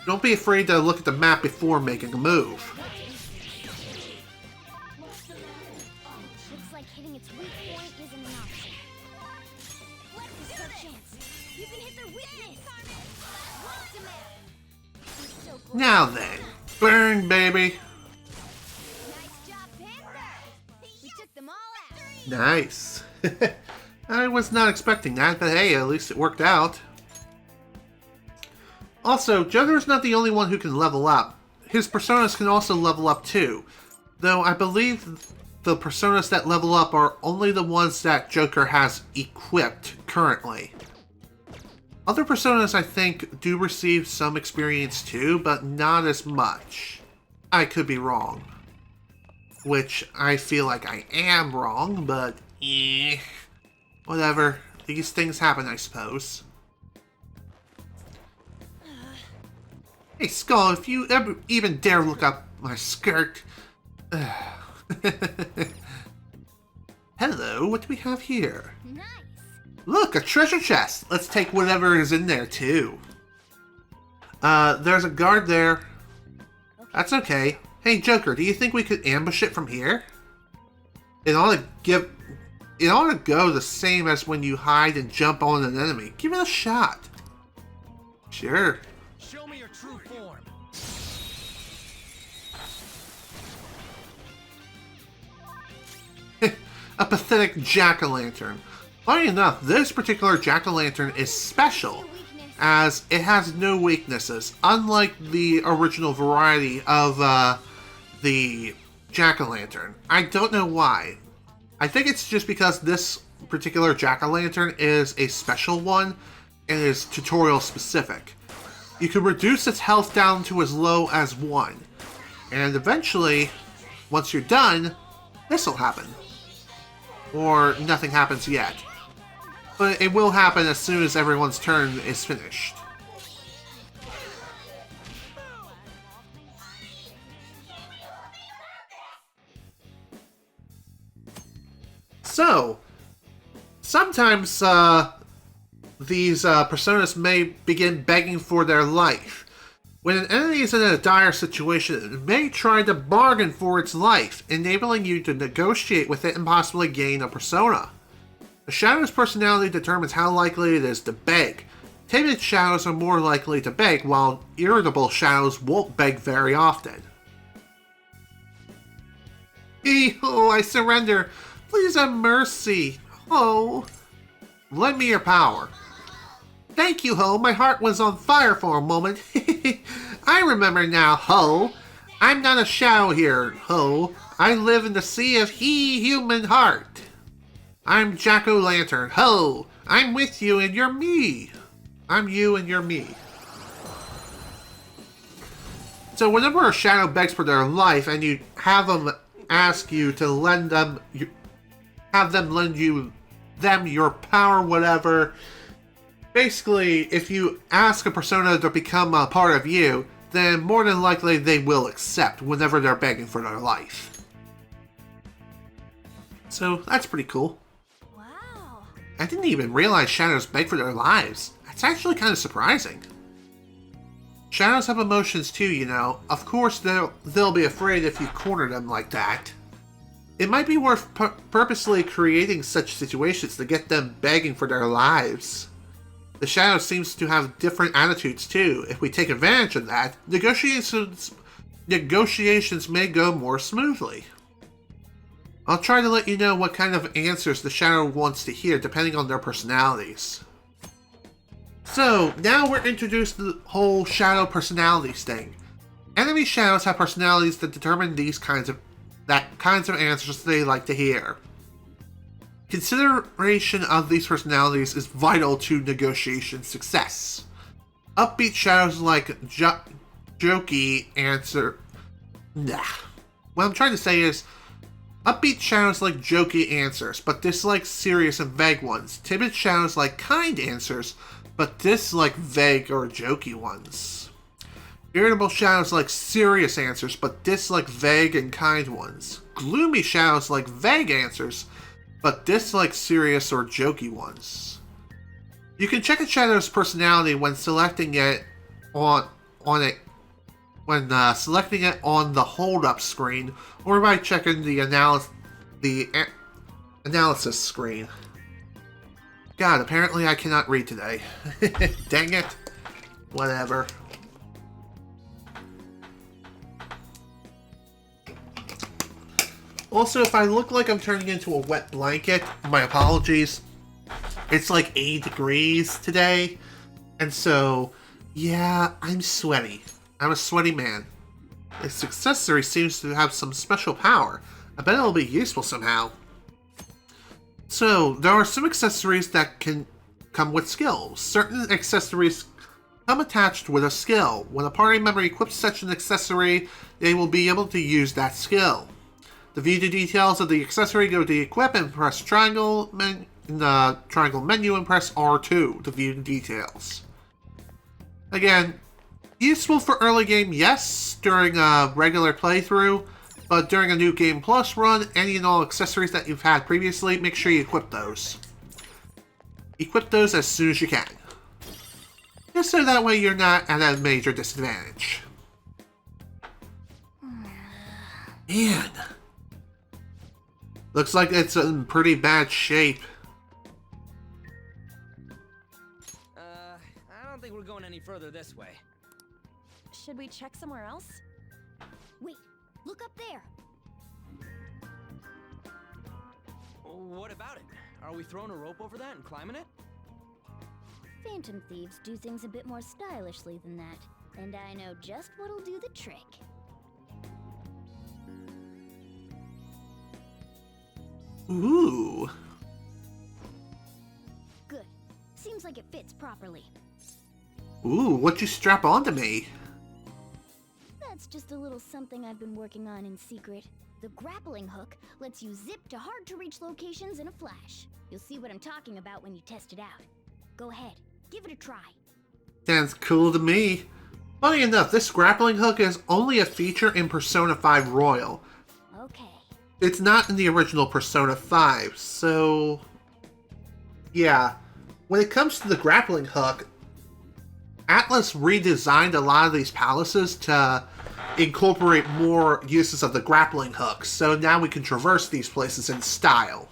don't be afraid to look at the map before making a move. Looks like hitting its weak point isn't an option. Let's do this. You can hit their weakness. Now then, burn, baby. Nice job, Pip. Nice. I was not expecting that, but hey, at least it worked out. Also, Joker's not the only one who can level up. His personas can also level up too, though I believe the personas that level up are only the ones that Joker has equipped currently. Other personas, I think, do receive some experience too, but not as much. I could be wrong. Which I feel like I am wrong, but whatever. These things happen, I suppose. Hey, Skull, if you ever even dare look up my skirt. Hello, what do we have here? Nice. Look, a treasure chest. Let's take whatever is in there, too. There's a guard there. That's okay. Hey, Joker, do you think we could ambush it from here? It ought to go the same as when you hide and jump on an enemy. Give it a shot. Sure. Show me your true form. A pathetic jack-o'-lantern. Funny enough, this particular jack-o'-lantern is special, as it has no weaknesses, unlike the original variety of the jack-o'-lantern. I don't know why. I think it's just because this particular jack-o'-lantern is a special one and is tutorial specific. You can reduce its health down to as low as 1, and eventually, once you're done, this will happen. Or nothing happens yet. But it will happen as soon as everyone's turn is finished. So, sometimes these personas may begin begging for their life. When an enemy is in a dire situation, it may try to bargain for its life, enabling you to negotiate with it and possibly gain a persona. The Shadow's personality determines how likely it is to beg. Timid Shadows are more likely to beg, while irritable Shadows won't beg very often. Oh, I surrender. Please have mercy. Oh, lend me your power. Thank you, Ho. My heart was on fire for a moment. I remember now, Ho. I'm not a shadow here, Ho. I live in the sea of human heart. I'm Jack-o'-lantern, Ho. I'm with you and you're me. I'm you and you're me. So whenever a shadow begs for their life and you have them ask you to lend them, have them lend you your power, whatever. Basically, if you ask a persona to become a part of you, then more than likely they will accept whenever they're begging for their life. So that's pretty cool. Wow. I didn't even realize shadows beg for their lives. That's actually kind of surprising. Shadows have emotions too, you know. Of course, they'll be afraid if you corner them like that. It might be worth purposely creating such situations to get them begging for their lives. The Shadow seems to have different attitudes too. If we take advantage of that, negotiations may go more smoothly. I'll try to let you know what kind of answers the Shadow wants to hear depending on their personalities. So, now we're introduced to the whole Shadow personalities thing. Enemy Shadows have personalities that determine these kinds of answers they like to hear. Consideration of these personalities is vital to negotiation success. Upbeat Shadows like jokey answer. Nah. What I'm trying to say is, upbeat Shadows like jokey answers, but dislike serious and vague ones. Timid Shadows like kind answers, but dislike vague or jokey ones. Irritable Shadows like serious answers, but dislike vague and kind ones. Gloomy Shadows like vague answers, but dislike serious or jokey ones. You can check a Shadow's personality when selecting it on the hold-up screen, or by checking the analysis screen. God, apparently I cannot read today. Dang it. Whatever. Also, if I look like I'm turning into a wet blanket, my apologies. It's like 80 degrees today, and so, yeah, I'm sweaty. I'm a sweaty man. This accessory seems to have some special power. I bet it'll be useful somehow. So, there are some accessories that can come with skills. Certain accessories come attached with a skill. When a party member equips such an accessory, they will be able to use that skill. To view the details of the accessory, go to Equip and press triangle in the triangle menu and press R2 to view the details. Again, useful for early game, yes, during a regular playthrough, but during a new Game Plus run, any and all accessories that you've had previously, make sure you equip those. Equip those as soon as you can. Just so that way you're not at a major disadvantage. Man. Looks like it's in pretty bad shape. I don't think we're going any further this way. Should we check somewhere else? Wait, look up there. What about it? Are we throwing a rope over that and climbing it? Phantom thieves do things a bit more stylishly than that, and I know just what'll do the trick. Ooh. Good. Seems like it fits properly. Ooh, what'd you strap onto me? That's just a little something I've been working on in secret. The Grappling Hook lets you zip to hard-to-reach locations in a flash. You'll see what I'm talking about when you test it out. Go ahead, give it a try. Sounds cool to me. Funny enough, this grappling hook is only a feature in Persona 5 Royal. Okay. It's not in the original Persona 5, so... yeah. When it comes to the grappling hook, Atlus redesigned a lot of these palaces to incorporate more uses of the grappling hook, so now we can traverse these places in style.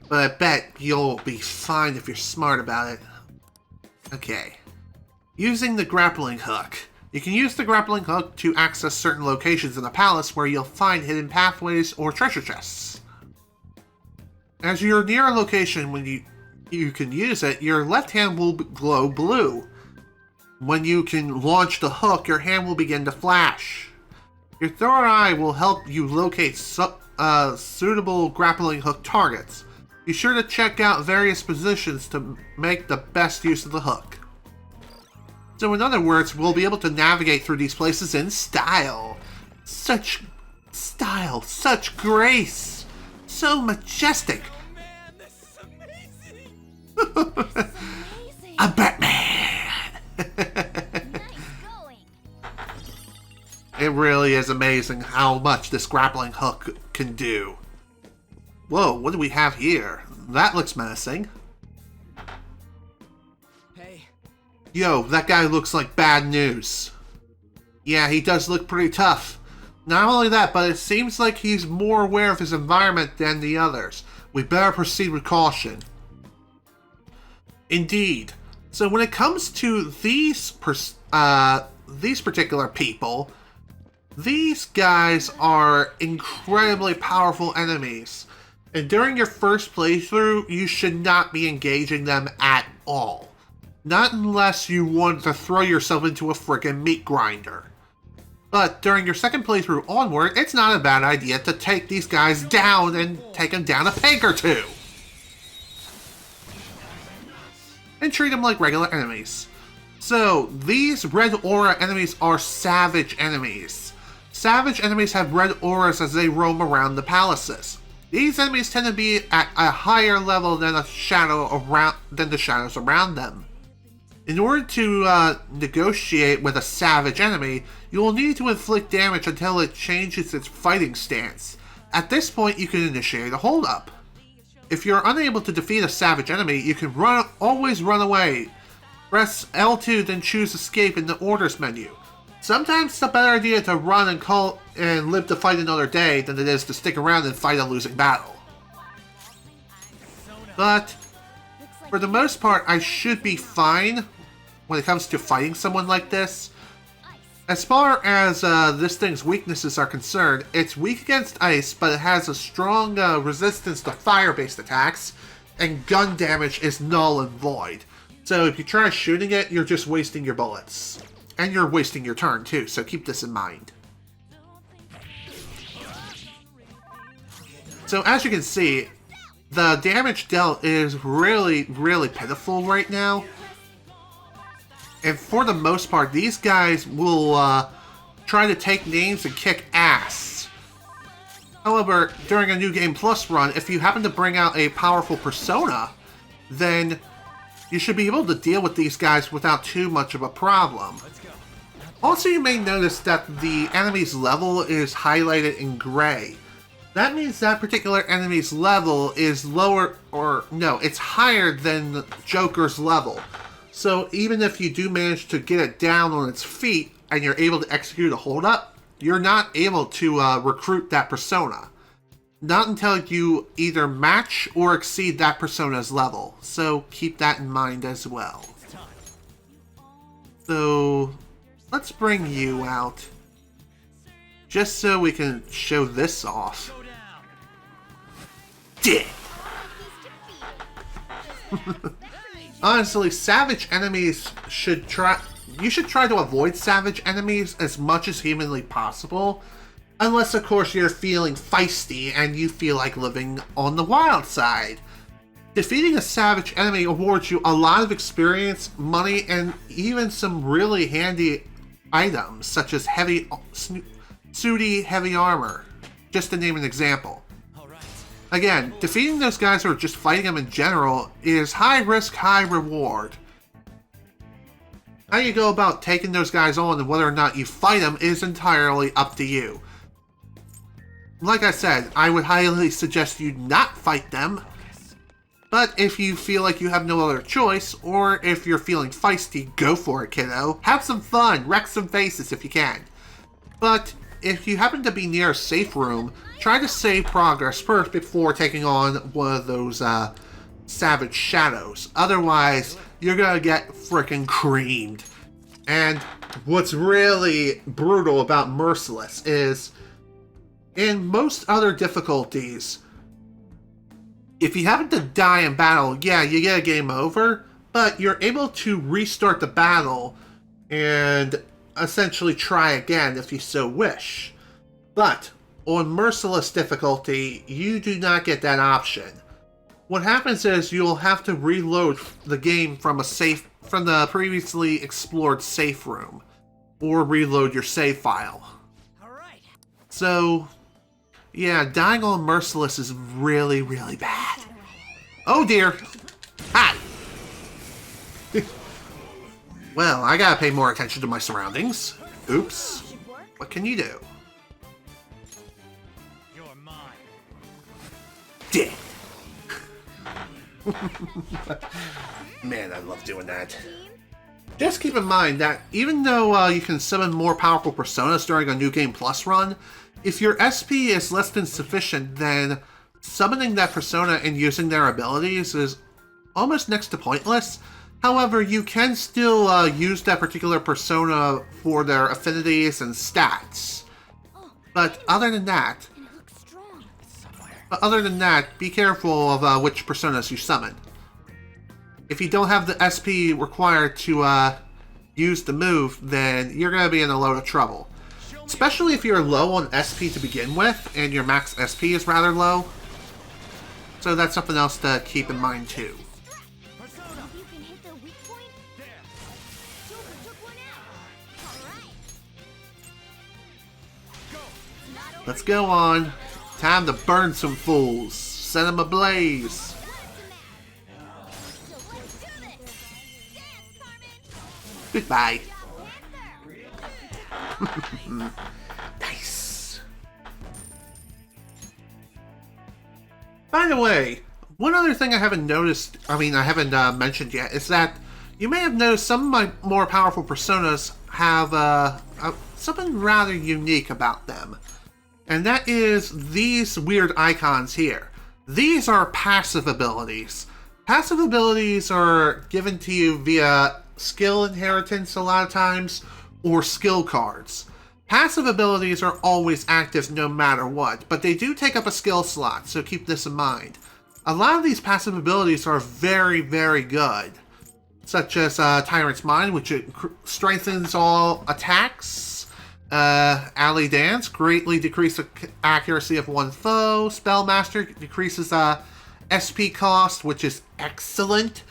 But I bet you'll be fine if you're smart about it. Okay. Using the grappling hook. You can use the grappling hook to access certain locations in the palace where you'll find hidden pathways or treasure chests. As you're near a location when you can use it, your left hand will glow blue. When you can launch the hook, your hand will begin to flash. Your third eye will help you locate suitable grappling hook targets. Be sure to check out various positions to make the best use of the hook. So in other words, we'll be able to navigate through these places in style. Such style, such grace, so majestic. Oh man, this is amazing! A Batman! Nice going. It really is amazing how much this grappling hook can do. Whoa, what do we have here? That looks menacing. Hey. Yo, that guy looks like bad news. Yeah, he does look pretty tough. Not only that, but it seems like he's more aware of his environment than the others. We better proceed with caution. Indeed. So when it comes to these particular people, these guys are incredibly powerful enemies. And during your first playthrough, you should not be engaging them at all. Not unless you want to throw yourself into a frickin' meat grinder. But during your second playthrough onward, it's not a bad idea to take these guys down and take them down a peg or two. And treat them like regular enemies. So, these red aura enemies are savage enemies. Savage enemies have red auras as they roam around the palaces. These enemies tend to be at a higher level than the shadows around them. In order to negotiate with a savage enemy, you will need to inflict damage until it changes its fighting stance. At this point, you can initiate a hold-up. If you're unable to defeat a savage enemy, you can always run away. Press L2, then choose Escape in the Orders menu. Sometimes it's a better idea to run and live to fight another day than it is to stick around and fight a losing battle. But, for the most part, I should be fine when it comes to fighting someone like this. As far as this thing's weaknesses are concerned, it's weak against ice, but it has a strong resistance to fire-based attacks, and gun damage is null and void. So if you try shooting it, you're just wasting your bullets. And you're wasting your turn too, so keep this in mind. So as you can see, the damage dealt is really, really pitiful right now. And for the most part, these guys will try to take names and kick ass. However, during a New Game Plus run, if you happen to bring out a powerful persona, then you should be able to deal with these guys without too much of a problem. Also, you may notice that the enemy's level is highlighted in gray. That means that particular enemy's level is lower, or no, it's higher than Joker's level. So even if you do manage to get it down on its feet and you're able to execute a holdup, you're not able to recruit that persona. Not until you either match or exceed that persona's level. So keep that in mind as well. So let's bring you out. Just so we can show this off. Dick! Honestly, savage enemies should try... You should try to avoid savage enemies as much as humanly possible. Unless, of course, you're feeling feisty and you feel like living on the wild side. Defeating a savage enemy awards you a lot of experience, money, and even some really handy items, such as sooty heavy armor. Just to name an example. Again, defeating those guys or just fighting them in general is high risk, high reward. How you go about taking those guys on and whether or not you fight them is entirely up to you. Like I said, I would highly suggest you not fight them. But if you feel like you have no other choice, or if you're feeling feisty, go for it, kiddo. Have some fun, wreck some faces if you can. But if you happen to be near a safe room, try to save progress first before taking on one of those savage shadows. Otherwise, you're gonna get frickin' creamed. And what's really brutal about Merciless is, in most other difficulties, if you happen to die in battle, yeah, you get a game over, but you're able to restart the battle and essentially try again if you so wish. But on Merciless difficulty, you do not get that option. What happens is you'll have to reload the game from the previously explored safe room, or reload your save file. So, yeah, dying on Merciless is really, really bad. Oh dear! Hi! Well, I gotta pay more attention to my surroundings. Oops. What can you do? You're mine. Dick! Man, I love doing that. Just keep in mind that even though you can summon more powerful personas during a New Game Plus run, if your SP is less than sufficient, then summoning that persona and using their abilities is almost next to pointless. However, you can still use that particular persona for their affinities and stats. But other than that, be careful of which personas you summon. If you don't have the SP required to use the move, then you're going to be in a load of trouble. Especially if you're low on SP to begin with, and your max SP is rather low. So that's something else to keep in mind too. Let's go on. Time to burn some fools. Set them ablaze. Goodbye. Nice. By the way, one other thing I haven't mentioned yet is that you may have noticed some of my more powerful personas have something rather unique about them. And that is these weird icons here. These are passive abilities. Passive abilities are given to you via skill inheritance a lot of times, or skill cards. Passive abilities are always active no matter what, but they do take up a skill slot, so keep this in mind. A lot of these passive abilities are very, very good, such as Tyrant's Mind, which strengthens all attacks. Alley Dance, greatly decreases the accuracy of one foe. Spellmaster decreases SP cost, which is excellent.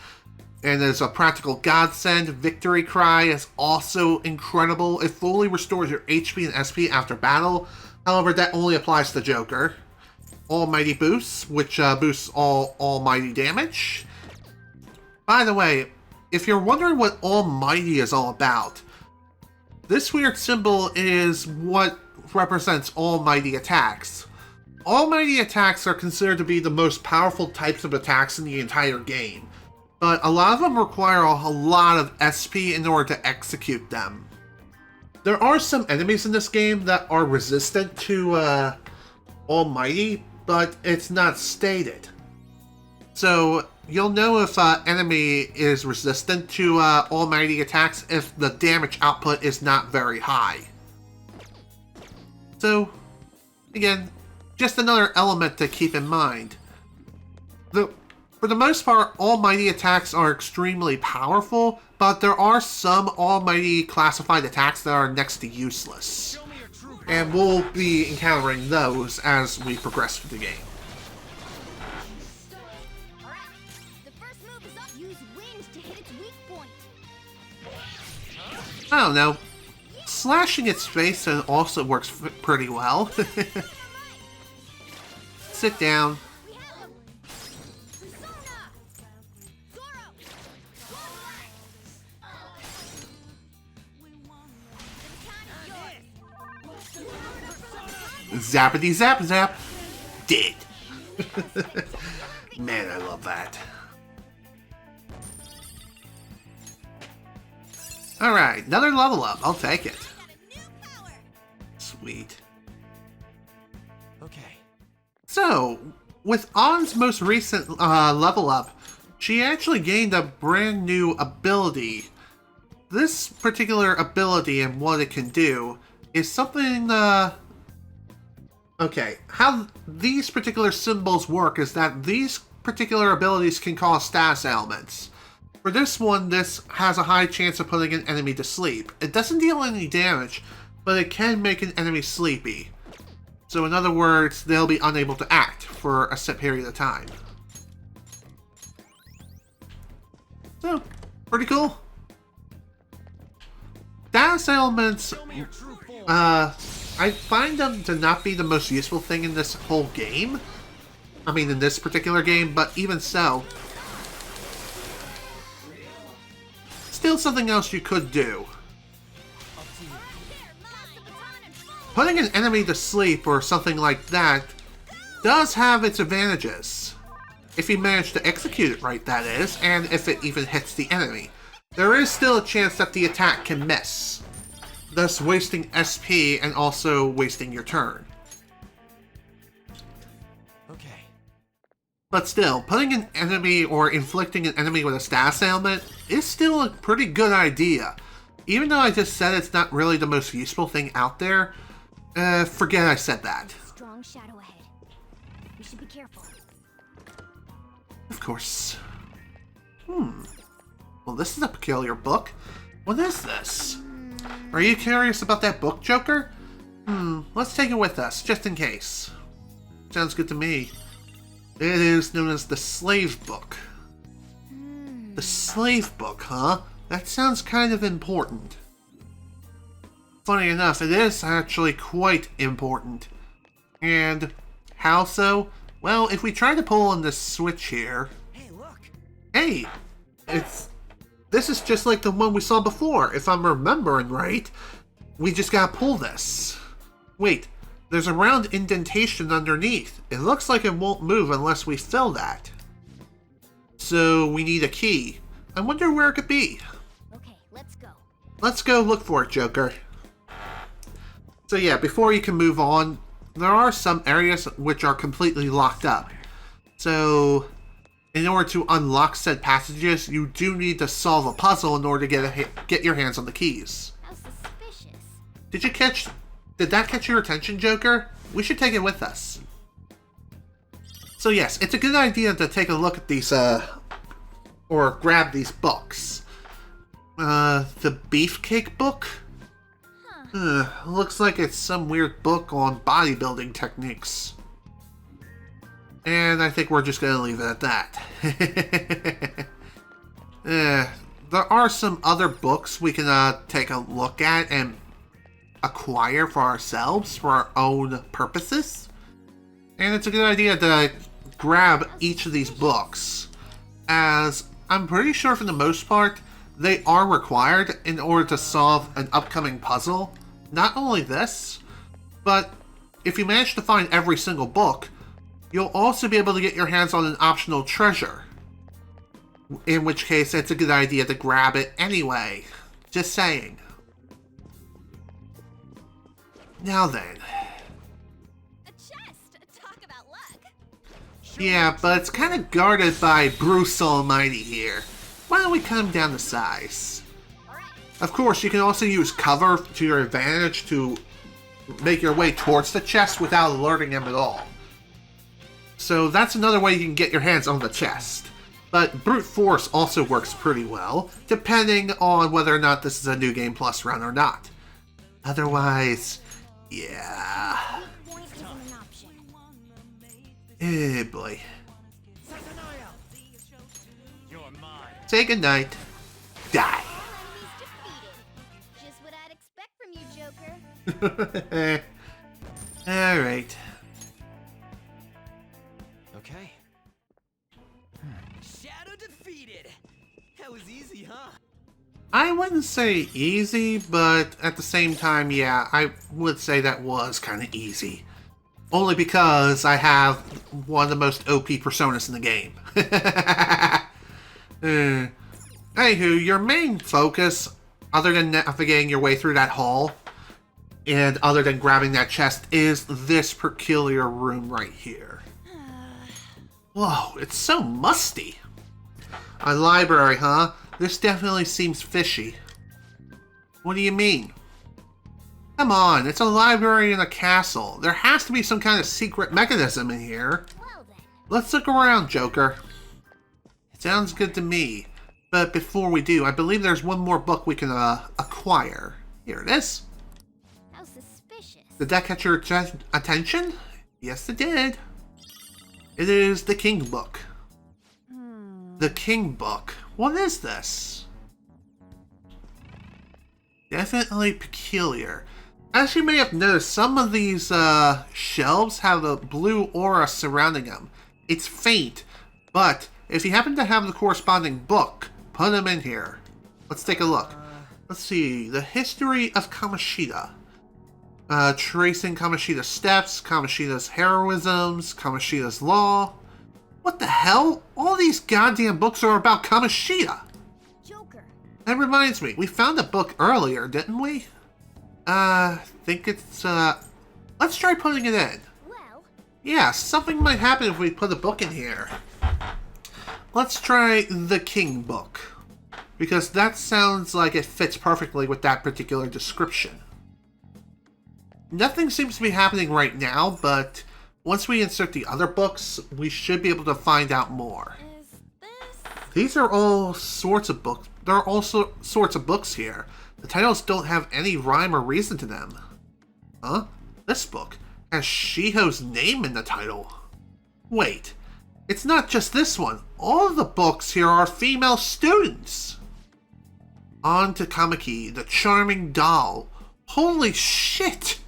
And there's a practical godsend. Victory Cry is also incredible. It fully restores your HP and SP after battle. However, that only applies to Joker. Almighty Boost, which boosts all almighty damage. By the way, if you're wondering what almighty is all about, this weird symbol is what represents almighty attacks. Almighty attacks are considered to be the most powerful types of attacks in the entire game, but a lot of them require a lot of SP in order to execute them. There are some enemies in this game that are resistant to almighty, but it's not stated. So you'll know if an enemy is resistant to almighty attacks if the damage output is not very high. So, again, just another element to keep in mind. For the most part, almighty attacks are extremely powerful, but there are some almighty classified attacks that are next to useless. And we'll be encountering those as we progress through the game. I don't know. Slashing its face also works pretty well. Sit down. Zappity zap zap. Dead. Man, I love that. Alright, another level up. I'll take it. Sweet. Okay. So, with Ann's most recent level up, she actually gained a brand new ability. This particular ability and what it can do is something, okay, how these particular symbols work is that these particular abilities can cause status ailments. For this one, this has a high chance of putting an enemy to sleep. It doesn't deal any damage, but it can make an enemy sleepy. So in other words, they'll be unable to act for a set period of time. So, pretty cool. Status ailments, I find them to not be the most useful thing in this whole game. I mean, in this particular game, but even so, still something else you could do. Putting an enemy to sleep or something like that does have its advantages. If you manage to execute it right, that is, and if it even hits the enemy. There is still a chance that the attack can miss, thus wasting SP and also wasting your turn. Okay. But still, putting an enemy or inflicting an enemy with a status ailment is still a pretty good idea. Even though I just said it's not really the most useful thing out there, forget I said that. Strong shadow ahead. We should be careful. Of course. Well, this is a peculiar book. What is this? Are you curious about that book, Joker? Let's take it with us, just in case. Sounds good to me. It is known as the Slave Book. The Slave Book, huh? That sounds kind of important. Funny enough, it is actually quite important. And how so? Well, if we try to pull on this switch here... Hey, look! Hey! This is just like the one we saw before, if I'm remembering right. We just gotta pull this. Wait, there's a round indentation underneath. It looks like it won't move unless we fill that. So we need a key. I wonder where it could be. Okay, let's go. Let's go look for it, Joker. So yeah, before you can move on, there are some areas which are completely locked up. So, in order to unlock said passages, you do need to solve a puzzle in order to get your hands on the keys. How suspicious. Did that catch your attention, Joker? We should take it with us. So yes, it's a good idea to take a look at these, or grab these books. The Beefcake book? Looks like it's some weird book on bodybuilding techniques. And I think we're just gonna leave it at that. There are some other books we can take a look at and acquire for ourselves, for our own purposes. And it's a good idea to grab each of these books, as I'm pretty sure for the most part, they are required in order to solve an upcoming puzzle. Not only this, but if you manage to find every single book, you'll also be able to get your hands on an optional treasure. In which case, it's a good idea to grab it anyway. Just saying. Now then. A chest! Talk about luck! Yeah, but it's kind of guarded by Bruce Almighty here. Why don't we cut him down to size? Of course, you can also use cover to your advantage to make your way towards the chest without alerting him at all. So that's another way you can get your hands on the chest. But Brute Force also works pretty well, depending on whether or not this is a New Game Plus run or not. Otherwise, yeah. Eh, boy. Say goodnight. Die. Just what I'd expect from you, Joker. Alright. Okay. Shadow defeated. That was easy, huh? I wouldn't say easy, but at the same time, yeah, I would say that was kind of easy. Only because I have one of the most OP personas in the game. Anywho, your main focus, other than navigating your way through that hall, and other than grabbing that chest, is this peculiar room right here. Whoa, it's so musty. A library, huh? This definitely seems fishy. What do you mean? Come on, it's a library in a castle. There has to be some kind of secret mechanism in here. Let's look around, Joker. It sounds good to me. But before we do, I believe there's one more book we can acquire. Here it is. How suspicious. Did that catch your attention? Yes, it did. It is the King Book. The King Book. What is this? Definitely peculiar. As you may have noticed, some of these shelves have a blue aura surrounding them. It's faint, but if you happen to have the corresponding book, put them in here. Let's take a look. Let's see. The History of Kamoshida. Tracing Kamoshida's steps, Kamoshida's heroisms, Kamoshida's law. What the hell? All these goddamn books are about Kamoshida. Joker. That reminds me, we found a book earlier, didn't we? Think it's, let's try putting it in. Well. Yeah, something might happen if we put a book in here. Let's try the King Book, because that sounds like it fits perfectly with that particular description. Nothing seems to be happening right now, but once we insert the other books, we should be able to find out more. These are all sorts of books. There are all sorts of books here. The titles don't have any rhyme or reason to them. Huh? This book has Shiho's name in the title. Wait, it's not just this one. All of the books here are female students. On to Takamaki, the charming doll. Holy shit!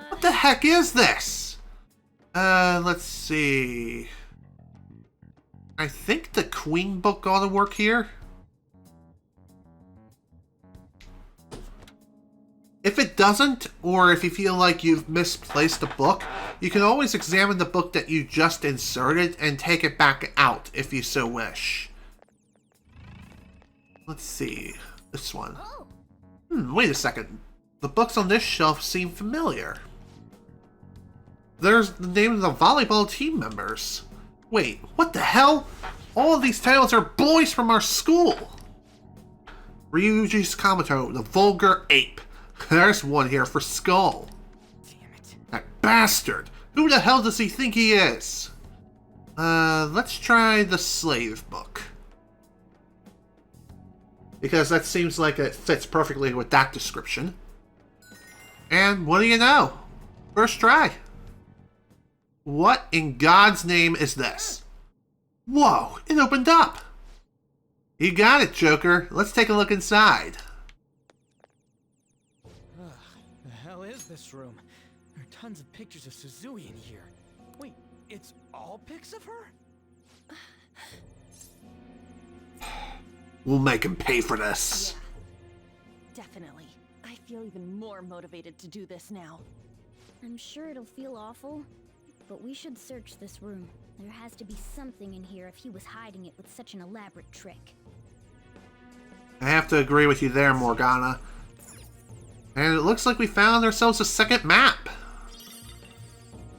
What the heck is this? Let's see. I think the Queen book ought to work here. If it doesn't, or if you feel like you've misplaced a book, you can always examine the book that you just inserted and take it back out if you so wish. Let's see. This one. Wait a second. The books on this shelf seem familiar. There's the name of the volleyball team members. Wait, what the hell? All of these titles are boys from our school. Ryuji's Kamoto, the vulgar ape. There's one here for Skull. Damn it. That bastard! Who the hell does he think he is? Let's try the slave book. Because that seems like it fits perfectly with that description. And what do you know? First try. What in God's name is this? Whoa, it opened up! You got it, Joker. Let's take a look inside. The hell is this room? There are tons of pictures of Suzui in here. Wait, it's all pics of her? We'll make him pay for this. Yeah, definitely. I feel even more motivated to do this now. I'm sure it'll feel awful, but we should search this room. There has to be something in here if he was hiding it with such an elaborate trick. I have to agree with you there, Morgana. And it looks like we found ourselves a second map.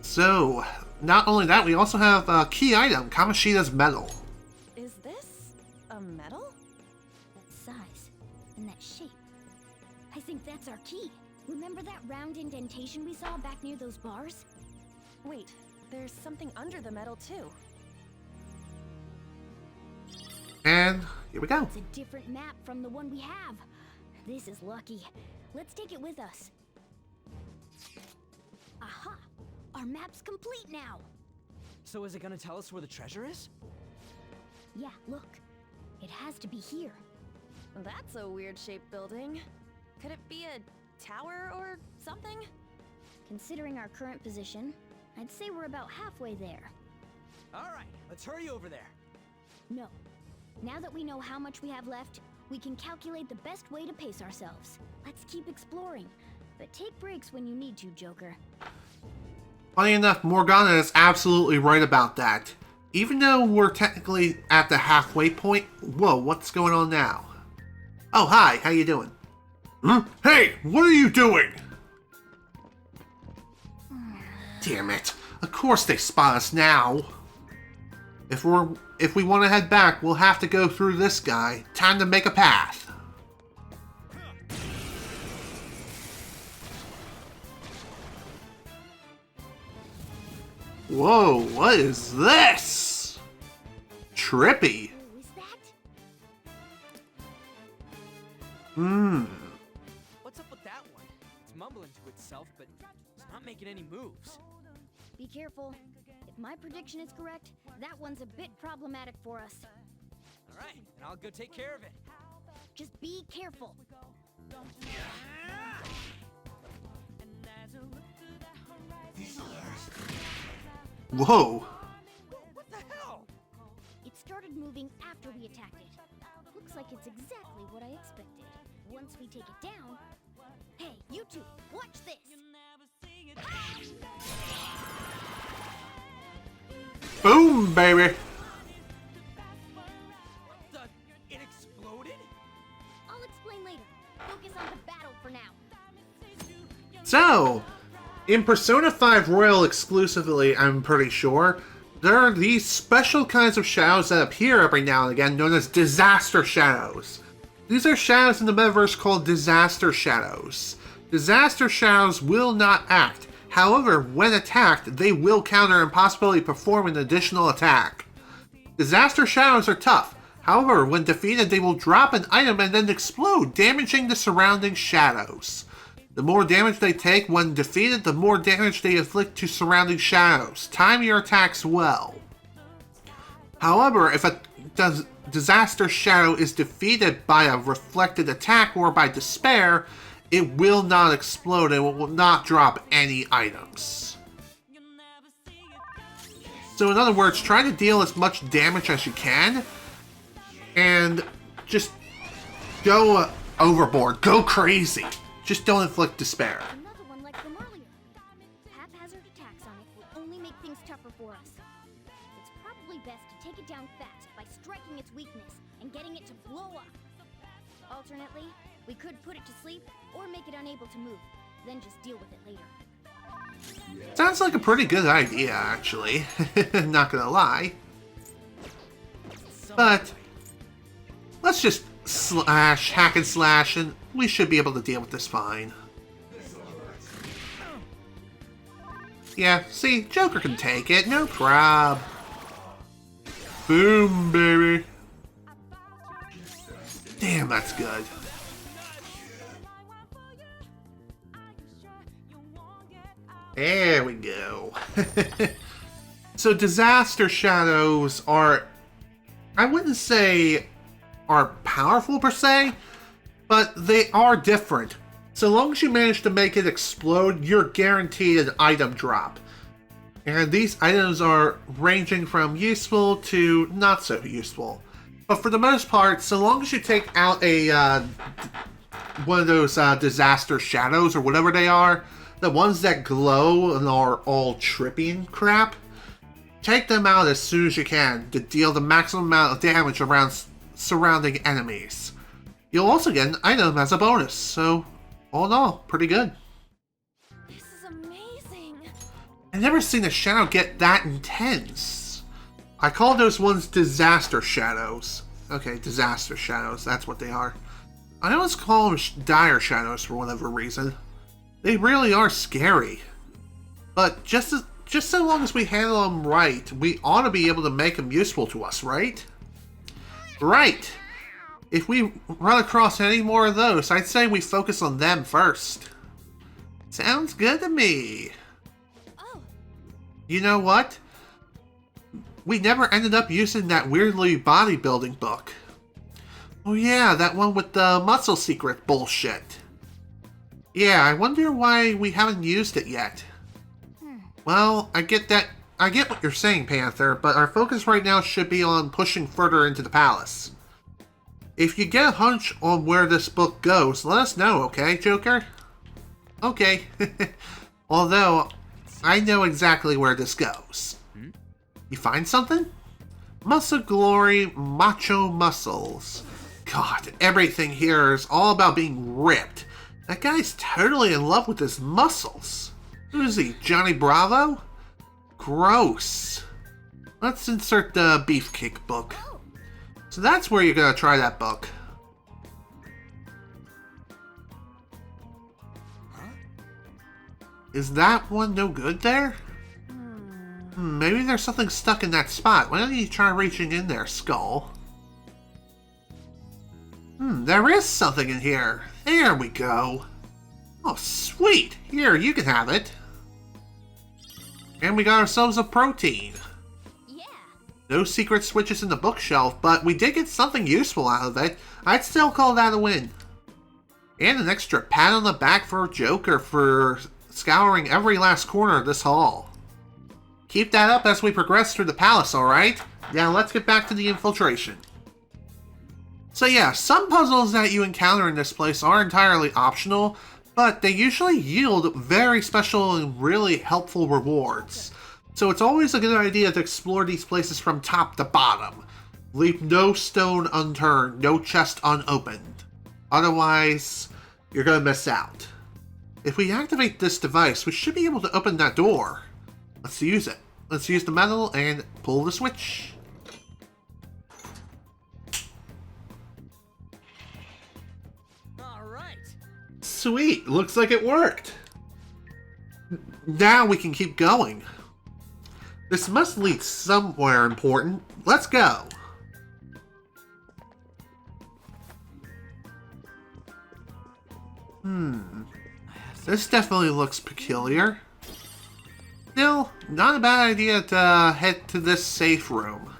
So, not only that, we also have a key item, Kamoshida's medal. Is this a medal? That size and that shape. I think that's our key. Remember that round indentation we saw back near those bars? Wait, there's something under the medal too. And here we go. It's a different map from the one we have. This is lucky. Let's take it with us. Aha! Our map's complete now! So is it gonna tell us where the treasure is? Yeah, look. It has to be here. That's a weird shaped building. Could it be a tower or something? Considering our current position, I'd say we're about halfway there. Alright, let's hurry over there. No. Now that we know how much we have left, we can calculate the best way to pace ourselves. Let's keep exploring, but take breaks when you need to, Joker. Funny enough, Morgana is absolutely right about that. Even though we're technically at the halfway point... Whoa, what's going on now? Oh, hi, how you doing? Hey, what are you doing? Damn it. Of course they spot us now. If we want to head back, we'll have to go through this guy. Time to make a path. Whoa, what is this? Trippy. Oh, is that? What's up with that one? It's mumbling to itself, but it's not making any moves. Be careful. If my prediction is correct, that one's a bit problematic for us. Alright, and I'll go take care of it. Just be careful. Whoa. What the hell? It started moving after we attacked it. Looks like it's exactly what I expected. Once we take it down... Hey, you two, watch this! Boom, baby. It exploded? I'll explain later. Focus on the battle for now. So, in Persona 5 Royal exclusively, I'm pretty sure, there are these special kinds of shadows that appear every now and again, known as disaster shadows. These are shadows in the metaverse called disaster shadows. Disaster shadows will not act. However, when attacked, they will counter and possibly perform an additional attack. Disaster shadows are tough. However, when defeated, they will drop an item and then explode, damaging the surrounding shadows. The more damage they take when defeated, the more damage they inflict to surrounding shadows. Time your attacks well. However, if a disaster shadow is defeated by a reflected attack or by despair, it will not explode and will not drop any items. So in other words, try to deal as much damage as you can and just go overboard, go crazy. Just don't inflict despair. Another one like from earlier. Haphazard attacks on it will only make things tougher for us. It's probably best to take it down fast by striking its weakness and getting it to blow up. Alternately, we could put it to sleep or make it unable to move, then just deal with it later. Sounds like a pretty good idea, actually. Not gonna lie. But let's just hack and slash, and we should be able to deal with this fine. Yeah, see, Joker can take it, no prob. Boom, baby. Damn, that's good. There we go. So disaster shadows are, I wouldn't say are powerful per se, but they are different. So long as you manage to make it explode, you're guaranteed an item drop. And these items are ranging from useful to not so useful. But for the most part, so long as you take out a one of those disaster shadows or whatever they are, the ones that glow and are all trippy and crap, take them out as soon as you can to deal the maximum amount of damage around surrounding enemies. You'll also get an item as a bonus, so all in all, pretty good. This is amazing. I've never seen a shadow get that intense. I call those ones disaster shadows. Okay, disaster shadows, that's what they are. I always call them dire shadows for whatever reason. They really are scary. But just so long as we handle them right, we ought to be able to make them useful to us, right? Right! If we run across any more of those, I'd say we focus on them first. Sounds good to me. Oh. You know what? We never ended up using that weirdly bodybuilding book. Oh yeah, that one with the muscle secret bullshit. Yeah, I wonder why we haven't used it yet. Well, I get what you're saying, Panther, but our focus right now should be on pushing further into the palace. If you get a hunch on where this book goes, let us know, okay, Joker? Okay. Although, I know exactly where this goes. You find something? Muscle glory, macho muscles. God, everything here is all about being ripped. That guy's totally in love with his muscles. Who is he, Johnny Bravo? Gross. Let's insert the beefcake book. So that's where you're gonna try that book. Is that one no good there? Maybe there's something stuck in that spot. Why don't you try reaching in there, Skull? There is something in here. There we go. Oh, sweet. Here, you can have it. And we got ourselves a protein. Yeah. No secret switches in the bookshelf, but we did get something useful out of it. I'd still call that a win. And an extra pat on the back for Joker for scouring every last corner of this hall. Keep that up as we progress through the palace, alright? Now let's get back to the infiltration. So yeah, some puzzles that you encounter in this place are entirely optional, but they usually yield very special and really helpful rewards. So it's always a good idea to explore these places from top to bottom. Leave no stone unturned, no chest unopened. Otherwise, you're gonna miss out. If we activate this device, we should be able to open that door. Let's use it. Let's use the metal and pull the switch. Sweet, looks like it worked. Now we can keep going. This must lead somewhere important. Let's go. This definitely looks peculiar. Still, not a bad idea to head to this safe room.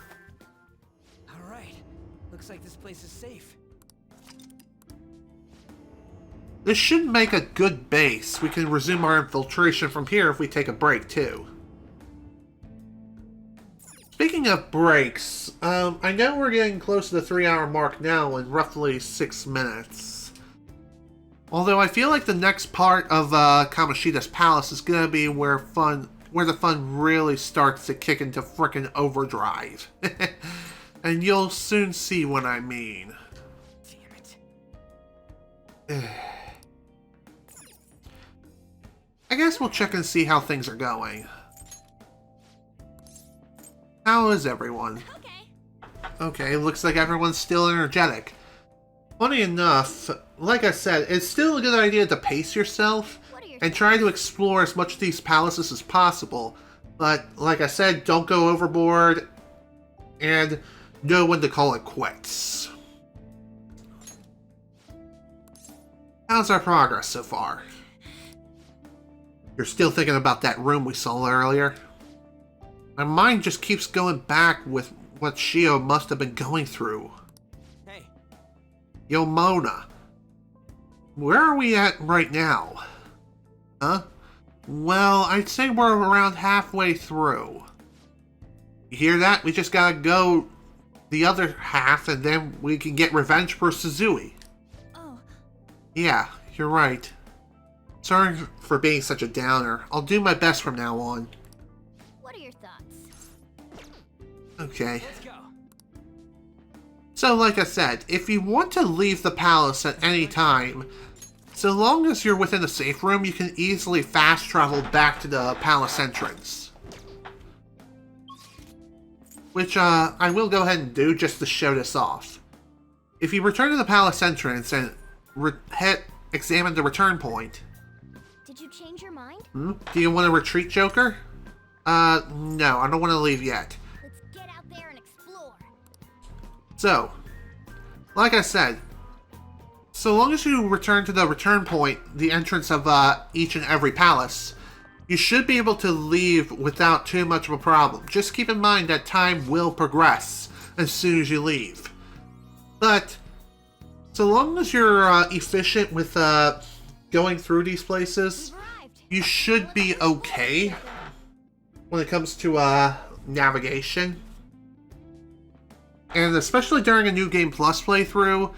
Alright, looks like this place is safe. This should make a good base. We can resume our infiltration from here if we take a break, too. Speaking of breaks, I know we're getting close to the 3-hour mark now in roughly 6 minutes. Although I feel like the next part of Kamoshida's palace is going to be where the fun really starts to kick into frickin' overdrive. And you'll soon see what I mean. Damn it. I guess we'll check and see how things are going. How is everyone? Okay, looks like everyone's still energetic. Funny enough, like I said, it's still a good idea to pace yourself, and try to explore as much of these palaces as possible. But, like I said, don't go overboard, and know when to call it quits. How's our progress so far? You're still thinking about that room we saw earlier? My mind just keeps going back with what Shio must have been going through. Hey. Yo, Mona. Where are we at right now? Huh? Well, I'd say we're around halfway through. You hear that? We just gotta go the other half and then we can get revenge for Suzui. Oh. Yeah, you're right. Sorry for being such a downer. I'll do my best from now on. What are your thoughts? Okay. Let's go. So, like I said, if you want to leave the palace at any time, so long as you're within a safe room, you can easily fast travel back to the palace entrance. Which, I will go ahead and do just to show this off. If you return to the palace entrance and examine the return point... Did you change your mind? Do you want to retreat, Joker? No, I don't want to leave yet. Let's get out there and explore. So, like I said, so long as you return to the return point, the entrance of each and every palace, you should be able to leave without too much of a problem. Just keep in mind that time will progress as soon as you leave. But, so long as you're efficient with going through these places, you should be okay when it comes to navigation. And especially during a New Game Plus playthrough,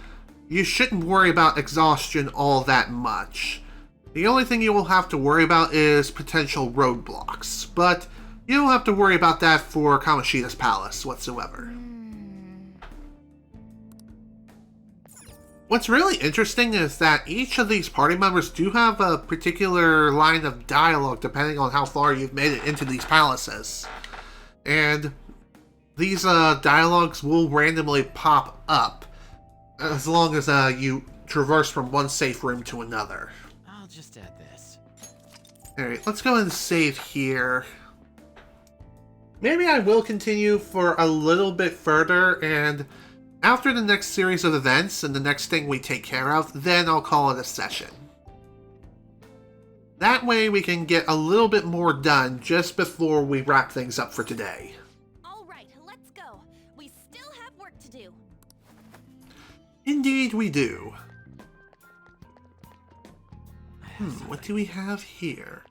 you shouldn't worry about exhaustion all that much. The only thing you will have to worry about is potential roadblocks, but you don't have to worry about that for Kamoshida's palace whatsoever. What's really interesting is that each of these party members do have a particular line of dialogue depending on how far you've made it into these palaces. And these dialogues will randomly pop up as long as you traverse from one safe room to another. I'll just add this. Alright, let's go ahead and save here. Maybe I will continue for a little bit further, and after the next series of events and the next thing we take care of, then I'll call it a session. That way we can get a little bit more done just before we wrap things up for today. All right, let's go. We still have work to do. Indeed we do. What do we have here?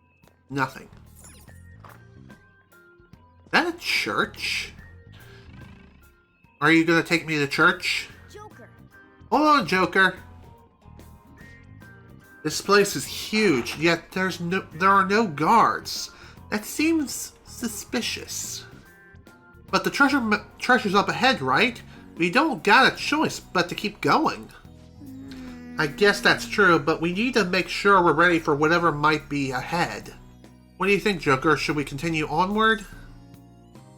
Nothing. Is that a church? Are you gonna take me to church? Joker. Hold on, Joker. This place is huge, yet there are no guards. That seems suspicious. But the treasure's up ahead, right? We don't got a choice but to keep going. I guess that's true, but we need to make sure we're ready for whatever might be ahead. What do you think, Joker? Should we continue onward?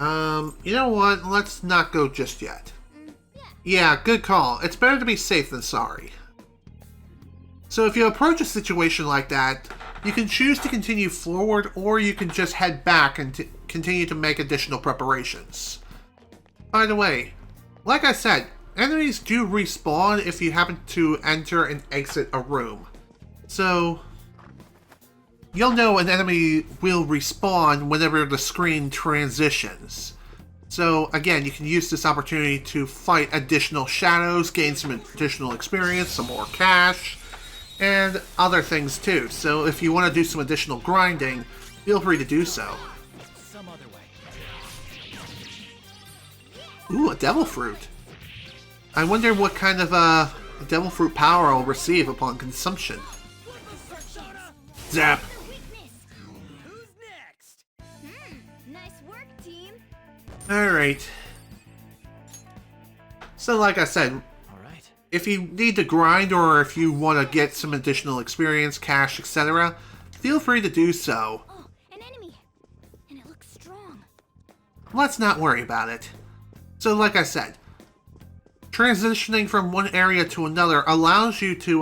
You know what? Let's not go just yet. Yeah, good call. It's better to be safe than sorry. So if you approach a situation like that, you can choose to continue forward, or you can just head back and continue to make additional preparations. By the way, like I said, enemies do respawn if you happen to enter and exit a room. So, you'll know an enemy will respawn whenever the screen transitions. So, again, you can use this opportunity to fight additional shadows, gain some additional experience, some more cash, and other things too. So, if you want to do some additional grinding, feel free to do so. Some other way. Ooh, a devil fruit. I wonder what kind of devil fruit power I'll receive upon consumption. Zap! Who's next? Nice work, team. Alright. So like I said, Alright. if you need to grind or if you want to get some additional experience, cash, etc., feel free to do so. Oh, an enemy. And it looks strong. Let's not worry about it. So like I said, transitioning from one area to another allows you to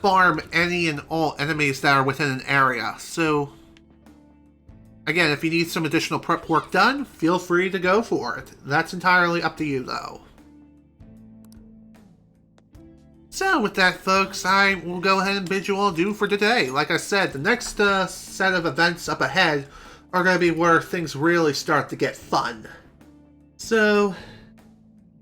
farm any and all enemies that are within an area. So, again, if you need some additional prep work done, feel free to go for it. That's entirely up to you, though. So, with that, folks, I will go ahead and bid you all adieu for today. Like I said, the next set of events up ahead are going to be where things really start to get fun. So,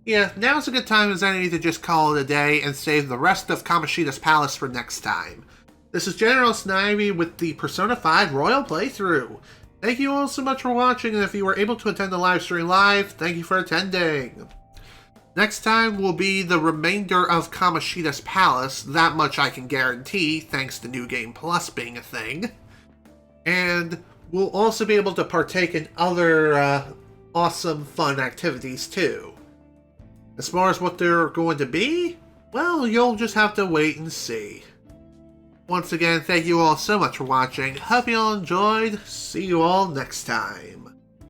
yeah, now's a good time as any to just call it a day and save the rest of Kamoshida's Palace for next time. This is General Snivy with the Persona 5 Royal Playthrough. Thank you all so much for watching, and if you were able to attend the live stream live, thank you for attending. Next time will be the remainder of Kamoshida's Palace, that much I can guarantee, thanks to New Game Plus being a thing. And we'll also be able to partake in other awesome, fun activities too. As far as what they're going to be, well, you'll just have to wait and see. Once again, thank you all so much for watching. Hope you all enjoyed. See you all next time.